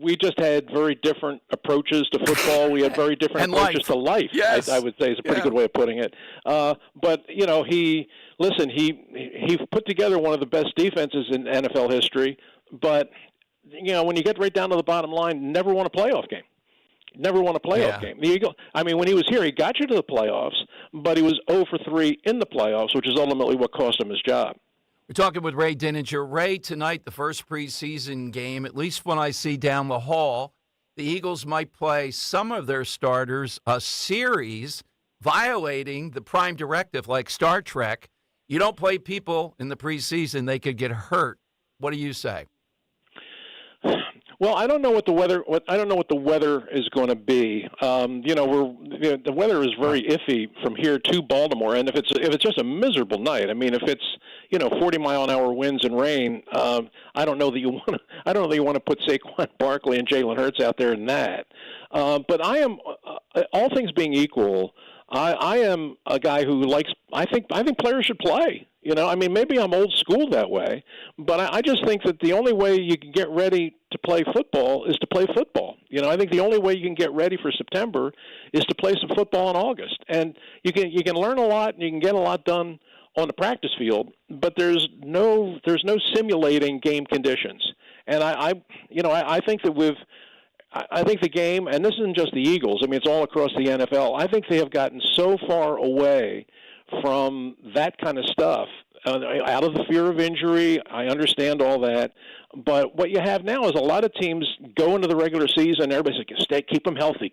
We just had very different approaches to football. We had very different approaches to life. Yes. I would say is a pretty good way of putting it. But he put together one of the best defenses in NFL history. But when you get right down to the bottom line, never won a playoff game. Never won a playoff game. The Eagles, when he was here, he got you to the playoffs, but he was 0 for 3 in the playoffs, which is ultimately what cost him his job. We're talking with Ray Dininger. Ray, tonight, the first preseason game, at least when I see down the hall, the Eagles might play some of their starters a series violating the prime directive like Star Trek. You don't play people in the preseason, they could get hurt. What do you say? Well, I don't know what the weather. I don't know what the weather is going to be. The weather is very iffy from here to Baltimore, and if it's just a miserable night, if it's 40-mile-an-hour winds and rain, I don't know that you want to. I don't know that you want to put Saquon Barkley and Jalen Hurts out there in that. But I am, all things being equal, I am a guy who likes. I think players should play. Maybe I'm old school that way, but I just think that the only way you can get ready to play football is to play football. I think the only way you can get ready for September is to play some football in August. And you can learn a lot and you can get a lot done on the practice field, but there's no simulating game conditions. And I think that I think the game, and this isn't just the Eagles, it's all across the NFL, I think they have gotten so far away from that kind of stuff, out of the fear of injury. I understand all that. But what you have now is a lot of teams go into the regular season, everybody's like, keep them healthy,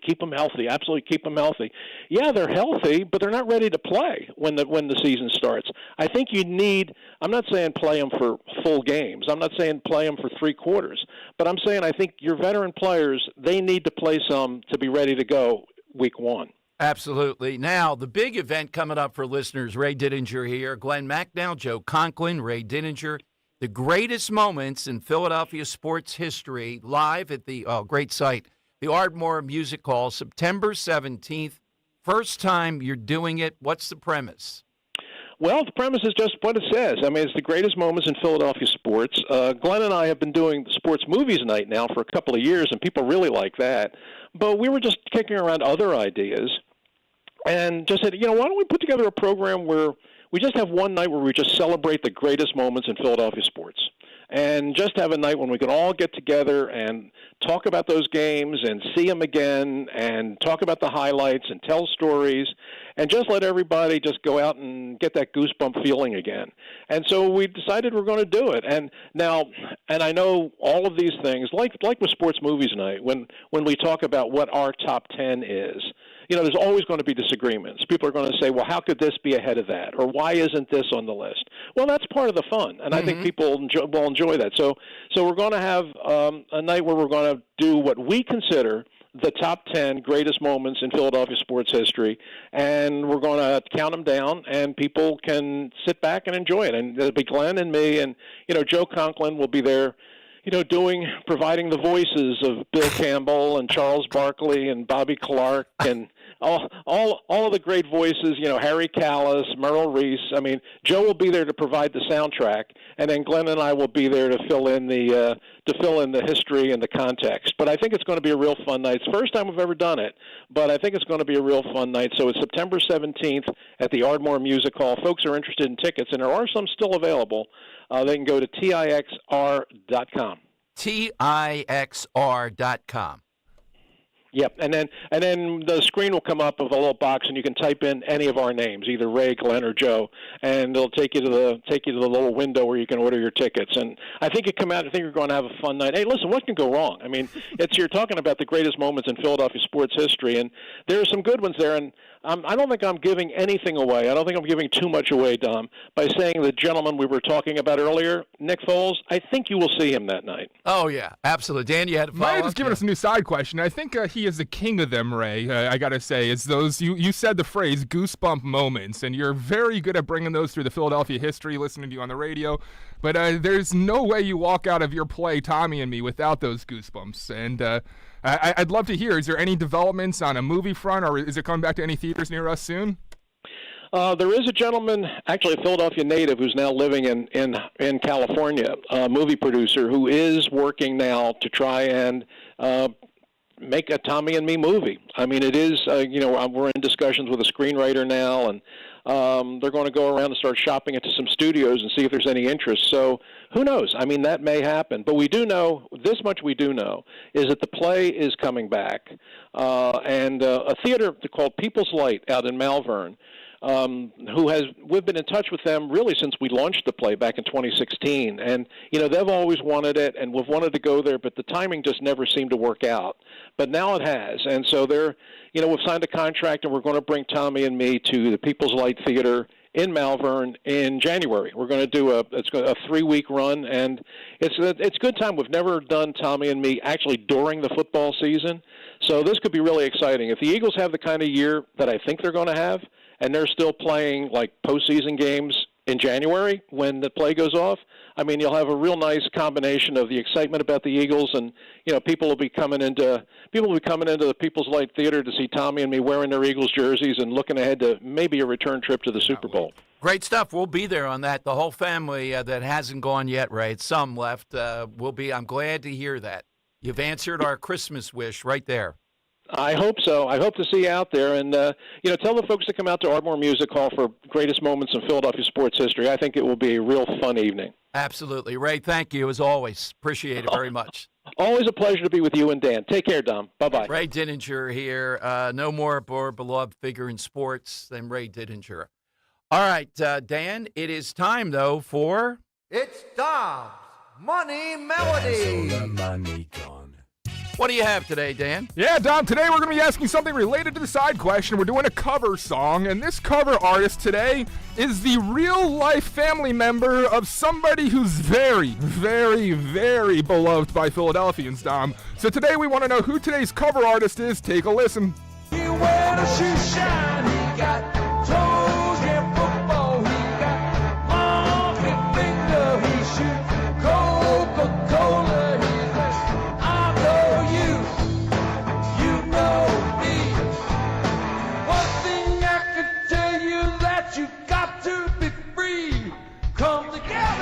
absolutely keep them healthy. Yeah, they're healthy, but they're not ready to play when the season starts. I think I'm not saying play them for full games. I'm not saying play them for 3 quarters. But I'm saying I think your veteran players, they need to play some to be ready to go week 1. Absolutely. Now, the big event coming up for listeners, Ray Dininger here, Glenn Macnow, Joe Conklin, Ray Dininger, the greatest moments in Philadelphia sports history, live at the great site, the Ardmore Music Hall, September 17th. First time you're doing it. What's the premise? Well, the premise is just what it says. It's the greatest moments in Philadelphia sports. Glenn and I have been doing sports movies night now for a couple of years, and people really like that. But we were just kicking around other ideas. And just said, why don't we put together a program where we just have one night where we just celebrate the greatest moments in Philadelphia sports, and just have a night when we can all get together and talk about those games and see them again and talk about the highlights and tell stories and just let everybody just go out and get that goosebump feeling again. And so we decided we're going to do it. And I know all of these things, like with sports movies night, when we talk about what our top 10 is, there's always going to be disagreements. People are going to say, well, how could this be ahead of that? Or why isn't this on the list? Well, that's part of the fun, and I think people will enjoy that. So we're going to have a night where we're going to do what we consider the top 10 greatest moments in Philadelphia sports history, and we're going to count them down, and people can sit back and enjoy it. And it'll be Glenn and me, and Joe Conklin will be there, providing the voices of Bill Campbell and Charles Barkley and Bobby Clark and all of the great voices, Harry Callis, Merrill Reese. Joe will be there to provide the soundtrack, and then Glenn and I will be there to fill in the history and the context. But I think it's going to be a real fun night. It's the first time we've ever done it, but I think it's going to be a real fun night. So it's September 17th at the Ardmore Music Hall. Folks are interested in tickets, and there are some still available. They can go to TIXR.com. TIXR.com. Yep, and then the screen will come up of a little box, and you can type in any of our names, either Ray, Glenn, or Joe, and it'll take you to the little window where you can order your tickets. And I think you come out, I think you're going to have a fun night. Hey, listen, what can go wrong? I mean, you're talking about the greatest moments in Philadelphia sports history, and there are some good ones there. And I don't think I'm giving anything away. I don't think I'm giving too much away, Dom, by saying the gentleman we were talking about earlier, Nick Foles. I think you will see him that night. Oh yeah, absolutely. Dan, you had a follow-up? Might have just given us a new side question. I think he is the king of them, Ray. I gotta say, it's those you said the phrase goosebump moments, and you're very good at bringing those through the Philadelphia history. Listening to you on the radio, but there's no way you walk out of your play, Tommy and Me, without those goosebumps. And I'd love to hear. Is there any developments on a movie front, or is it coming back to any theaters near us soon? There is a gentleman, actually a Philadelphia native, who's now living in California, a movie producer who is working now to try and make a Tommy and Me movie. I mean, it is, we're in discussions with a screenwriter now, and they're going to go around and start shopping it to some studios and see if there's any interest. So who knows? I mean, that may happen. But we do know, this much we do know, is that the play is coming back. And a theater called People's Light out in Malvern, we've been in touch with them really since we launched the play back in 2016. And, they've always wanted it, and we've wanted to go there, but the timing just never seemed to work out. But now it has. And so we've signed a contract, and we're going to bring Tommy and Me to the People's Light Theater in Malvern in January. We're going to do a 3-week run, and it's a good time. We've never done Tommy and Me actually during the football season, so this could be really exciting. If the Eagles have the kind of year that I think they're going to have, and they're still playing like postseason games in January when the play goes off, I mean, you'll have a real nice combination of the excitement about the Eagles, and people will be coming into the People's Light Theater to see Tommy and Me wearing their Eagles jerseys and looking ahead to maybe a return trip to the Super Bowl. Great stuff. We'll be there on that. The whole family that hasn't gone yet, right? Some left. Will be. I'm glad to hear that. You've answered our Christmas wish right there. I hope so. I hope to see you out there. And, tell the folks to come out to Ardmore Music Hall for greatest moments in Philadelphia sports history. I think it will be a real fun evening. Absolutely. Ray, thank you as always. Appreciate it very much. Always a pleasure to be with you and Dan. Take care, Dom. Bye-bye. Ray Didinger here. No more beloved figure in sports than Ray Didinger. All right, Dan, it is time, though, for... It's Dom's Money Melody. What do you have today, Dan? Yeah, Dom, today we're going to be asking something related to the side question. We're doing a cover song, and this cover artist today is the real-life family member of somebody who's very, very, very beloved by Philadelphians, Dom. So today we want to know who today's cover artist is. Take a listen. He wear the shoe shine, he got toes in football, he got monkey finger, he shoot Coca-Cola.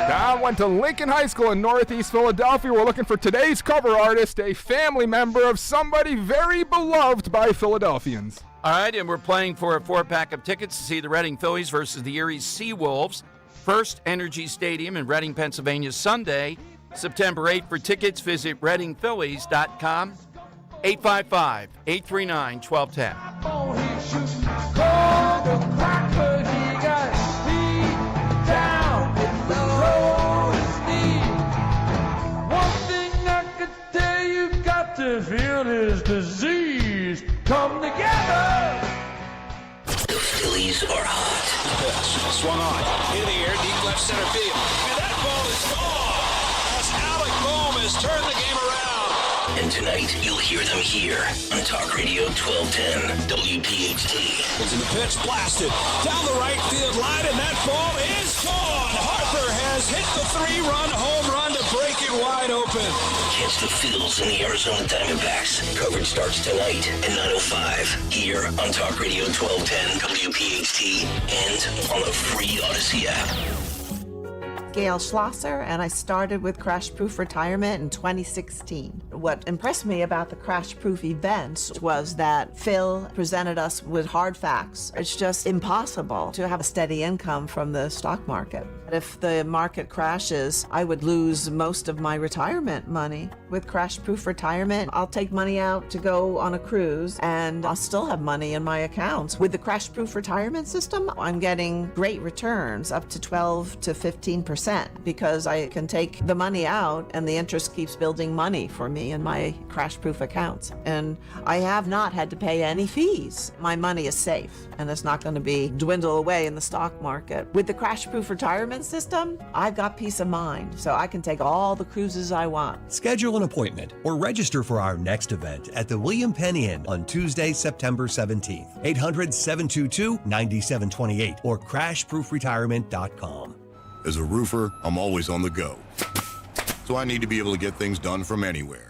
Don went to Lincoln High School in Northeast Philadelphia. We're looking for today's cover artist, a family member of somebody very beloved by Philadelphians. All right, and we're playing for a 4-pack of tickets to see the Reading Phillies versus the Erie Seawolves. First Energy Stadium in Reading, Pennsylvania, Sunday, September 8th. For tickets, visit readingphillies.com, 855-839-1210. To feel his disease come together. The Phillies are hot. Swung on. In the air, deep left center field. And that ball is gone as Alec Bohm has turned the game around. And tonight, you'll hear them here on Talk Radio 1210 WPHT. And the pitch blasted down the right field line, and that ball is gone. Harper has hit the 3-run home run to break it wide open. Catch the Phils and the Arizona Diamondbacks. Coverage starts tonight at 9:05 here on Talk Radio 1210 WPHT and on the free Odyssey app. Gail Schlosser, and I started with Crash Proof Retirement in 2016. what impressed me about the Crash Proof events was that Phil presented us with hard facts. It's just impossible to have a steady income from the stock market. If the market crashes, I would lose most of my retirement money. With Crash Proof Retirement, I'll take money out to go on a cruise and I'll still have money in my accounts. With the Crash Proof Retirement system, I'm getting great returns, up to 12 to 15%, because I can take the money out and the interest keeps building money for me in my Crash Proof accounts. And I have not had to pay any fees. My money is safe and it's not going to be dwindle away in the stock market. With the Crash Proof Retirement system, I've got peace of mind, so I can take all the cruises I want. Schedule an appointment or register for our next event at the William Penn Inn on Tuesday, September 17th. 800-722-9728 or crashproofretirement.com. As a roofer, I'm always on the go, so I need to be able to get things done from anywhere.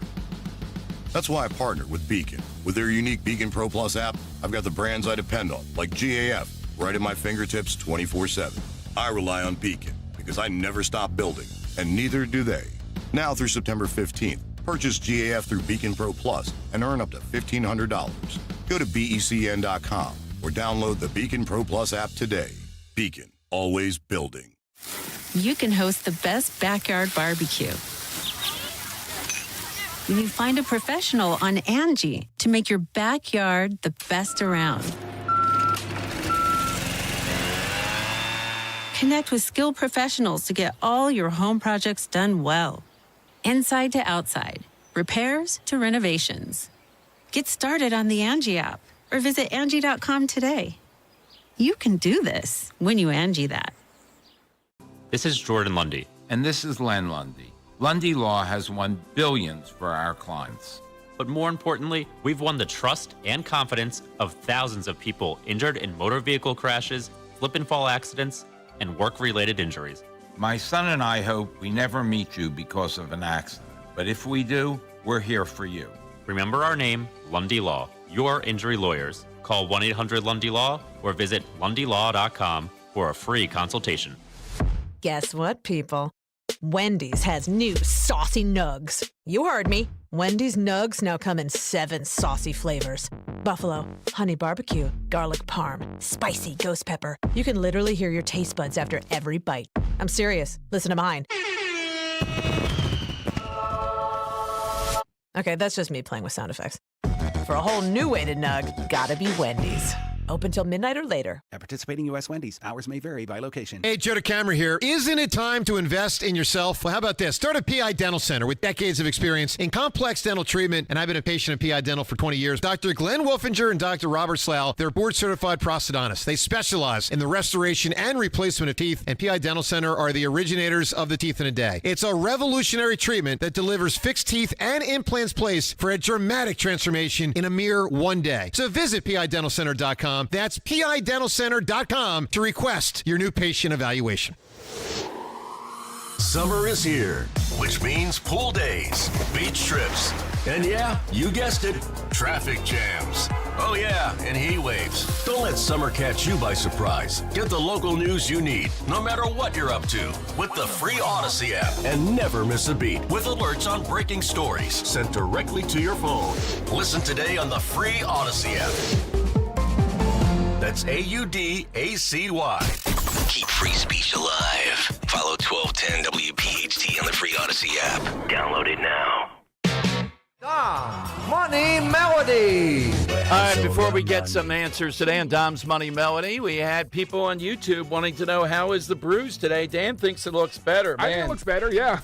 That's why I partnered with Beacon. With their unique Beacon Pro Plus app, I've got the brands I depend on, like GAF, right at my fingertips 24/7. I rely on Beacon because I never stop building, and neither do they. Now through September 15th, purchase GAF through Beacon Pro Plus and earn up to $1,500. Go to BECN.com or download the Beacon Pro Plus app today. Beacon, always building. You can host the best backyard barbecue when you find a professional on Angie to make your backyard the best around. Connect with skilled professionals to get all your home projects done well. Inside to outside, repairs to renovations. Get started on the Angie app or visit Angie.com today. You can do this when you Angie that. This is Jordan Lundy. And this is Len Lundy. Lundy Law has won billions for our clients. But more importantly, we've won the trust and confidence of thousands of people injured in motor vehicle crashes, slip and fall accidents, and work-related injuries. My son and I hope we never meet you because of an accident. But if we do, we're here for you. Remember our name, Lundy Law, your injury lawyers. Call 1-800-LUNDY-LAW or visit lundylaw.com for a free consultation. Guess what, people? Wendy's has new saucy nugs. You heard me. Wendy's nugs now come in 7 saucy flavors. Buffalo, honey barbecue, garlic parm, spicy ghost pepper. You can literally hear your taste buds after every bite. I'm serious. Listen to mine. Okay, that's just me playing with sound effects. For a whole new way to nug, gotta be Wendy's. Open till midnight or later. At participating U.S. Wendy's. Hours may vary by location. Hey, Joe DeCamera here. Isn't it time to invest in yourself? Well, how about this? Start a PI Dental Center with decades of experience in complex dental treatment, and I've been a patient of PI Dental for 20 years. Dr. Glenn Wolfinger and Dr. Robert Slough, they're board-certified prosthodontists. They specialize in the restoration and replacement of teeth, and PI Dental Center are the originators of the teeth in a day. It's a revolutionary treatment that delivers fixed teeth and implants placed for a dramatic transformation in a mere one day. So visit PIDentalCenter.com. That's PIDentalCenter.com to request your new patient evaluation. Summer is here, which means pool days, beach trips, and yeah, you guessed it, traffic jams. Oh yeah, and heat waves. Don't let summer catch you by surprise. Get the local news you need, no matter what you're up to, with the free Odyssey app. And never miss a beat with alerts on breaking stories sent directly to your phone. Listen today on the free Odyssey app. That's AUDACY. Keep free speech alive. Follow 1210 WPHT on the free Odyssey app. Download it now. Money Melody. All right, before we get some answers today on Dom's Money Melody, we had people on YouTube wanting to know how is the bruise today. Dan thinks it looks better. Man. I think it looks better, yeah.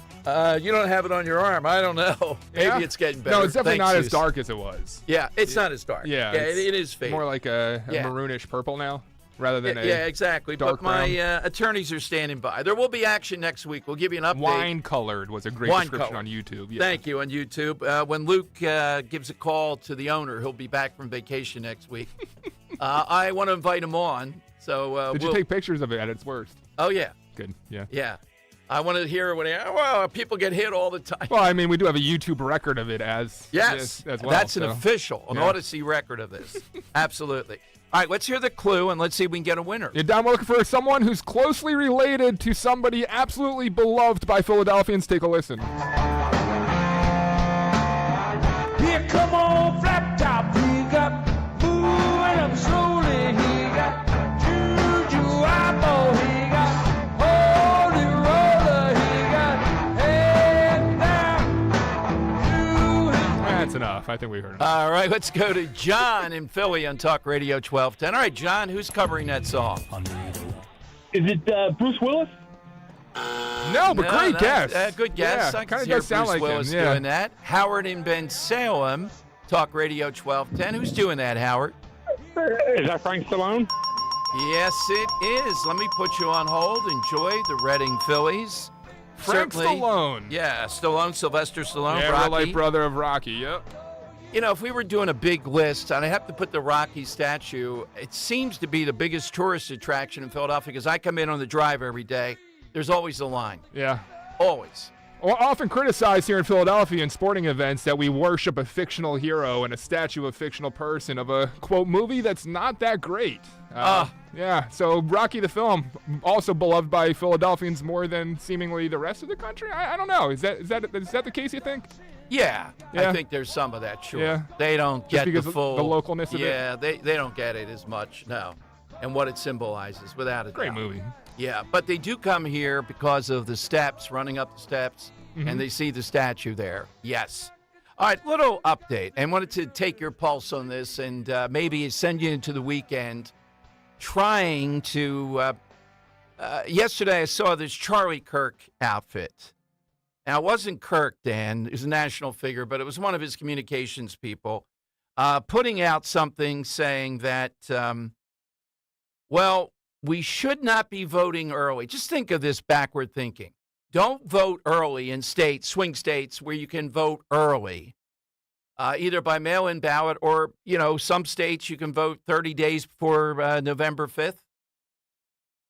You don't have it on your arm. I don't know. Maybe it's getting better. No, it's definitely not as dark as it was. Yeah, it's not as dark. Yeah, it is faded. More like a maroonish purple now. Rather than exactly. Dark but my brown. Attorneys are standing by. There will be action next week. We'll give you an update. Wine-colored was a great description on YouTube. Yeah. Thank you, on YouTube. When Luke gives a call to the owner, he'll be back from vacation next week. I want to invite him on. So Did you take pictures of it at its worst? Oh, yeah. Good, yeah. Yeah. I want to hear when people get hit all the time. Well, I mean, we do have a YouTube record of it as well. That's an Odyssey record of this. Absolutely. All right, let's hear the clue, and let's see if we can get a winner. Yeah, Don, we're looking for someone who's closely related to somebody absolutely beloved by Philadelphians. Take a listen. come on, flat top. He got moving up slowly. He got juju eyeball. He got holy roller. He got head down to his. That's enough. I think we heard it. All right, let's go to John in Philly on Talk Radio 1210. All right, John, who's covering that song? Is it Bruce Willis? No, but great guess. Good guess. Yeah, I kind of hear does sound Bruce like Willis him. Yeah. doing that. Howard in Ben Salem, Talk Radio 1210. Who's doing that, Howard? Is that Frank Stallone? Yes, it is. Let me put you on hold. Enjoy the Reading Phillies. Frank Certainly- Stallone. Yeah, Stallone, Sylvester Stallone, Yeah, Rocky. real life brother of Rocky. Yep. You know, if we were doing a big list, and I have to put the Rocky statue, it seems to be the biggest tourist attraction in Philadelphia because I come in on the drive every day. There's always a line. Yeah. Always. Well, often criticized here in Philadelphia in sporting events that we worship a fictional hero and a statue of a fictional person of a, quote, movie that's not that great. Yeah, so Rocky the film, also beloved by Philadelphians more than seemingly the rest of the country? I don't know. Is that the case, you think? Yeah, Yeah. I think there's some of that, sure. Yeah. They don't Just get because the of full... the localness of it? Yeah, they don't get it as much, no. And what it symbolizes, without a Great doubt. movie. Yeah, but they do come here because of the steps, running up the steps, and they see the statue there. Yes. All right, little update. I wanted to take your pulse on this and maybe send you into the weekend trying to... yesterday I saw this Charlie Kirk outfit. Now, it wasn't Kirk, Dan. He was a national figure, but it was one of his communications people putting out something saying that, well, we should not be voting early. Just think of this backward thinking. Don't vote early in states, swing states, where you can vote early, either by mail-in ballot or, some states you can vote 30 days before November 5th.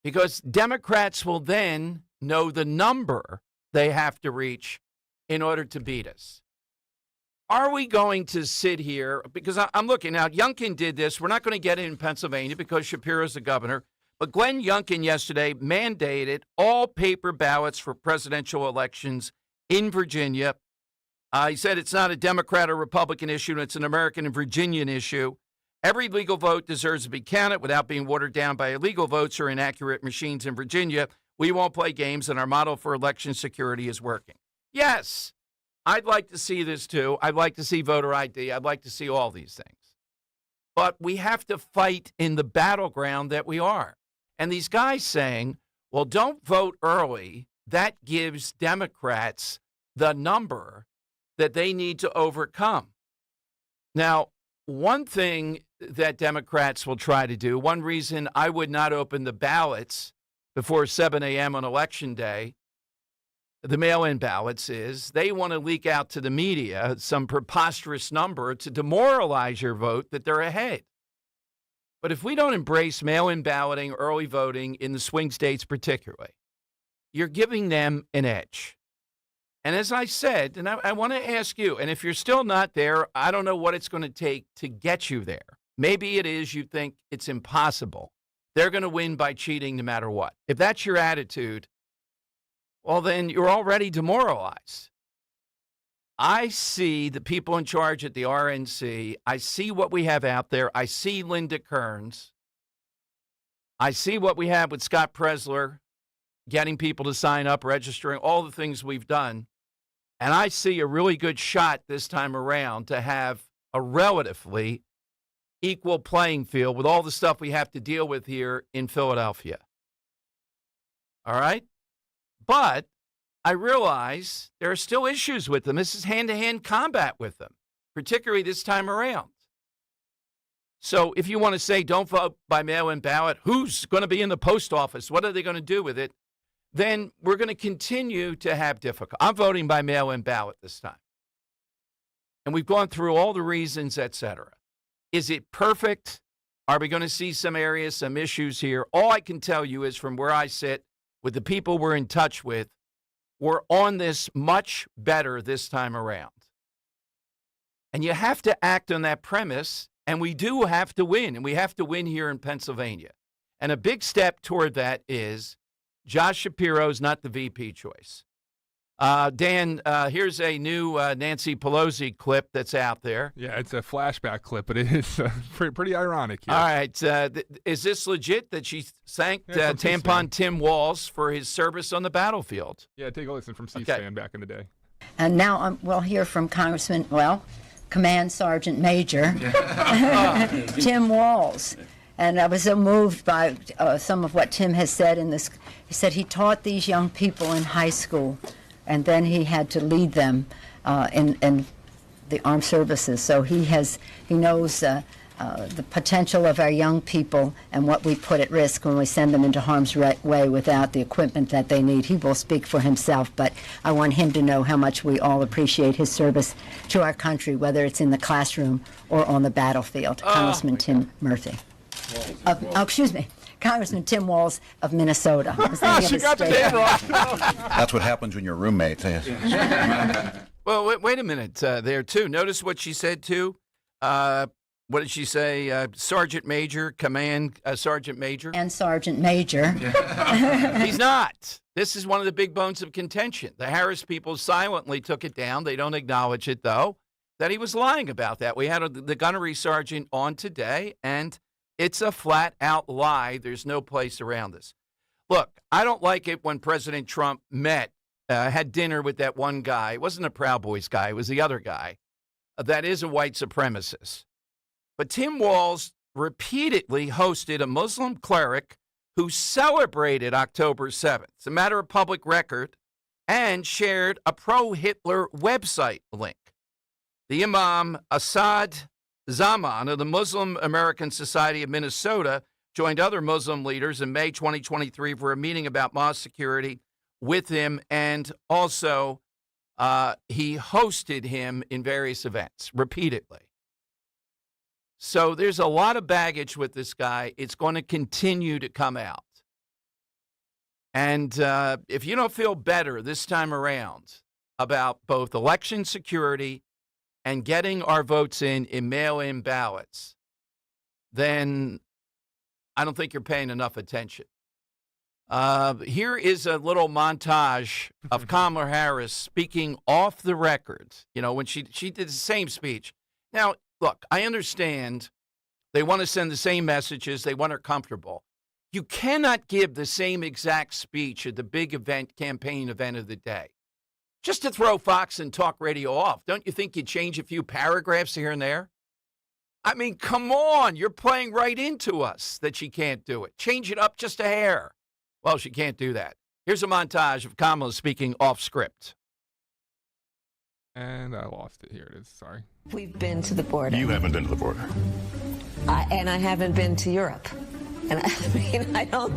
Because Democrats will then know the number they have to reach in order to beat us. Are we going to sit here? Because I'm looking now, Youngkin did this. We're not going to get it in Pennsylvania because Shapiro's the governor. But Glenn Youngkin yesterday mandated all paper ballots for presidential elections in Virginia. He said it's not a Democrat or Republican issue. It's an American and Virginian issue. Every legal vote deserves to be counted without being watered down by illegal votes or inaccurate machines in Virginia. We won't play games, and our model for election security is working. Yes, I'd like to see this too. I'd like to see voter ID. I'd like to see all these things. But we have to fight in the battleground that we are. And these guys saying, well, don't vote early, that gives Democrats the number that they need to overcome. Now, one thing that Democrats will try to do, one reason I would not open the ballots before 7 a.m. on Election Day, the mail-in ballots, is they want to leak out to the media some preposterous number to demoralize your vote that they're ahead. But if we don't embrace mail-in balloting, early voting in the swing states particularly, you're giving them an edge. And as I said, and I want to ask you, and if you're still not there, I don't know what it's going to take to get you there. Maybe it is you think it's impossible. They're going to win by cheating no matter what. If that's your attitude, well, then you're already demoralized. I see the people in charge at the RNC. I see what we have out there. I see Linda Kearns. I see what we have with Scott Presler, getting people to sign up, registering, all the things we've done. And I see a really good shot this time around to have a relatively equal playing field with all the stuff we have to deal with here in Philadelphia. All right? But I realize there are still issues with them. This is hand-to-hand combat with them, particularly this time around. So if you want to say don't vote by mail-in ballot, who's going to be in the post office? What are they going to do with it? Then we're going to continue to have difficulty. I'm voting by mail-in ballot this time. And we've gone through all the reasons, et cetera. Is it perfect? Are we going to see some areas, some issues here? All I can tell you is from where I sit, with the people we're in touch with, we're on this much better this time around. And you have to act on that premise, and we do have to win, and we have to win here in Pennsylvania. And a big step toward that is Josh Shapiro's not the VP choice. Dan, here's a new Nancy Pelosi clip that's out there. Yeah, it's a flashback clip, but it is pretty ironic here. All right. Is this legit that she thanked Yeah, from Tampon C-SPAN. Tim Walz for his service on the battlefield? Yeah, take a listen from C-SPAN back in the day. And now we'll hear from Command Sergeant Major Tim Walz. And I was so moved by some of what Tim has said in this. He said he taught these young people in high school, and then he had to lead them in the armed services. So he knows the potential of our young people and what we put at risk when we send them into harm's way without the equipment that they need. He will speak for himself, but I want him to know how much we all appreciate his service to our country, whether it's in the classroom or on the battlefield. Congressman Tim Murphy. Congressman Tim Walz of Minnesota. She got the name wrong. That's what happens when you're roommates. Well, wait a minute there, too. Notice what she said, too. What did she say? Sergeant Major, Command Sergeant Major? And Sergeant Major. He's not. This is one of the big bones of contention. The Harris people silently took it down. They don't acknowledge it, though, that he was lying about that. We had the gunnery sergeant on today, and it's a flat-out lie. There's no place around this. Look, I don't like it when President Trump had dinner with that one guy. It wasn't a Proud Boys guy. It was the other guy. That is a white supremacist. But Tim Walz repeatedly hosted a Muslim cleric who celebrated October 7th. It's a matter of public record, and shared a pro-Hitler website link. The Imam Assad Zaman of the Muslim American Society of Minnesota joined other Muslim leaders in May 2023 for a meeting about mosque security with him, and also he hosted him in various events repeatedly. So there's a lot of baggage with this guy. It's going to continue to come out. And if you don't feel better this time around about both election security and getting our votes in mail-in ballots, then I don't think you're paying enough attention. Here is a little montage of Kamala Harris speaking off the record, when she did the same speech. Now, look, I understand they want to send the same messages. They want her comfortable. You cannot give the same exact speech at the big campaign event of the day. Just to throw Fox and talk radio off, don't you think you'd change a few paragraphs here and there? I mean, come on. You're playing right into us that she can't do it. Change it up just a hair. Well, she can't do that. Here's a montage of Kamala speaking off script. And I lost it. Here it is. Sorry. We've been to the border. You haven't been to the border. And I haven't been to Europe. And I don't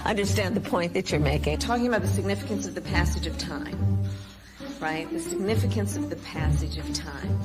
understand the point that you're making. Talking about the significance of the passage of time, right? The significance of the passage of time.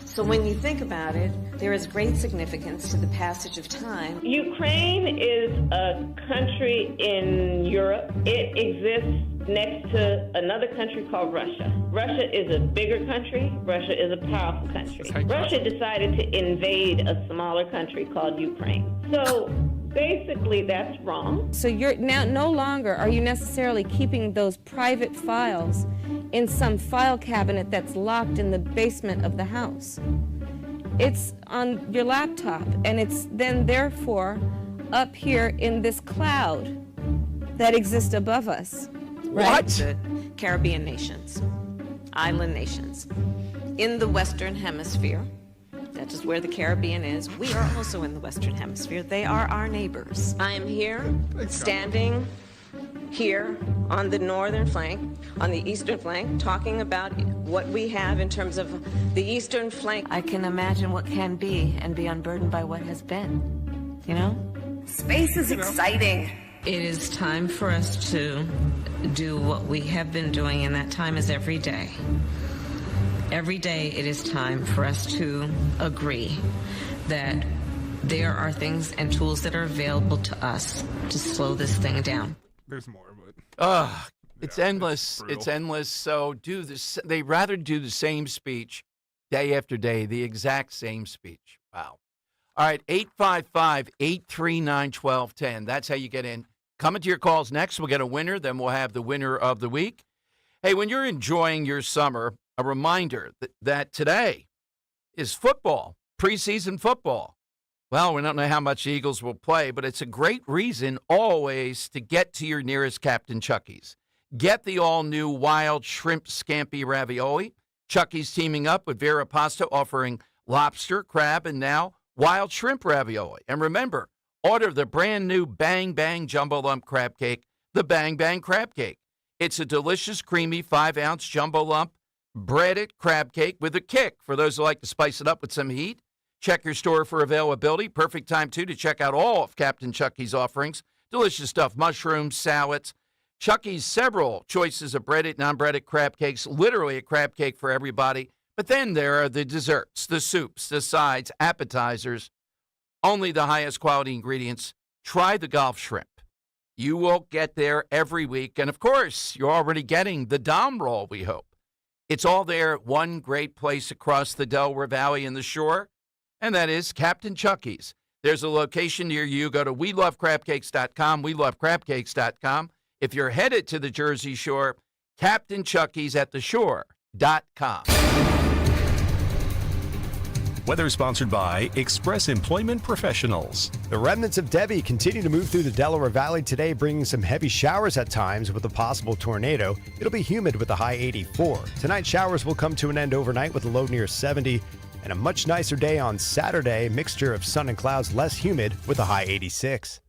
So when you think about it, there is great significance to the passage of time. Ukraine is a country in Europe. It exists next to another country called Russia. Russia is a bigger country. Russia is a powerful country. Russia decided to invade a smaller country called Ukraine. So basically that's wrong. So you're now no longer are you necessarily keeping those private files in some file cabinet that's locked in the basement of the house. It's on your laptop, and it's then therefore up here in this cloud that exists above us. Right? The Caribbean nations, island nations, in the Western Hemisphere. That is where the Caribbean is. We are also in the Western Hemisphere. They are our neighbors. I am here, standing here on the northern flank, on the eastern flank, talking about what we have in terms of the eastern flank. I can imagine what can be and be unburdened by what has been, Space is exciting. It is time for us to do what we have been doing, and that time is every day. Every day it is time for us to agree that there are things and tools that are available to us to slow this thing down. There's more, but it's endless. It's endless. So they rather do the same speech day after day, the exact same speech. Wow. All right, 855-839-1210. That's how you get in. Coming to your calls next. We'll get a winner. Then we'll have the winner of the week. Hey, when you're enjoying your summer, a reminder that today is football, preseason football. Well, we don't know how much the Eagles will play, but it's a great reason always to get to your nearest Captain Chucky's. Get the all-new wild shrimp scampi ravioli. Chucky's teaming up with Vera Pasta, offering lobster, crab, and now wild shrimp ravioli. And remember, order the brand-new Bang Bang Jumbo Lump Crab Cake, the Bang Bang Crab Cake. It's a delicious, creamy 5-ounce jumbo lump breaded crab cake with a kick for those who like to spice it up with some heat. Check your store for availability. Perfect time, too, to check out all of Captain Chucky's offerings. Delicious stuff, mushrooms, salads. Chucky's several choices of breaded, non-breaded crab cakes, literally a crab cake for everybody. But then there are the desserts, the soups, the sides, appetizers, only the highest quality ingredients. Try the Gulf shrimp. You will get there every week. And, of course, you're already getting the Dom roll, we hope. It's all there at one great place across the Delaware Valley and the shore, and that is Captain Chucky's. There's a location near you. Go to WeLoveCrabCakes.com, WeLoveCrabCakes.com. If you're headed to the Jersey Shore, Captain Chucky's at the shore.com. Weather sponsored by Express Employment Professionals. The remnants of Debbie continue to move through the Delaware Valley today, bringing some heavy showers at times with a possible tornado. It'll be humid with a high 84. Tonight, showers will come to an end overnight with a low near 70. And a much nicer day on Saturday, mixture of sun and clouds, less humid with a high 86.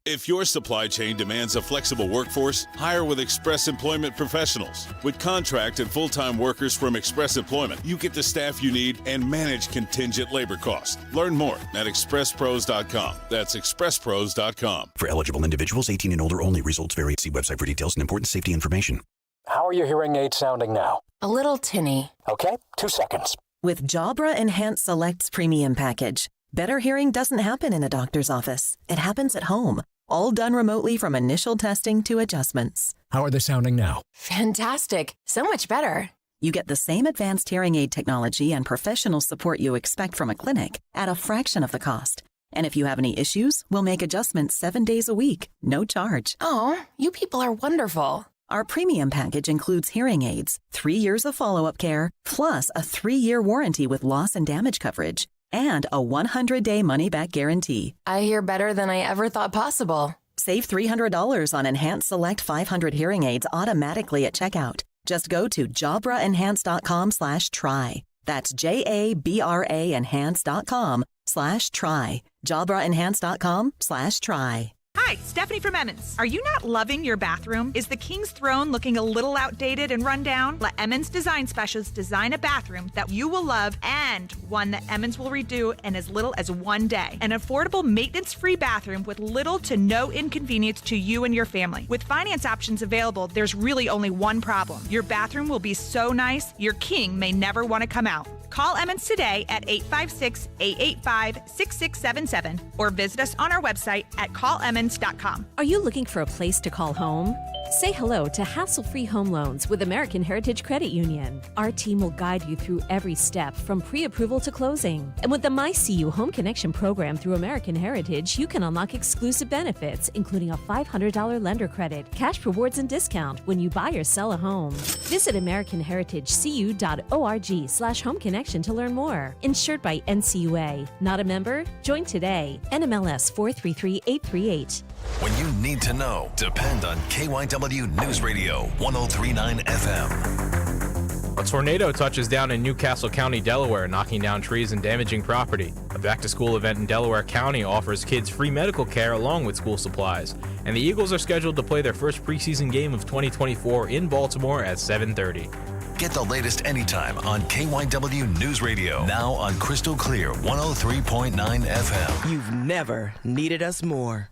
If your supply chain demands a flexible workforce, hire with Express Employment Professionals. With contract and full-time workers from Express Employment, you get the staff you need and manage contingent labor costs. Learn more at expresspros.com. That's expresspros.com. For eligible individuals 18 and older only. Results vary. See website for details and important safety information. How are your hearing aids sounding now? A little tinny. Okay, 2 seconds. With Jabra Enhanced Select's premium package, better hearing doesn't happen in a doctor's office. It happens at home. All done remotely from initial testing to adjustments. How are they sounding now? Fantastic. So much better. You get the same advanced hearing aid technology and professional support you expect from a clinic at a fraction of the cost. And if you have any issues, we'll make adjustments 7 days a week, no charge. Oh, you people are wonderful. Our premium package includes hearing aids, 3 years of follow-up care, plus a 3-year warranty with loss and damage coverage, and a 100-day money-back guarantee. I hear better than I ever thought possible. Save $300 on Enhanced Select 500 hearing aids automatically at checkout. Just go to JabraEnhance.com/try. That's JABRA Enhance.com/try. JabraEnhance.com/try. Hi, Stephanie from Emmons. Are you not loving your bathroom? Is the King's Throne looking a little outdated and run down? Let Emmons Design Specialists design a bathroom that you will love and one that Emmons will redo in as little as 1 day. An affordable, maintenance-free bathroom with little to no inconvenience to you and your family. With finance options available, there's really only one problem. Your bathroom will be so nice, your king may never want to come out. Call Emmons today at 856-885-6677 or visit us on our website at callemmons.com. Are you looking for a place to call home? Say hello to hassle-free home loans with American Heritage Credit Union. Our team will guide you through every step from pre-approval to closing. And with the MyCU Home Connection program through American Heritage, you can unlock exclusive benefits, including a $500 lender credit, cash rewards, and discount when you buy or sell a home. Visit AmericanHeritageCU.org/homeconnection to learn more. Insured by NCUA. Not a member? Join today. NMLS 433838. When you need to know, depend on KYW News Radio 1039 FM. A tornado touches down in Newcastle County, Delaware, knocking down trees and damaging property. A back-to-school event in Delaware County offers kids free medical care along with school supplies. And the Eagles are scheduled to play their first preseason game of 2024 in Baltimore at 7:30. Get the latest anytime on KYW News Radio. Now on Crystal Clear 103.9 FM. You've never needed us more.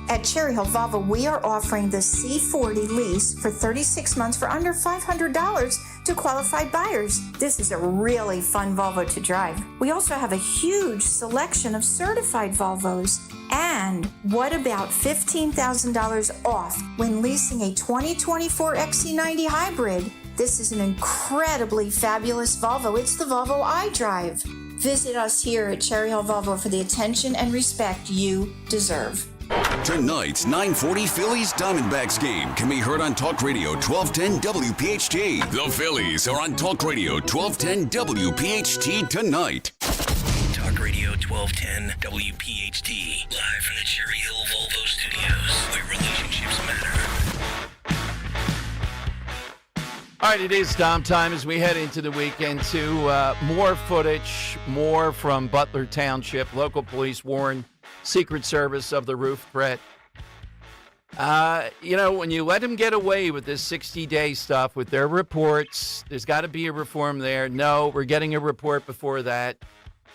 At Cherry Hill Volvo, we are offering the C40 lease for 36 months for under $500 to qualified buyers. This is a really fun Volvo to drive. We also have a huge selection of certified Volvos. And what about $15,000 off when leasing a 2024 XC90 hybrid? This is an incredibly fabulous Volvo. It's the Volvo I drive. Visit us here at Cherry Hill Volvo for the attention and respect you deserve. Tonight's 940 Phillies Diamondbacks game can be heard on Talk Radio 1210 WPHT. The Phillies are on Talk Radio 1210 WPHT tonight. Talk Radio 1210 WPHT. Live from the Cherry Hill Volvo Studios, where relationships matter. All right, it is Dom time as we head into the weekend to more footage, more from Butler Township. Local police warn Secret Service of the roof threat. When you let them get away with this 60-day stuff with their reports, there's got to be a reform there. No, we're getting a report before that.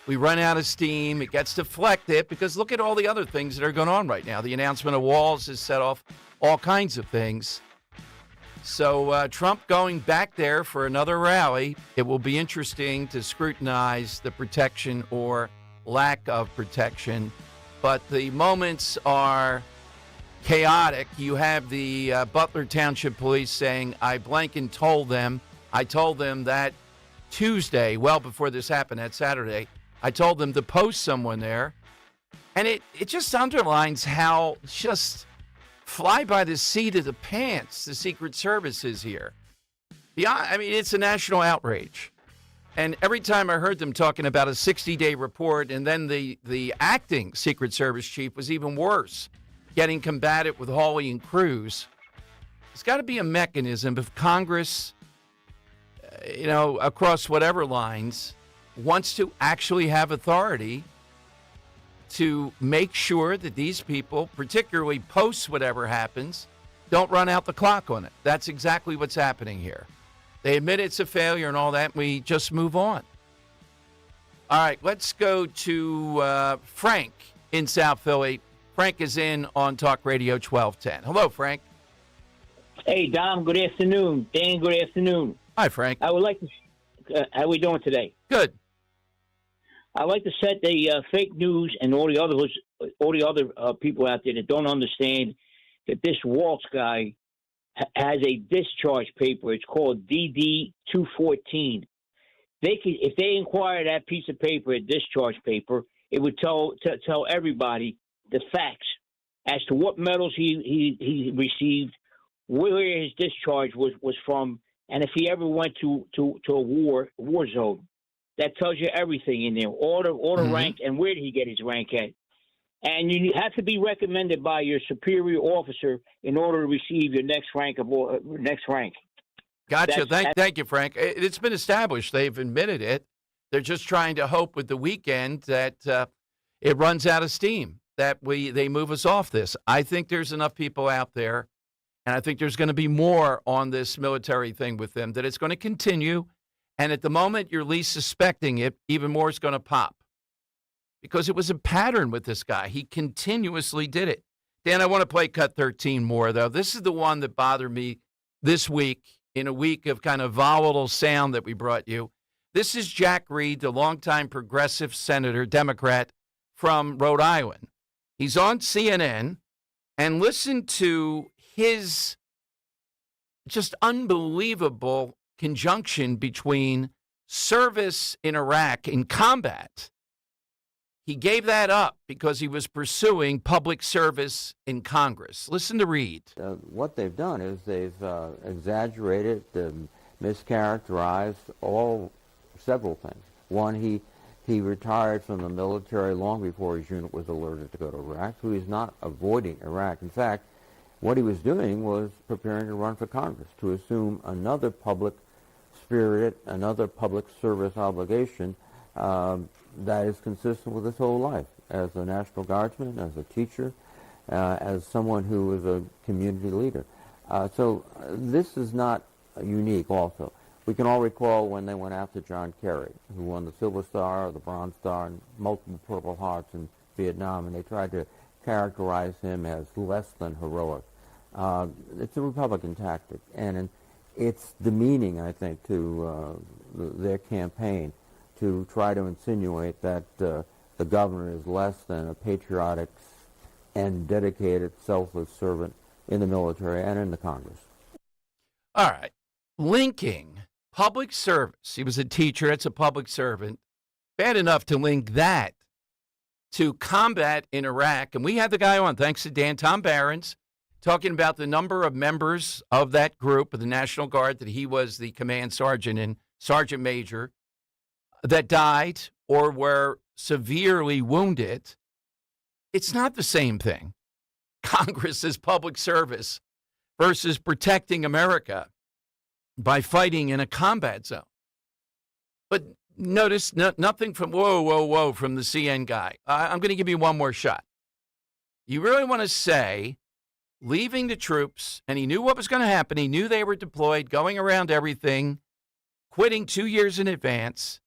We run out of steam. It gets deflected because look at all the other things that are going on right now. The announcement of walls has set off all kinds of things. So Trump going back there for another rally. It will be interesting to scrutinize the protection or lack of protection. But the moments are chaotic. You have the Butler Township Police saying, I told them that Tuesday, well before this happened, that Saturday, I told them to post someone there. And it just underlines how just fly by the seat of the pants the Secret Service is here. It's a national outrage. And every time I heard them talking about a 60-day report, and then the acting Secret Service chief was even worse, getting combative with Hawley and Cruz. There's got to be a mechanism if Congress, across whatever lines, wants to actually have authority to make sure that these people, particularly post whatever happens, don't run out the clock on it. That's exactly what's happening here. They admit it's a failure and all that, and we just move on. All right, let's go to Frank in South Philly. Frank is in on Talk Radio 1210. Hello, Frank. Hey, Dom, good afternoon. Dan, good afternoon. Hi, Frank. I would like to, how are we doing today? Good. I'd like to set the fake news and all the other people out there that don't understand that this Waltz guy has a discharge paper. It's called DD-214. If they inquire that piece of paper, a discharge paper, it would tell everybody the facts as to what medals he received, where his discharge was from, and if he ever went to a war zone. That tells you everything in there, all the rank, and where did he get his rank at. And you have to be recommended by your superior officer in order to receive your next rank. Gotcha. Thank you, Frank. It's been established. They've admitted it. They're just trying to hope with the weekend that it runs out of steam, that they move us off this. I think there's enough people out there, and I think there's going to be more on this military thing with them, that it's going to continue. And at the moment you're least suspecting it, even more is going to pop. Because it was a pattern with this guy. He continuously did it. Dan, I want to play cut 13 more, though. This is the one that bothered me this week, in a week of kind of volatile sound that we brought you. This is Jack Reed, the longtime progressive senator, Democrat from Rhode Island. He's on CNN, and listen to his just unbelievable conjunction between service in Iraq in combat. He gave that up because he was pursuing public service in Congress. Listen to Reed. What they've done is they've exaggerated, mischaracterized several things. One, he retired from the military long before his unit was alerted to go to Iraq, so he's not avoiding Iraq. In fact, what he was doing was preparing to run for Congress, to assume another public spirit, another public service obligation that is consistent with his whole life as a National Guardsman, as a teacher, as someone who is a community leader. So this is not unique also. We can all recall when they went after John Kerry, who won the Silver Star, the Bronze Star, and multiple Purple Hearts in Vietnam, and they tried to characterize him as less than heroic. It's a Republican tactic, and it's demeaning, I think, to their campaign to try to insinuate that the governor is less than a patriotic and dedicated, selfless servant in the military and in the Congress. All right. Linking public service. He was a teacher. That's a public servant. Bad enough to link that to combat in Iraq. And we had the guy on, thanks to Dan, Tom Barron's, talking about the number of members of that group of the National Guard that he was the command sergeant and sergeant major that died or were severely wounded. It's not the same thing. Congress is public service versus protecting America by fighting in a combat zone. But notice nothing from, whoa, from the CN guy. I'm going to give you one more shot. You really want to say leaving the troops, and he knew what was going to happen. He knew they were deployed, going around everything, quitting 2 years in advance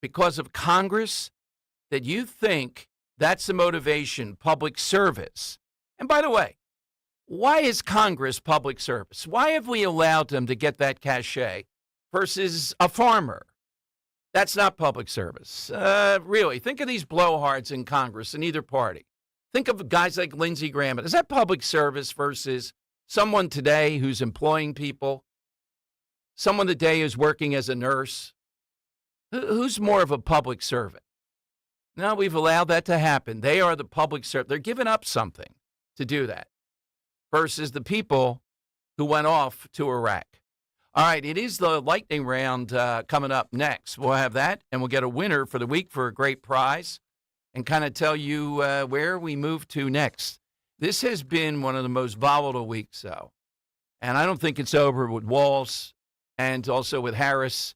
because of Congress, that you think that's the motivation, public service. And by the way, why is Congress public service? Why have we allowed them to get that cachet versus a farmer? That's not public service. Really, think of these blowhards in Congress in either party. Think of guys like Lindsey Graham. Is that public service versus someone today who's employing people? Someone today who's working as a nurse? Who's more of a public servant? No, we've allowed that to happen. They are the public servant. They're giving up something to do that versus the people who went off to Iraq. All right, it is the lightning round coming up next. We'll have that, and we'll get a winner for the week for a great prize and kind of tell you where we move to next. This has been one of the most volatile weeks, though, and I don't think it's over with Walz and also with Harris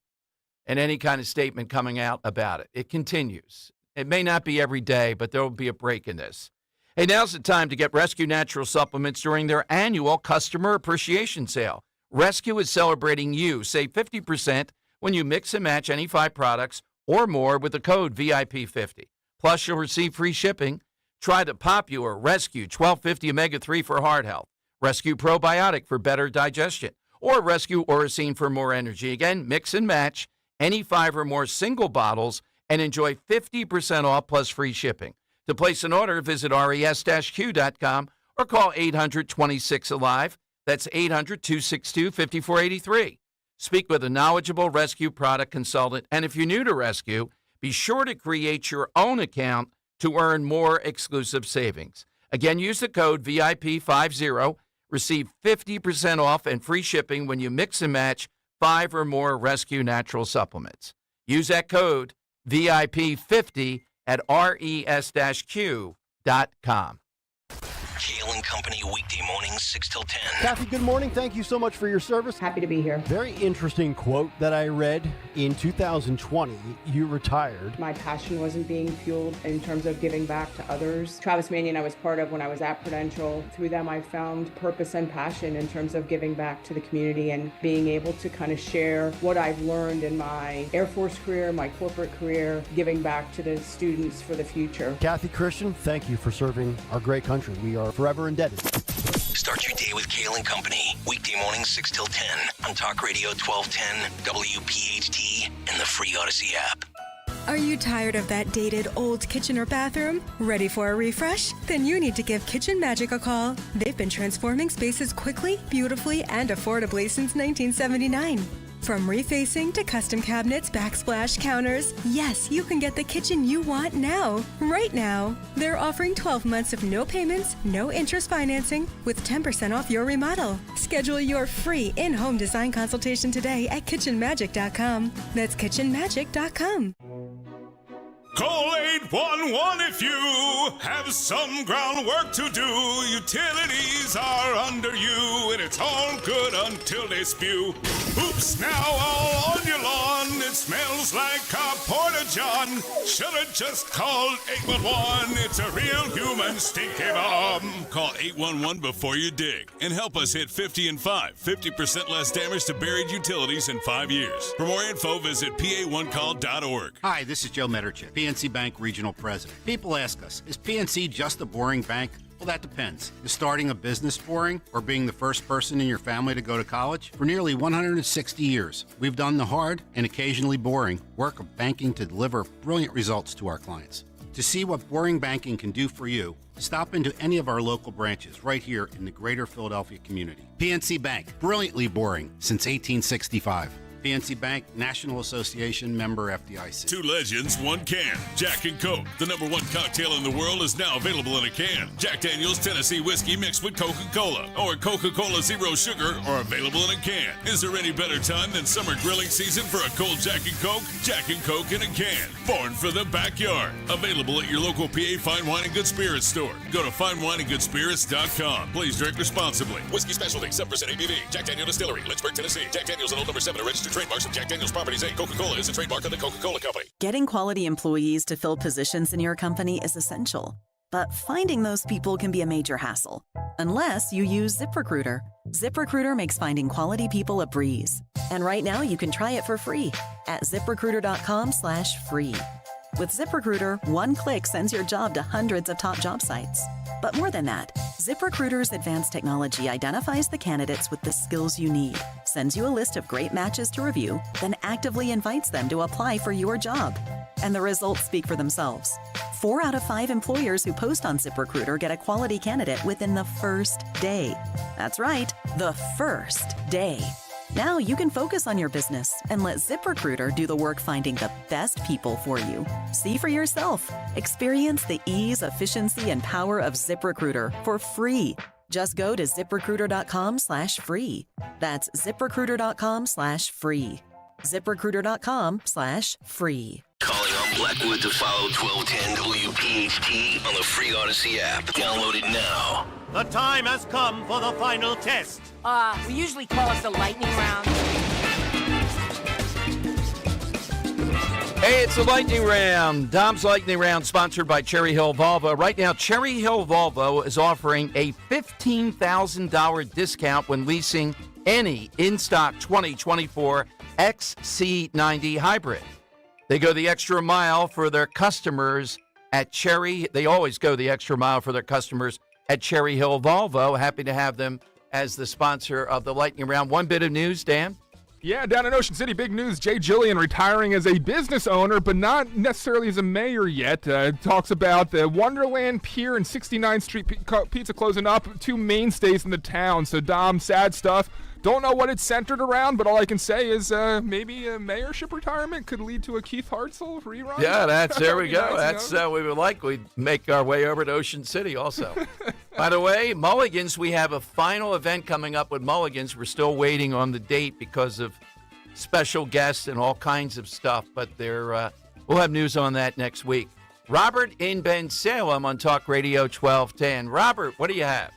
and any kind of statement coming out about it. It continues. It may not be every day, but there will be a break in this. Hey, now's the time to get Rescue Natural Supplements during their annual Customer Appreciation Sale. Rescue is celebrating you. Save 50% when you mix and match any 5 products or more with the code VIP50. Plus, you'll receive free shipping. Try the popular Rescue 1250 Omega-3 for heart health, Rescue Probiotic for better digestion, or Rescue Oracine for more energy. Again, mix and match any 5 or more single bottles and enjoy 50% off plus free shipping. To place an order, visit res-q.com or call 800-26-ALIVE. That's 800-262-5483. Speak with a knowledgeable Rescue product consultant. And if you're new to Rescue, be sure to create your own account to earn more exclusive savings. Again, use the code VIP50. Receive 50% off and free shipping when you mix and match 5 or more Rescue Natural Supplements. Use that code VIP50 at res-q.com. Kale and Company weekday mornings 6 till 10. Kathy, good morning. Thank you so much for your service. Happy to be here. Very interesting quote that I read in 2020. You retired. My passion wasn't being fueled in terms of giving back to others. Travis Manion I was part of when I was at Prudential. Through them I found purpose and passion in terms of giving back to the community and being able to kind of share what I've learned in my Air Force career, my corporate career, giving back to the students for the future. Kathy Christian, thank you for serving our great country. We are forever indebted. Start your day with Kale and Company. Weekday mornings 6 till 10 on Talk Radio 1210, WPHT, and the free Odyssey app. Are you tired of that dated old kitchen or bathroom? Ready for a refresh? Then you need to give Kitchen Magic a call. They've been transforming spaces quickly, beautifully, and affordably since 1979. From refacing to custom cabinets, backsplash, counters, yes, you can get the kitchen you want now, right now. They're offering 12 months of no payments, no interest financing, with 10% off your remodel. Schedule your free in-home design consultation today at kitchenmagic.com. That's kitchenmagic.com. Call 811 if you have some groundwork to do. Utilities are under you, and it's all good until they spew. Oops, now all on your lawn. It smells like a porta-john. Should've just called 811. It's a real human stinky bomb. Call 811 before you dig and help us hit 50 and 5. 50% less damage to buried utilities in 5 years. For more info, visit pa1call.org. Hi, this is Joe Mederchik, PNC Bank Regional President. People ask us, is PNC just a boring bank? Well, that depends. Is starting a business boring or being the first person in your family to go to college? For nearly 160 years, we've done the hard and occasionally boring work of banking to deliver brilliant results to our clients. To see what boring banking can do for you, stop into any of our local branches right here in the greater Philadelphia community. PNC Bank, brilliantly boring since 1865. PNC Bank, National Association, member FDIC. Two legends, one can. Jack and Coke. The #1 cocktail in the world is now available in a can. Jack Daniel's Tennessee Whiskey mixed with Coca-Cola or Coca-Cola Zero Sugar are available in a can. Is there any better time than summer grilling season for a cold Jack and Coke? Jack and Coke in a can. Born for the backyard. Available at your local PA Fine Wine and Good Spirits store. Go to finewineandgoodspirits.com. Please drink responsibly. Whiskey specialty, 7% ABV. Jack Daniel Distillery, Lynchburg, Tennessee. Jack Daniel's and Old No. 7 are registered trademarks of Jack Daniel's Properties Inc. Coca-Cola is a trademark of the Coca-Cola Company. Getting quality employees to fill positions in your company is essential, but finding those people can be a major hassle, unless you use ZipRecruiter. ZipRecruiter makes finding quality people a breeze. And right now you can try it for free at ZipRecruiter.com/free. With ZipRecruiter, one click sends your job to hundreds of top job sites. But more than that, ZipRecruiter's advanced technology identifies the candidates with the skills you need, sends you a list of great matches to review, then actively invites them to apply for your job. And the results speak for themselves. 4 out of 5 employers who post on ZipRecruiter get a quality candidate within the first day. That's right, the first day. Now you can focus on your business and let ZipRecruiter do the work finding the best people for you. See for yourself. Experience the ease, efficiency, and power of ZipRecruiter for free. Just go to ZipRecruiter.com/free. That's ZipRecruiter.com/free. ZipRecruiter.com/free. Calling on Blackwood to follow 1210 WPHT on the free Odyssey app. Download it now. The time has come for the final test. We usually call it the lightning round. Hey, it's the Lightning Round. Dom's Lightning Round, sponsored by Cherry Hill Volvo. Right now, Cherry Hill Volvo is offering a $15,000 discount when leasing any in-stock 2024 XC90 hybrid. They go the extra mile for their customers at Cherry. They always go the extra mile for their customers at Cherry Hill Volvo. Happy to have them as the sponsor of the Lightning Round. One bit of news, Dan. Yeah, down in Ocean City, big news. Jay Jillian retiring as a business owner, but not necessarily as a mayor yet. Talks about the Wonderland Pier and 69th Street Pizza closing up, 2 mainstays in the town. So, Dom, sad stuff. Don't know what it's centered around, but all I can say is maybe a mayorship retirement could lead to a Keith Hartzell rerun. Yeah, there we go. That's we would like. We'd make our way over to Ocean City also. By the way, Mulligan's, we have a final event coming up with Mulligan's. We're still waiting on the date because of special guests and all kinds of stuff, but we'll have news on that next week. Robert in Bensalem on Talk Radio 1210. Robert, what do you have?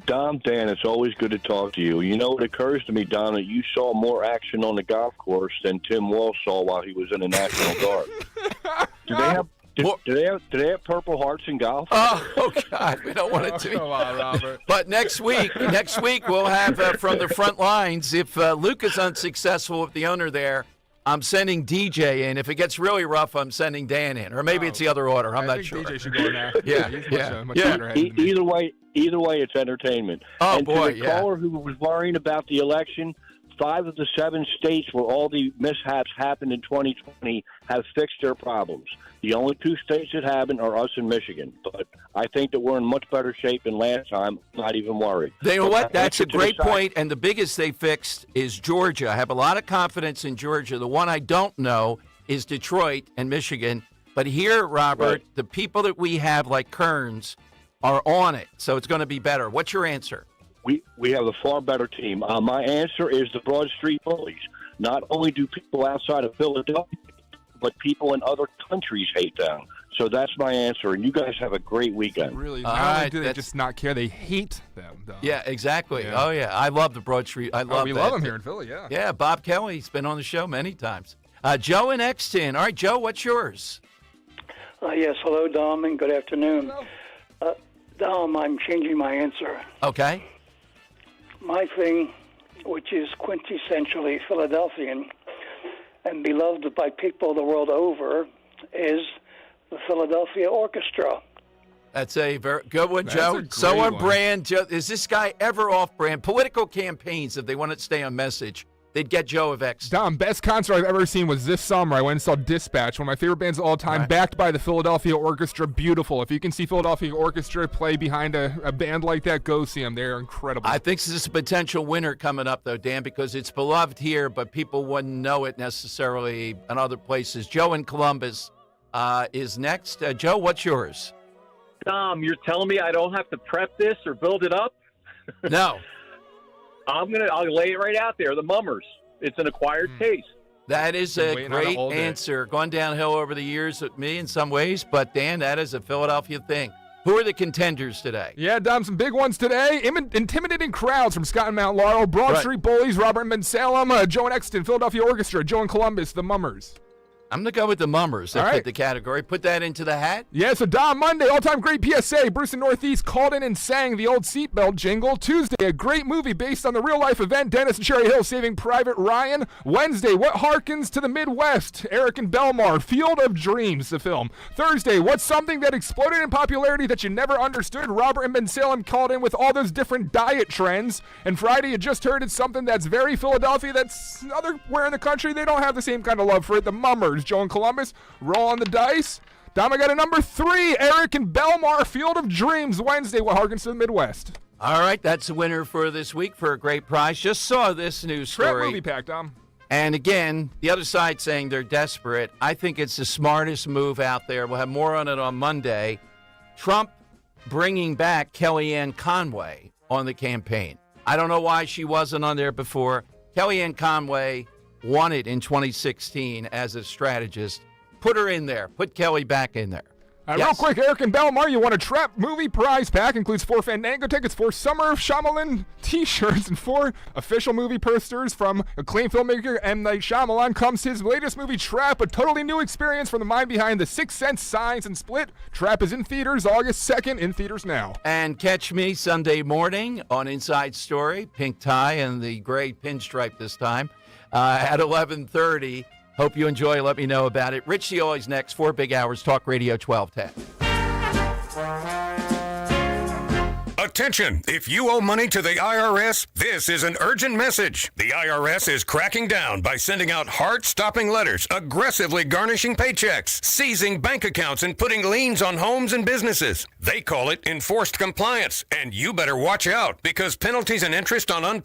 Dom, Dan, it's always good to talk to you. You know, it occurs to me, Don, that you saw more action on the golf course than Tim Walsh saw while he was in the National Guard. Do they have Purple Hearts in golf? Oh God, we don't want to do. Come on, Robert. But next week we'll have from the front lines. If Luke is unsuccessful with the owner there, I'm sending DJ in. If it gets really rough, I'm sending Dan in, or maybe it's the other order. I'm not sure. DJ should go in there. Yeah, He's yeah. much better head than me. Either way, it's entertainment. Oh, and boy, to the caller who was worrying about the election, 5 of the 7 states where all the mishaps happened in 2020 have fixed their problems. The only 2 states that haven't are us and Michigan. But I think that we're in much better shape than last time. I'm not even worried. You know what? That's a great point. And the biggest they fixed is Georgia. I have a lot of confidence in Georgia. The one I don't know is Detroit and Michigan. But here, Robert, the people that we have, like Kearns, are on it. So it's going to be better. What's your answer? We have a far better team. My answer is the Broad Street Bullies. Not only do people outside of Philadelphia, but people in other countries hate them. So that's my answer. And you guys have a great weekend. Really? Not only do they just not care, they hate them, though. Yeah, exactly. Yeah. Oh, yeah. I love the Broad Street. I love we that. love them here in Philly, yeah. Yeah, Bob Kelly's been on the show many times. Joe in Exton. All right, Joe, what's yours? Yes, hello, Dom, and good afternoon. Dom, I'm changing my answer. Okay. My thing, which is quintessentially Philadelphian and beloved by people the world over, is the Philadelphia Orchestra. That's a very good one, That's Joe. a great So on one. brand. Joe, is this guy ever off brand? Political campaigns, if they want to stay on message, they'd get Joe Avex. Dom, best concert I've ever seen was this summer. I went and saw Dispatch, one of my favorite bands of all time, backed by the Philadelphia Orchestra. Beautiful. If you can see Philadelphia Orchestra play behind a band like that, go see them. They're incredible. I think this is a potential winner coming up, though, Dan, because it's beloved here, but people wouldn't know it necessarily in other places. Joe in Columbus is next. Joe, what's yours? Dom, you're telling me I don't have to prep this or build it up? No. I'll lay it right out there. The Mummers. It's an acquired taste. That is a great answer. Gone downhill over the years with me in some ways, but Dan, that is a Philadelphia thing. Who are the contenders today? Yeah, Dom, some big ones today. Intimidating crowds from Scott and Mount Laurel, Broad Street Bullies, Robert and Ben Salem, Joe and Exton, Philadelphia Orchestra, Joe and Columbus, the Mummers. I'm going to go with the Mummers that fit the category. Put that into the hat. Yeah, so Dom, Monday, all-time great PSA. Bruce in Northeast called in and sang the old seatbelt jingle. Tuesday, a great movie based on the real-life event, Dennis and Cherry Hill Saving Private Ryan. Wednesday, What Harkens to the Midwest, Eric and Belmar, Field of Dreams, the film. Thursday, What's Something That Exploded in Popularity That You Never Understood? Robert and Ben Salem called in with all those different diet trends. And Friday, you just heard it's something that's very Philadelphia that's otherwhere in the country. They don't have the same kind of love for it. The Mummers. Joe and Columbus, rolling the dice. Dom, I got a number 3, Eric and Belmar, Field of Dreams, Wednesday, What Harkens to the Midwest. All right, that's the winner for this week for a great prize. Just saw this news story. Great movie pack, Dom. And again, the other side saying they're desperate. I think it's the smartest move out there. We'll have more on it on Monday. Trump bringing back Kellyanne Conway on the campaign. I don't know why she wasn't on there before. Kellyanne Conway won it in 2016 as a strategist. Put her in there. Put Kelly back in there. Real quick, Eric and Belmar, you won a Trap movie prize pack. Includes 4 Fandango tickets, 4 Summer of Shyamalan t-shirts, and 4 official movie posters from acclaimed filmmaker M. Night Shyamalan. Comes his latest movie, Trap, a totally new experience from the mind behind The Sixth Sense, Signs, and Split. Trap is in theaters August 2nd, in theaters now. And catch me Sunday morning on Inside Story, pink tie and the gray pinstripe this time, at 11:30. Hope you enjoy. Let me know about it. Rich Cioli's next. 4 big hours. Talk Radio 1210. Attention! If you owe money to the IRS, this is an urgent message. The IRS is cracking down by sending out heart-stopping letters, aggressively garnishing paychecks, seizing bank accounts, and putting liens on homes and businesses. They call it enforced compliance, and you better watch out because penalties and interest on unpaid